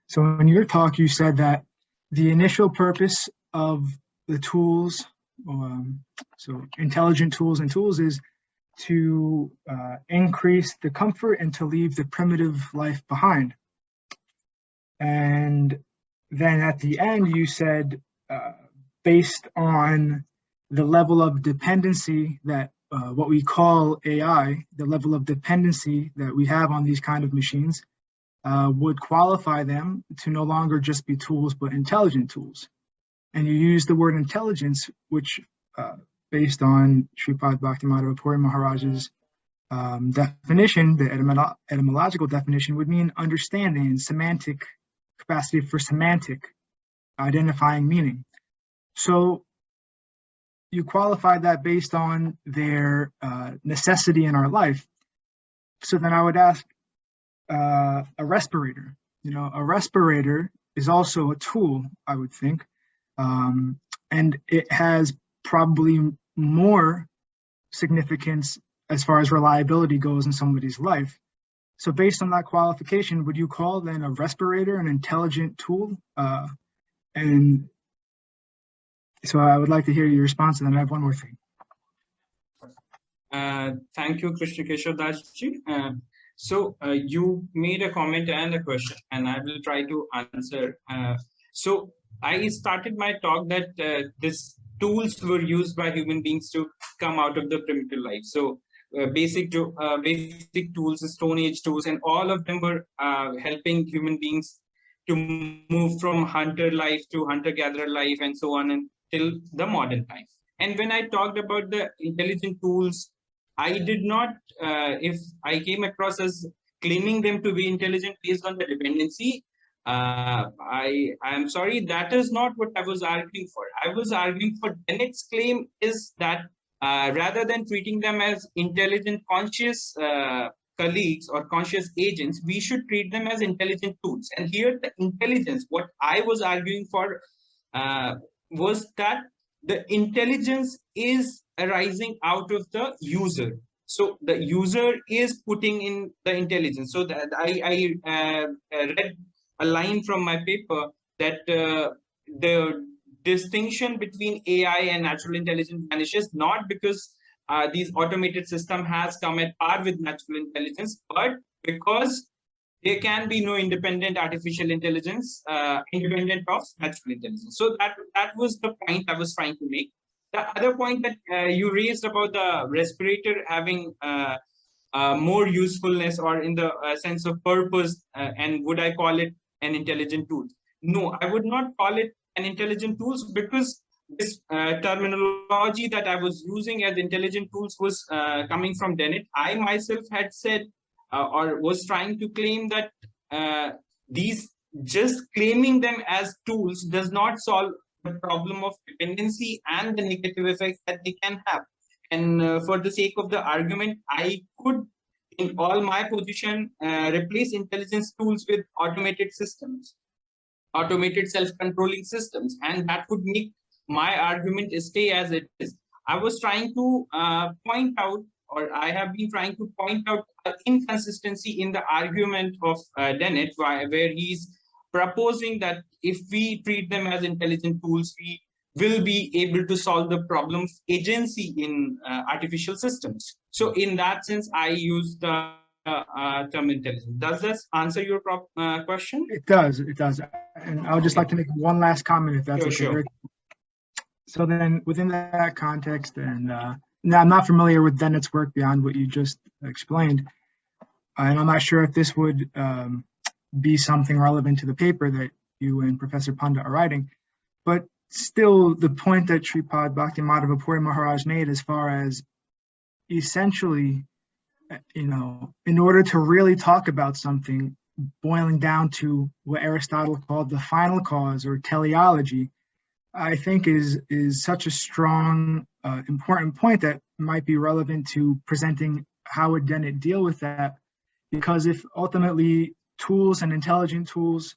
So in your talk, you said that the initial purpose of the tools, so intelligent tools and tools, is to increase the comfort and to leave the primitive life behind. And then at the end, you said, based on the level of dependency that what we call AI, the level of dependency that we have on these kind of machines, would qualify them to no longer just be tools, but intelligent tools. And you use the word intelligence, which, based on Sripad Bhaktimadhava Puri Maharaj's definition, the etymological definition, would mean understanding and semantic capacity for semantic identifying meaning. So you qualified that based on their necessity in our life. So then I would ask, a respirator. You know, a respirator is also a tool, I would think, and it has probably more significance as far as reliability goes in somebody's life. So based on that qualification, would you call then a respirator an intelligent tool? And so I would like to hear your response, and then I have one more thing. Thank you, Krishna Keshwar Dasji. So you made a comment and a question, and I will try to answer. So I started my talk that these tools were used by human beings to come out of the primitive life. So basic tools, Stone Age tools, and all of them were helping human beings to move from hunter life to hunter-gatherer life and so on until the modern time. And when I talked about the intelligent tools, I did not, if I came across as claiming them to be intelligent based on the dependency, I am sorry, that is not what I was arguing for. I was arguing for Dennett's claim is that rather than treating them as intelligent, conscious colleagues or conscious agents, we should treat them as intelligent tools. And here the intelligence, what I was arguing for was that the intelligence is arising out of the user. So the user is putting in the intelligence. So that I read a line from my paper that the distinction between AI and natural intelligence vanishes, not because these automated system has come at par with natural intelligence, but because there can be no independent artificial intelligence independent of natural intelligence. So that was the point I was trying to make. The other point that you raised about the respirator having more usefulness or in the sense of purpose, and would I call it an intelligent tool? No, I would not call it an intelligent tools, because this terminology that I was using as intelligent tools was coming from Dennett. I myself had said or was trying to claim that these just claiming them as tools does not solve the problem of dependency and the negative effects that they can have. And for the sake of the argument, I could, in all my position, replace intelligence tools with automated systems, automated self-controlling systems, and that would make my argument stay as it is. I was trying to point out, or I have been trying to point out an inconsistency in the argument of Dennett, where he's proposing that if we treat them as intelligent tools, we will be able to solve the problem of agency in artificial systems. So in that sense, I use the term intelligence. Does this answer your question? It does. It does. And I would just like to make one last comment, if that's okay. Sure. So then, within that context, and now I'm not familiar with Dennett's work beyond what you just explained, and I'm not sure if this would be something relevant to the paper that you and Professor Panda are writing, but still, the point that Sripad Bhaktimadhava Puri Maharaj made, as far as essentially, in order to really talk about something, boiling down to what Aristotle called the final cause or teleology, I think is such a strong, important point that might be relevant to presenting how would Dennett deal with that. Because if ultimately tools and intelligent tools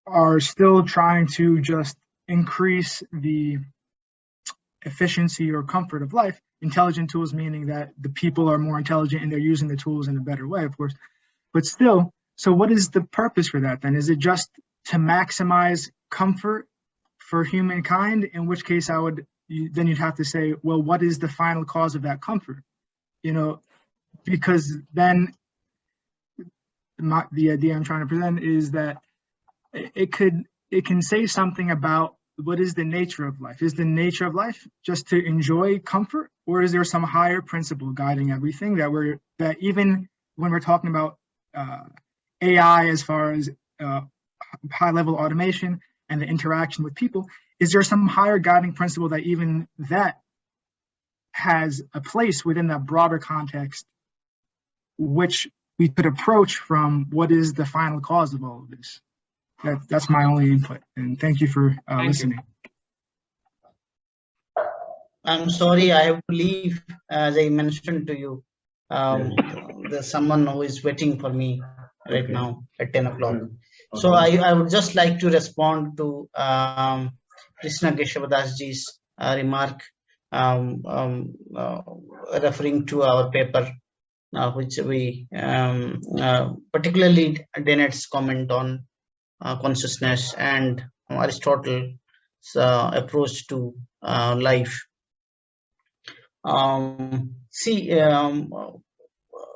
are still trying to just increase the efficiency or comfort of life, intelligent tools meaning that the people are more intelligent and they're using the tools in a better way, of course, but still, so what is the purpose for that then? Is it just to maximize comfort for humankind? In which case then you'd have to say, well, what is the final cause of that comfort? Because then the idea I'm trying to present is that it can say something about what is the nature of life. Is the nature of life just to enjoy comfort, or is there some higher principle guiding everything that even when we're talking about AI as far as high-level automation and the interaction with people, is there some higher guiding principle that even that has a place within that broader context, which we could approach from what is the final cause of all of this? That's my only input, and thank you for listening. I'm sorry, I have to leave. As I mentioned to you, there's someone who is waiting for me right now at 10 o'clock. Okay. So I would just like to respond to Krishna Keshavadasji's remark referring to our paper, which we particularly Dennett's comment on consciousness and Aristotle's approach to life.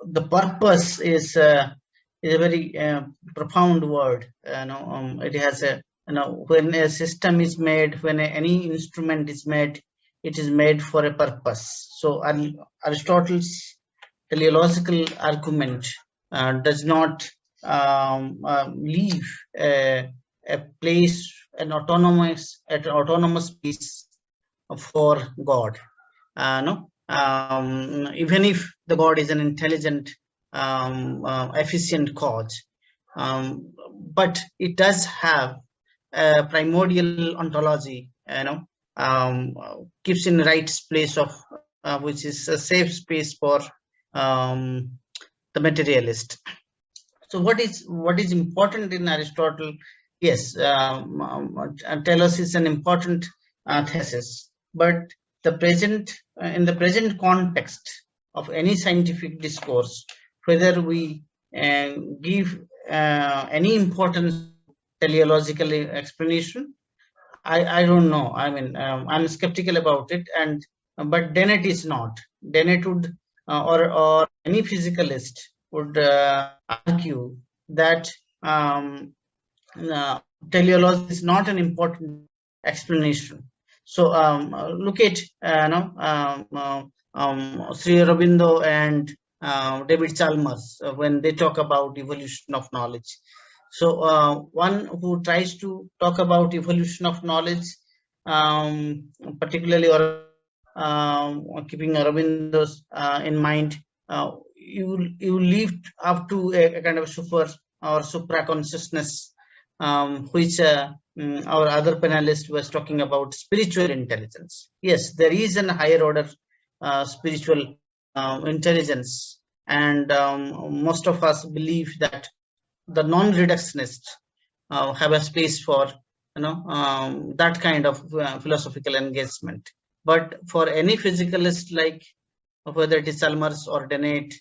The purpose is a very profound word. It has a, when a system is made, when any instrument is made, it is made for a purpose. So Aristotle's teleological argument does not leave a place, an autonomous piece for God. Even if the God is an intelligent, efficient cause, but it does have a primordial ontology, keeps in the right place of which is a safe space for the materialist. So what is important in Aristotle? Yes, telos is an important thesis, but in the present context of any scientific discourse, whether we give any importance teleological explanation, I don't know. I mean, I'm skeptical about it, but Dennett is not. Dennett would or any physicalist would argue that teleology is not an important explanation. So look at Sri Aurobindo and David Chalmers when they talk about evolution of knowledge. So one who tries to talk about evolution of knowledge, particularly keeping Aurobindo's in mind, you leave up to a kind of super or supra consciousness, which our other panelist was talking about spiritual intelligence. Yes, there is a higher order spiritual intelligence, and most of us believe that the non-reductionists have a space for that kind of philosophical engagement. But for any physicalist, like whether it is Chalmers or Dennett,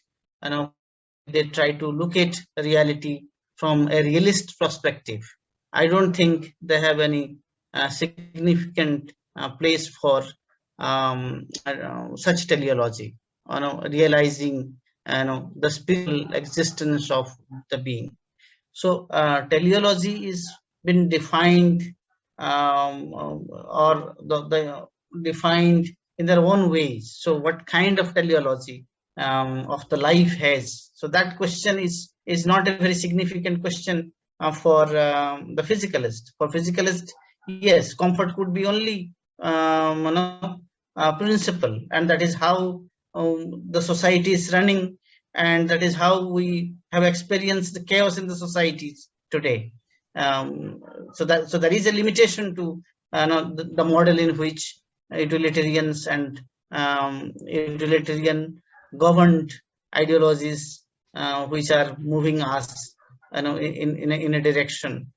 they try to look at reality from a realist perspective. I don't think they have any significant place for such teleology, realizing the spiritual existence of the being. So teleology is been defined or the defined in their own ways. So what kind of teleology of the life has? So that question is not a very significant question for the physicalist. For physicalist, yes, comfort could be only principle, and that is how the society is running, and that is how we have experienced the chaos in the societies today. So there is a limitation to the model in which utilitarians and utilitarian governed ideologies which are moving us in a direction.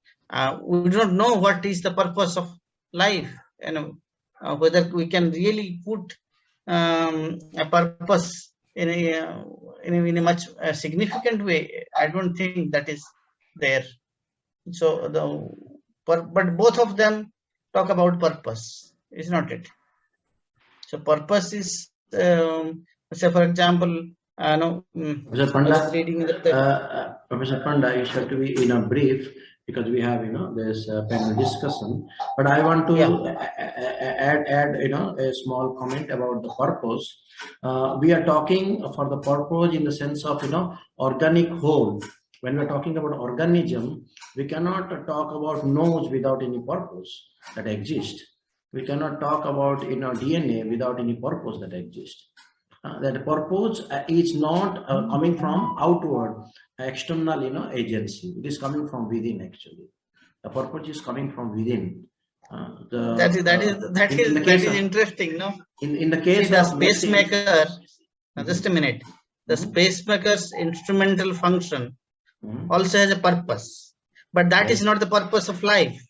We do not know what is the purpose of life, whether we can really put a purpose in a much significant way. I don't think that is there. So but both of them talk about purpose, is not it? So purpose is, say for example, Professor I was reading Professor Panda, you have to be in a brief because we have this panel discussion. But I want to add a small comment about the purpose. We are talking for the purpose in the sense of organic whole. When we're talking about organism, we cannot talk about nose without any purpose that exists. We cannot talk about DNA without any purpose that exists. That purpose is not coming from outward, external agency. It is coming from within. Actually, the purpose is coming from within. That is interesting, no? In the case the of pacemaker, just a minute. The pacemaker's instrumental function also has a purpose, but that is not the purpose of life.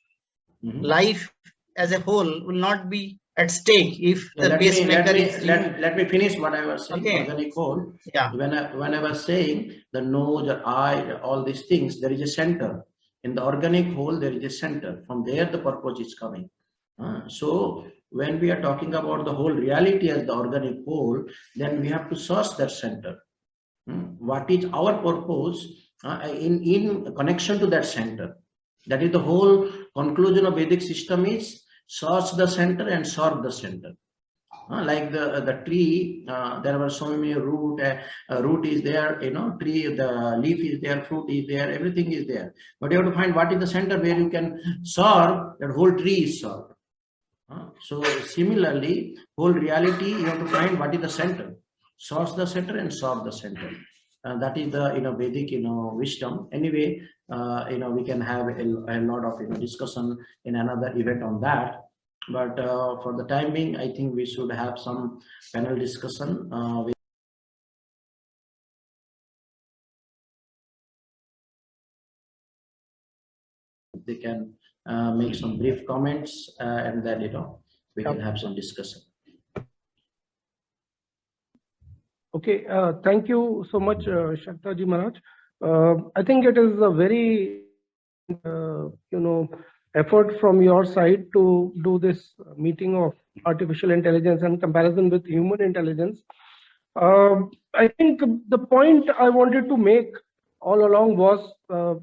Life as a whole will not be at stake if the pacemaker is let me finish what I was saying. Okay. Organic whole. Yeah. When I was saying the nose, the eye, all these things, there is a center. In the organic whole, there is a center. From there, the purpose is coming. So when we are talking about the whole reality as the organic whole, then we have to search that center. What is our purpose in connection to that center? That is the whole conclusion of Vedic system is search the center and serve the center. Like the tree, there were so many root is there, tree, the leaf is there, fruit is there, everything is there. But you have to find what is the center where you can serve, that whole tree is served. So similarly, whole reality, you have to find what is the center. Source the center and serve the center. That is the Vedic wisdom. Anyway, we can have a lot of discussion in another event on that. But for the time being, I think we should have some panel discussion. They can make some brief comments, and then we can have some discussion. Okay, thank you so much, Shaktaji Maharaj. I think it is a very, effort from your side to do this meeting of artificial intelligence and comparison with human intelligence. I think the point I wanted to make all along was,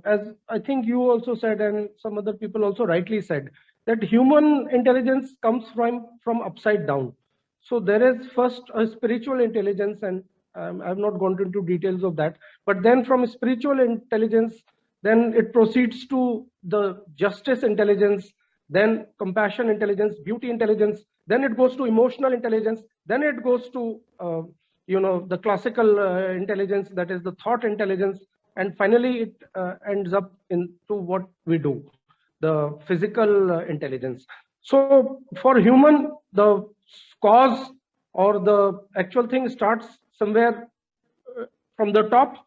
as I think you also said, and some other people also rightly said, that human intelligence comes from upside down. So there is first a spiritual intelligence, and I've not gone into details of that. But then from spiritual intelligence, then it proceeds to the justice intelligence, then compassion intelligence, beauty intelligence, then it goes to emotional intelligence, then it goes to the classical intelligence, that is the thought intelligence, and finally it ends up into what we do, the physical intelligence. So for human, the cause or the actual thing starts somewhere from the top,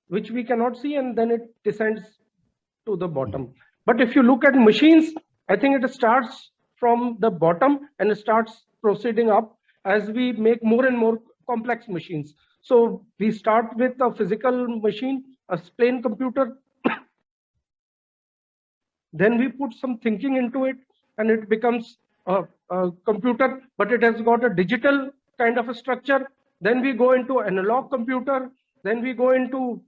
which we cannot see, and then it descends to the bottom. But if you look at machines, I think it starts from the bottom and it starts proceeding up as we make more and more complex machines. So we start with a physical machine, a plain computer, then we put some thinking into it, and it becomes a computer, but it has got a digital kind of a structure. Then we go into analog computer, then we go into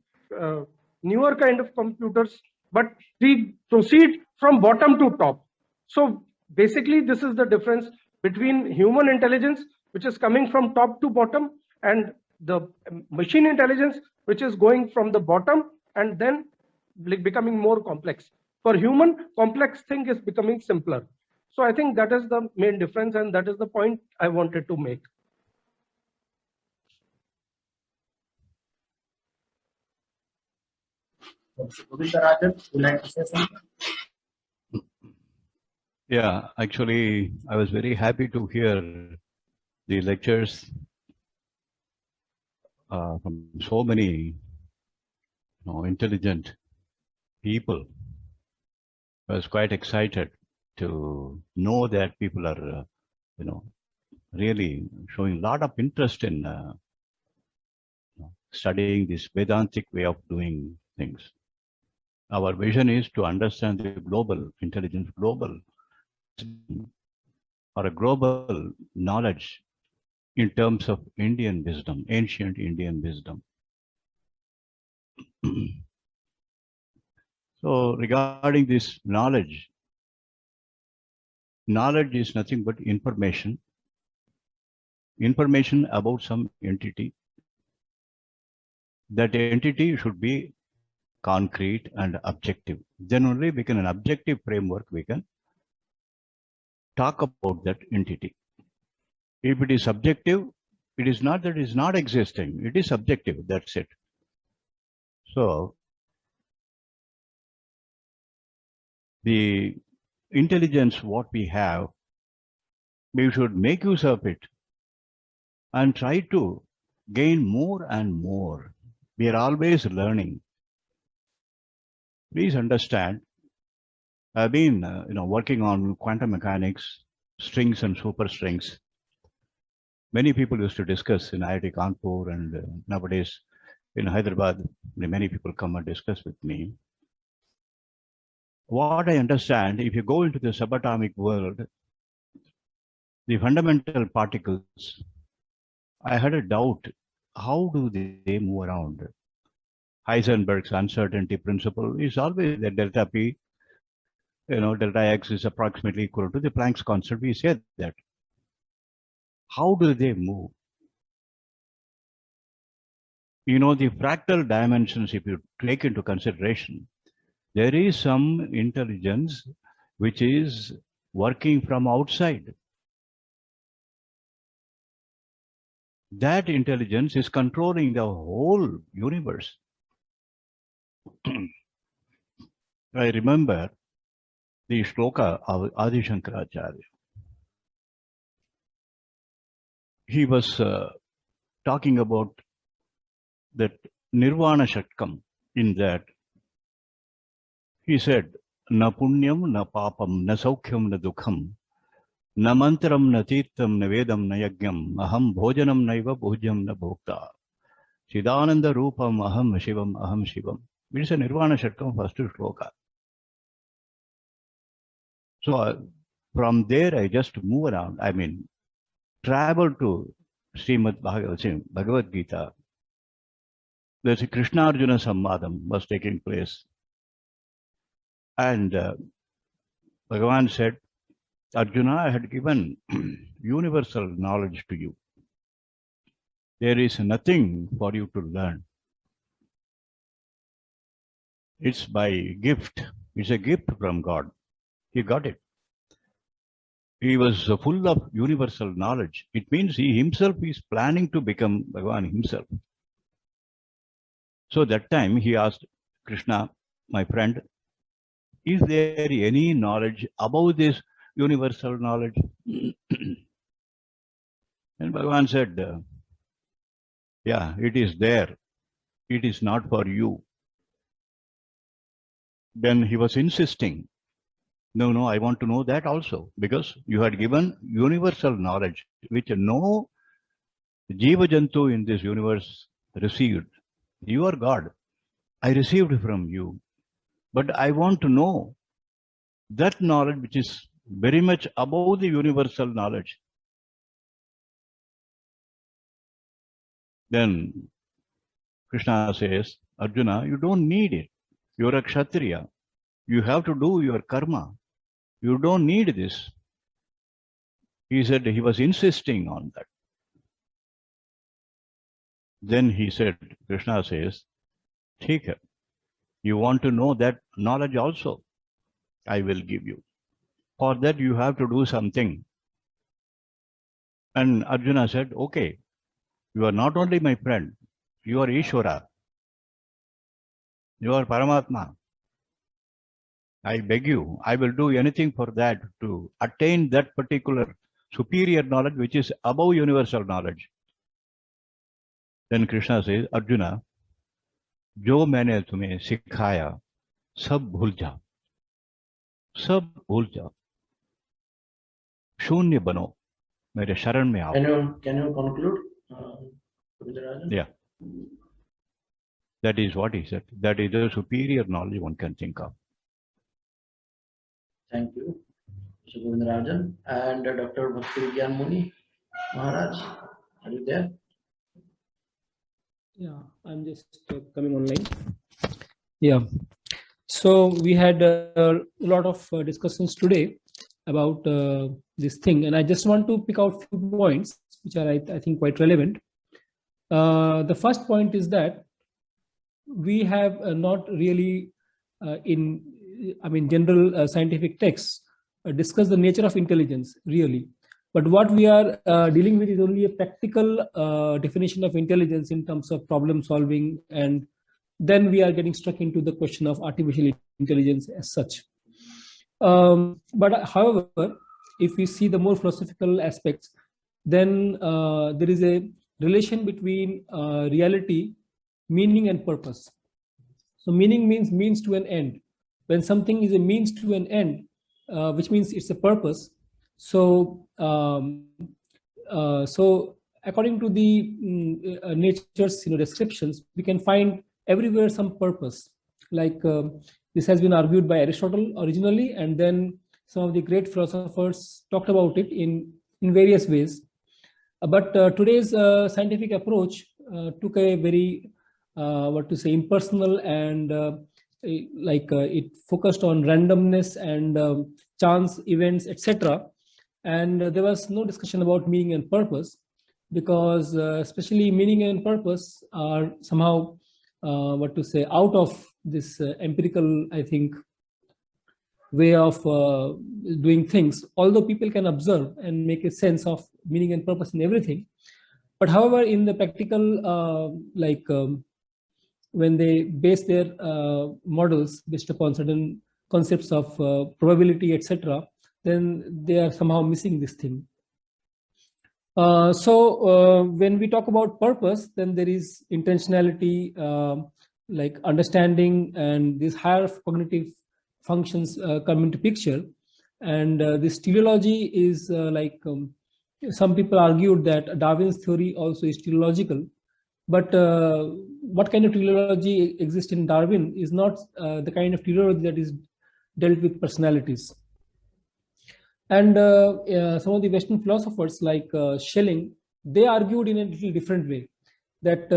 newer kind of computers, but we proceed from bottom to top. So basically, this is the difference between human intelligence, which is coming from top to bottom, and the machine intelligence, which is going from the bottom and then becoming more complex. For human, complex thing is becoming simpler. So I think that is the main difference, and that is the point I wanted to make. Yeah, actually, I was very happy to hear the lectures from so many intelligent people. I was quite excited to know that people are, really showing a lot of interest in studying this Vedantic way of doing things. Our vision is to understand the global intelligence, global or a global knowledge in terms of Indian wisdom, ancient Indian wisdom. So regarding this knowledge is nothing but information about some entity. That entity should be concrete and objective. Then only we can, an objective framework, we can talk about that entity. If it is subjective, it is not that it is not existing. It is subjective, that's it. So the intelligence what we have, we should make use of it and try to gain more and more. We are always learning. Please understand, I've been working on quantum mechanics, strings and superstrings. Many people used to discuss in IIT Kanpur, and nowadays in Hyderabad, many people come and discuss with me. What I understand, if you go into the subatomic world, the fundamental particles, I had a doubt, how do they move around? Heisenberg's uncertainty principle is always that delta P, delta X is approximately equal to the Planck's constant. We said that. How do they move? The fractal dimensions, if you take into consideration, there is some intelligence which is working from outside. That intelligence is controlling the whole universe. I remember the shloka of Adi Shankaracharya. He was talking about that Nirvana Shatkam. In that, he said, Na punyam, na papam, na saukhyam, na dukham, na mantram, na tirtam, na vedam, na yagyam, aham bhojanam naiva bhujyam na bhokta, Chidananda rupam aham shivam. It is a Nirvana Shatkam, first shloka. So from there, I just move around. I mean, travel to Srimad Bhagavad-Gita. There's a Krishna-Arjuna Sammadam was taking place. And Bhagavan said, Arjuna, I had given universal knowledge to you. There is nothing for you to learn. It's by gift. It's a gift from God. He got it. He was full of universal knowledge. It means he himself is planning to become Bhagavan himself. So that time he asked Krishna, my friend, is there any knowledge about this universal knowledge? And Bhagavan said, yeah, it is there. It is not for you. Then he was insisting, no, I want to know that also, because you had given universal knowledge, which no Jiva Jantu in this universe received. You are God. I received from you. But I want to know that knowledge which is very much above the universal knowledge. Then Krishna says, Arjuna, you don't need it. You're a Kshatriya. You have to do your karma. You don't need this. He said he was insisting on that. Then he said, Krishna says, take it. You want to know that knowledge also? I will give you. For that you have to do something. And Arjuna said, okay, you are not only my friend, you are Ishvara. You are Paramatma. I beg you, I will do anything for that to attain that particular superior knowledge which is above universal knowledge. Then Krishna says, Arjuna, जो मैंने तुम्हें सिखाया सब भूल जाओ, सब भूल जाओ, शून्य बनो, मेरे शरण में आओ. Can you conclude? Yeah. That is what he said. That is the superior knowledge one can think of. Thank you, Mr. Govindarajan. And Dr. Bhakti Vigyan Muni Maharaj, are you there? Yeah, I'm just coming online. Yeah. So we had a lot of discussions today about this thing, and I just want to pick out few points which are, I think, quite relevant. The first point is that we have not really in general scientific texts discussed the nature of intelligence really, but what we are dealing with is only a practical definition of intelligence in terms of problem solving, and then we are getting stuck into the question of artificial intelligence as such. But however, if we see the more philosophical aspects, then there is a relation between reality, meaning, and purpose. So meaning means means to an end. When something is a means to an end, which means it's a purpose. So according to the nature's descriptions, we can find everywhere some purpose. Like this has been argued by Aristotle originally, and then some of the great philosophers talked about it in various ways. But today's scientific approach took a very impersonal and it focused on randomness and chance events, etc. And there was no discussion about meaning and purpose, because especially meaning and purpose are somehow out of this empirical, I think, way of doing things, although people can observe and make a sense of meaning and purpose in everything. But however, in the practical, when they base their models based upon certain concepts of probability, etc., then they are somehow missing this thing. When we talk about purpose, then there is intentionality, like understanding, and these higher cognitive functions come into picture. And this teleology is some people argued that Darwin's theory also is teleological, but what kind of teleology exists in Darwin is not the kind of teleology that is dealt with personalities. And some of the Western philosophers like Schelling, they argued in a little different way, that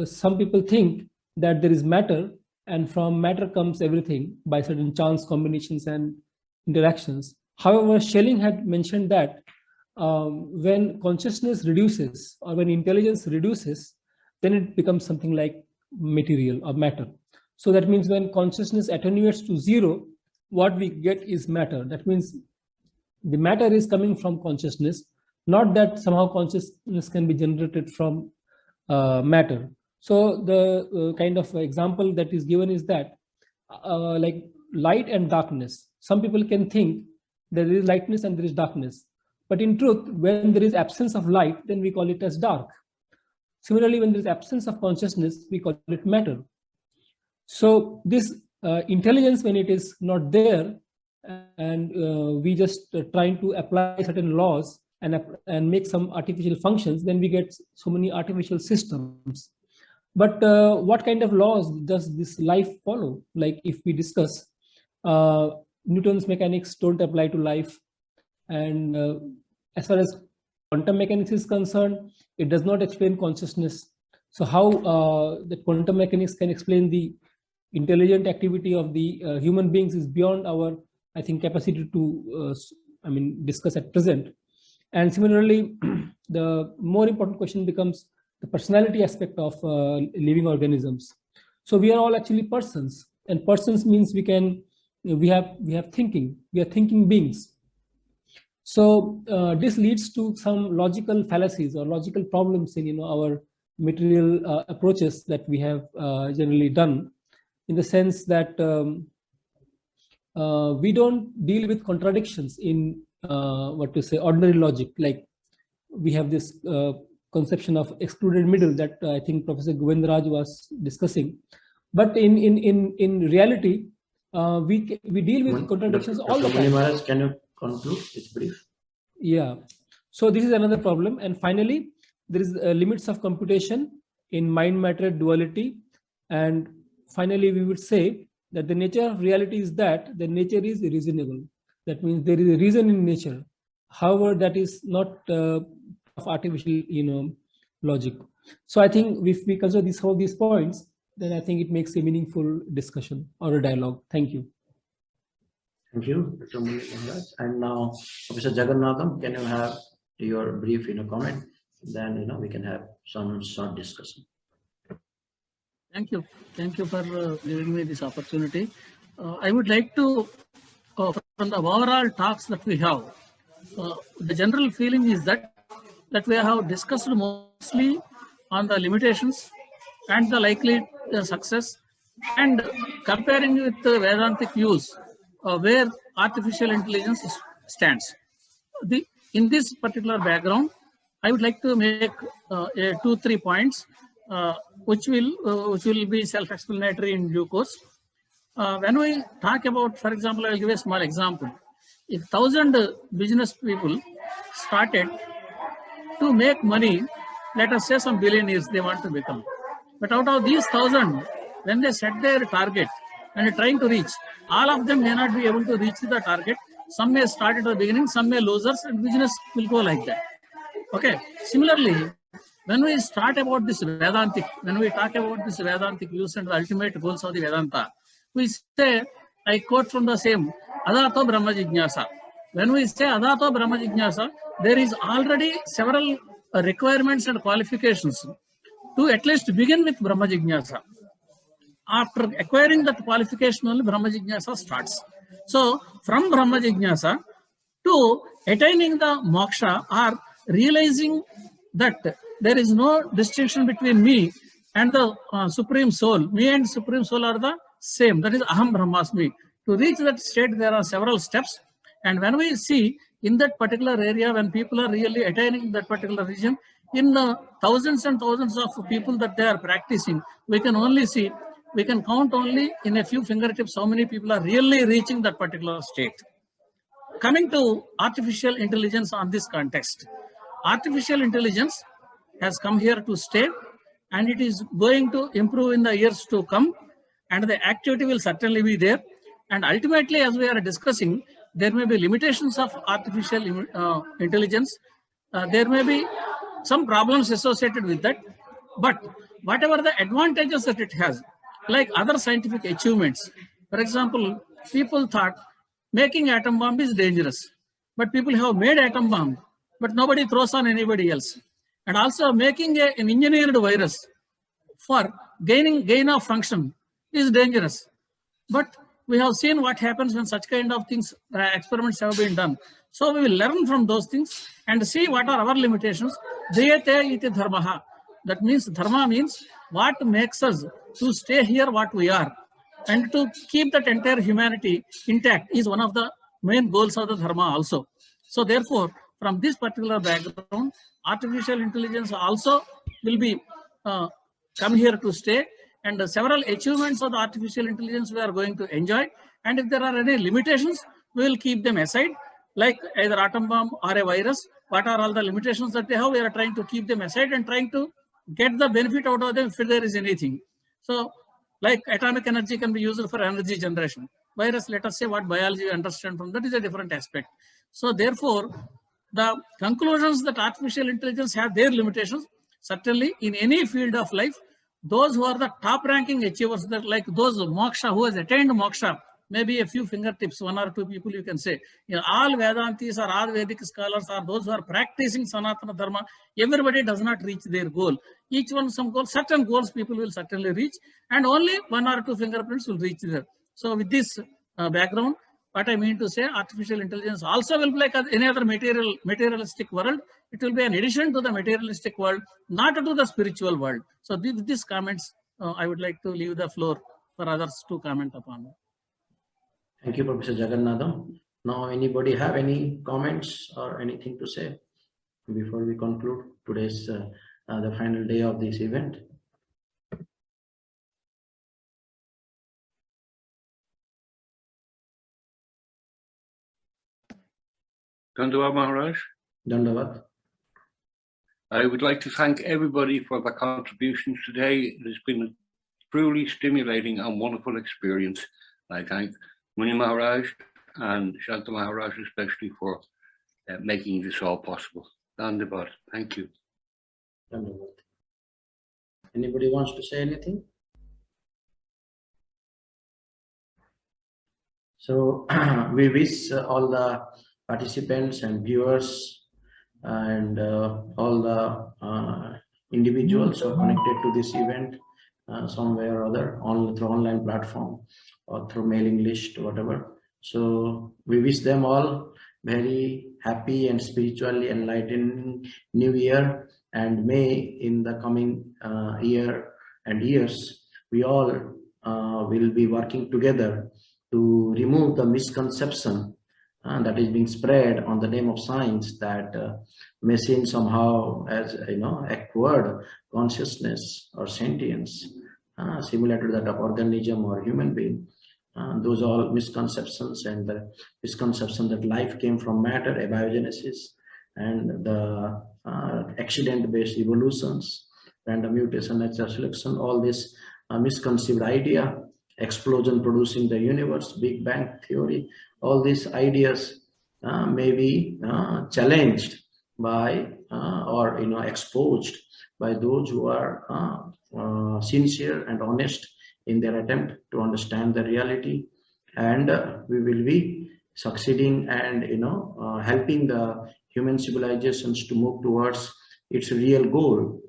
some people think that there is matter, and from matter comes everything by certain chance combinations and interactions. However, Schelling had mentioned that when consciousness reduces, or when intelligence reduces, then it becomes something like material or matter. So that means when consciousness attenuates to zero, what we get is matter. That means the matter is coming from consciousness, not that somehow consciousness can be generated from matter. So the kind of example that is given is that like light and darkness. Some people can think there is lightness and there is darkness. But in truth, when there is absence of light, then we call it as dark. Similarly, when there is absence of consciousness, we call it matter. So this intelligence, when it is not there, and we just trying to apply certain laws and make some artificial functions, then we get so many artificial systems. But what kind of laws does this life follow? Like if we discuss, Newton's mechanics don't apply to life. And as far as quantum mechanics is concerned, it does not explain consciousness. So how the quantum mechanics can explain the intelligent activity of the human beings is beyond our, I think, capacity to, discuss at present. And similarly, the more important question becomes the personality aspect of living organisms. So we are all actually persons, and persons means we have thinking. We are thinking beings. So this leads to some logical fallacies or logical problems in our material approaches that we have generally done, in the sense that we don't deal with contradictions in ordinary logic. Like we have this conception of excluded middle that I think Professor Govindaraj was discussing. But in reality, we deal with contradictions all the time. Can you conclude? It's brief. Yeah. So this is another problem. And finally, there is limits of computation in mind-matter duality. And finally, we would say that the nature of reality is that the nature is reasonable. That means there is a reason in nature. However, that is not of artificial, logic. So I think if we consider all these points, then I think it makes a meaningful discussion or a dialogue. Thank you. Thank you, Dr. Maharaj. And now, Professor Jagannatham, can you have your brief, comment? Then, we can have some short discussion. Thank you. Thank you for giving me this opportunity. I would like to, from the overall talks that we have, the general feeling is that we have discussed mostly on the limitations and the likely success, and comparing with the Vedantic views where artificial intelligence stands. In this particular background, I would like to make 2-3 points which will be self-explanatory in due course. When we talk about, for example, I will give a small example. If 1,000 business people started to make money, let us say some billionaires they want to become. But out of these 1,000, when they set their target and are trying to reach, all of them may not be able to reach the target. Some may start at the beginning, some may losers, and business will go like that. Okay. Similarly, when we start about this Vedantic, when we talk about this Vedantic views and the ultimate goals of the Vedanta, we say, I quote from the same, Adato Brahma Jignasa. When we say Adato Brahma Jignasa, there is already several requirements and qualifications to at least begin with Brahma Jignasa. After acquiring that qualification, only Brahma Jignasa starts. So, from Brahma Jignasa to attaining the moksha or realizing that there is no distinction between me and the Supreme Soul. Me and Supreme Soul are the same. That is Aham Brahmasmi. To reach that state, there are several steps. And when we see in that particular area, when people are really attaining that particular region, in thousands and thousands of people that they are practicing, we can count only in a few fingertips how many people are really reaching that particular state. Coming to artificial intelligence on this context, artificial intelligence has come here to stay, and it is going to improve in the years to come, and the activity will certainly be there. And ultimately, as we are discussing, there may be limitations of artificial intelligence. There may be some problems associated with that, but whatever the advantages that it has, like other scientific achievements, for example, people thought making atom bomb is dangerous, but people have made atom bomb, but nobody throws on anybody else. And also making an engineered virus for gain of function is dangerous. But we have seen what happens when such kind of things, experiments have been done. So we will learn from those things and see what are our limitations. Dhriyate iti dharmaha. That means dharma means what makes us to stay here what we are, and to keep that entire humanity intact is one of the main goals of the dharma also. So therefore, from this particular background, artificial intelligence also will be come here to stay, and several achievements of the artificial intelligence we are going to enjoy. And if there are any limitations, we will keep them aside, like either atom bomb or a virus. What are all the limitations that they have? We are trying to keep them aside and trying to get the benefit out of them if there is anything. So, like atomic energy can be used for energy generation. Whereas let us say what biology we understand from that is a different aspect. So therefore, the conclusions that artificial intelligence have their limitations. Certainly in any field of life, those who are the top ranking achievers, that like those moksha, who has attained moksha, maybe a few fingertips, 1 or 2 people you can say. All Vedantis or all Vedic scholars or those who are practicing Sanatana Dharma, everybody does not reach their goal. Each one some goal, certain goals people will certainly reach, and only 1 or 2 fingerprints will reach there. So with this background, what I mean to say, artificial intelligence also will be like any other materialistic world. It will be an addition to the materialistic world, not to the spiritual world. So with these comments, I would like to leave the floor for others to comment upon. Thank you, Professor Jagannatham. Now, anybody have any comments or anything to say before we conclude today's the final day of this event? Dandavad Maharaj. Dandavad. I would like to thank everybody for their contributions today. It has been a truly stimulating and wonderful experience. I thank Muni Maharaj and Shanta Maharaj especially for making this all possible. Dandavad. Thank you. Dandavad. Anybody wants to say anything? So we wish all the participants and viewers and all the individuals who are connected to this event somewhere or other, through online platform or through mailing list or whatever. So we wish them all very happy and spiritually enlightening New Year, and may in the coming year and years we all will be working together to remove the misconception that is being spread on the name of science, that machine somehow as acquired consciousness or sentience, similar to that of organism or human being. Those are all misconceptions, and the misconception that life came from matter, abiogenesis, and the accident-based evolutions, random mutation, natural selection, all this misconceived idea, explosion producing the universe, Big Bang theory, all these ideas may be challenged by or exposed by those who are sincere and honest in their attempt to understand the reality, and we will be succeeding and helping the human civilizations to move towards its real goal.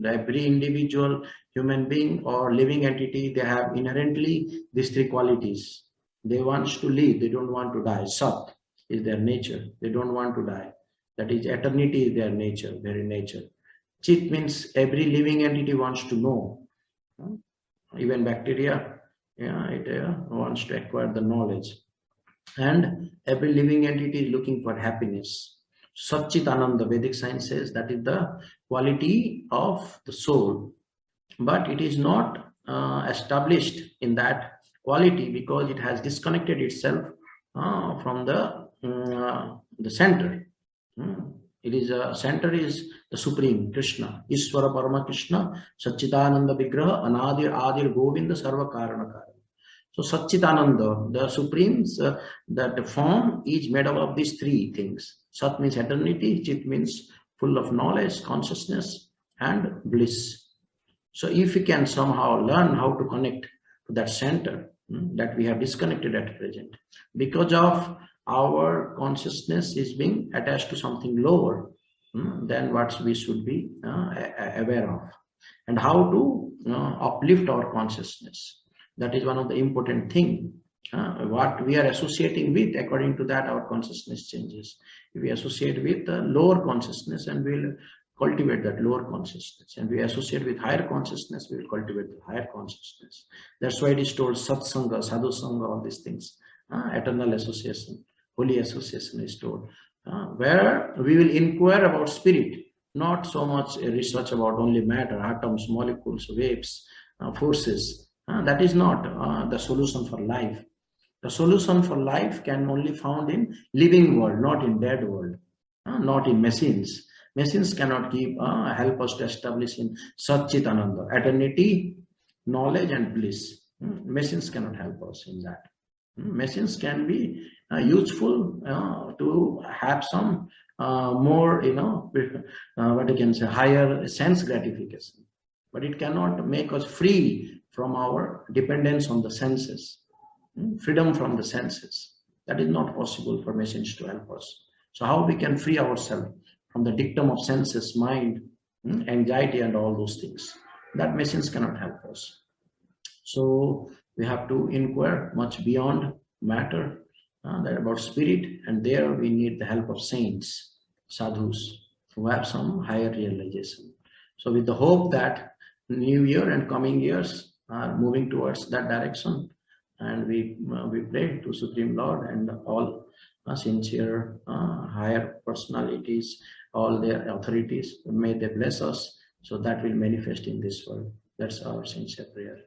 Every individual human being or living entity, they have inherently these 3 qualities. They want to live, they don't want to die. Sat is their nature, they don't want to die. That is, eternity is their nature, very nature. Chit means every living entity wants to know. Even bacteria, it wants to acquire the knowledge. And every living entity is looking for happiness. Satchit Ananda, Vedic science says that is the quality of the soul. But it is not established in that quality because it has disconnected itself from the center. It is center is the Supreme Krishna, Ishvara Parama Krishna, Satchitananda Vigraha, Anadir Adir Govinda Sarva Karana Karana. So Satchitananda, the Supremes, that form is made up of these 3 things. Sat means eternity, Chit means full of knowledge, consciousness, and bliss. So if we can somehow learn how to connect to that center that we have disconnected at present, because of our consciousness is being attached to something lower than what we should be aware of, and how to uplift our consciousness. That is one of the important things. What we are associating with, according to that our consciousness changes. If we associate with lower consciousness, and we'll cultivate that lower consciousness, and we associate with higher consciousness, we will cultivate the higher consciousness. That's why it is told satsanga, sadhu sangha, all these things. Eternal association, holy association is told, where we will inquire about spirit, not so much research about only matter, atoms, molecules, waves, forces. That is not the solution for life. The solution for life can only found in living world, not in dead world, not in machines. Machines cannot help us to establish in Satchit Ananda, eternity, knowledge, and bliss. Machines cannot help us in that. Machines can be useful to have some more, what you can say, higher sense gratification, but it cannot make us free from our dependence on the senses, freedom from the senses. That is not possible for machines to help us. So how we can free ourselves from the dictum of senses, mind, anxiety, and all those things? That machines cannot help us. So we have to inquire much beyond matter, that about spirit, and there we need the help of saints, sadhus, who have some higher realization. So with the hope that new year and coming years are moving towards that direction, and we pray to Supreme Lord and all sincere higher personalities, all their authorities, may they bless us, so that will manifest in this world. That's our sincere prayer.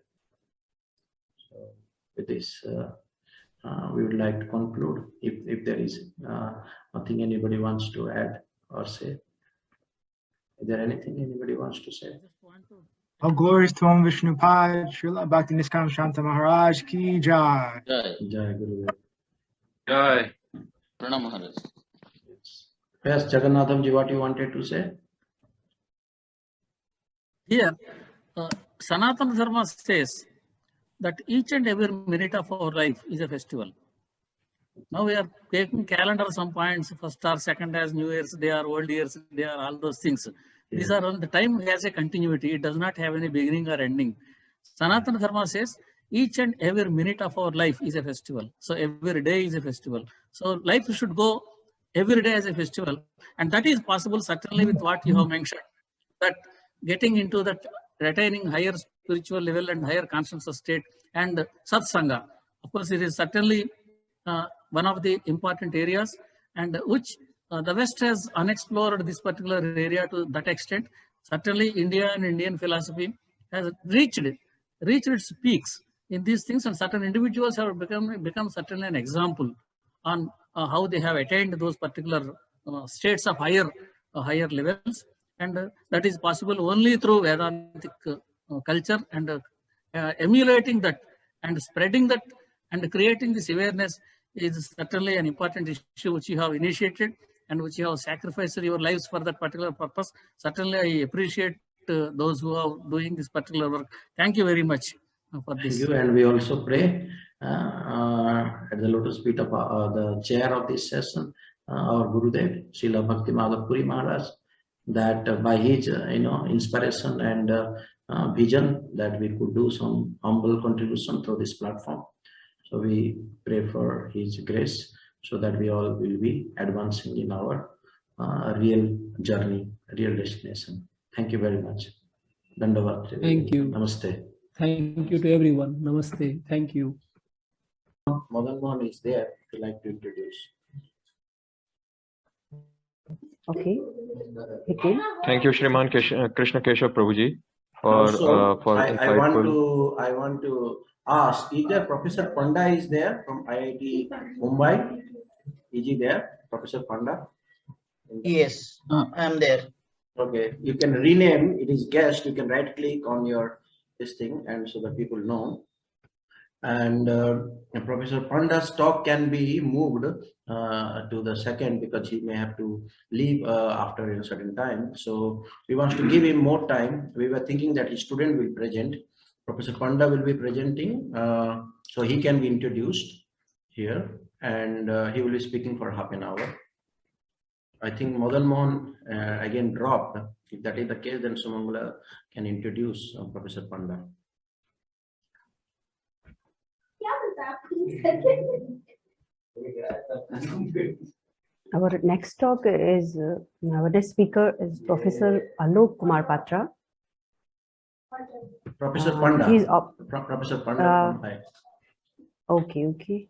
So with this, we would like to conclude. If there is nothing anybody wants to add or say. Is there anything anybody wants to say? All glories to Om Vishnu Pad, Srila Bhakti-Niskam Shanta Maharaj Ki Jai. Jai Guru. Jai. Pranam Maharaj. Yes, Jagannatham ji, what you wanted to say? Here, Sanatana Dharma says that each and every minute of our life is a festival. Now we are taking calendar some points, first or second as New Year's Day or Old Year's Day or all those things. These are on the time has a continuity. It does not have any beginning or ending. Sanatana Dharma says each and every minute of our life is a festival. So every day is a festival. So life should go every day as a festival. And that is possible certainly with what you have mentioned, that getting into that, retaining higher spiritual level and higher consciousness state and satsanga. Of course, it is certainly one of the important areas, and which the West has unexplored this particular area to that extent. Certainly, India and Indian philosophy has reached its peaks in these things, and certain individuals have become certainly an example on how they have attained those particular states of higher levels, and that is possible only through Vedantic culture, and emulating that and spreading that and creating this awareness is certainly an important issue which you have initiated and which you have sacrificed your lives for that particular purpose. Certainly, I appreciate those who are doing this particular work. Thank you very much for this. Thank you, and we also pray at the lotus feet of the chair of this session, our Gurudev, Srila Bhakti Madhav Puri Maharaj, that by his inspiration and vision, that we could do some humble contribution through this platform. So we pray for his grace, so that we all will be advancing in our real journey, real destination. Thank you very much. Dandavat. Thank you. Namaste. Thank you to everyone. Namaste. Thank you. Madan Mohan is there. If you like to introduce. Okay. Thank you, Shriman Krishna Keshav Prabhuji, for insightful. I want to ask, is there Professor Panda is there from IIT Mumbai? Is he there, Professor Panda? Yes, I am there. Okay, you can rename it is guest. You can right click on your this thing, and so that people know. And Professor Panda's talk can be moved to the second, because he may have to leave after a certain time. So we want to give him more time. We were thinking that his student will present. Professor Panda will be presenting, so he can be introduced here, and he will be speaking for half an hour. I think Madan Mohan again dropped. If that is the case, then Shimongala can introduce Professor Panda. Our next talk is, our next speaker is Professor Aloo Kumar Patra. Professor Panda. He's up. Professor Panda. Okay.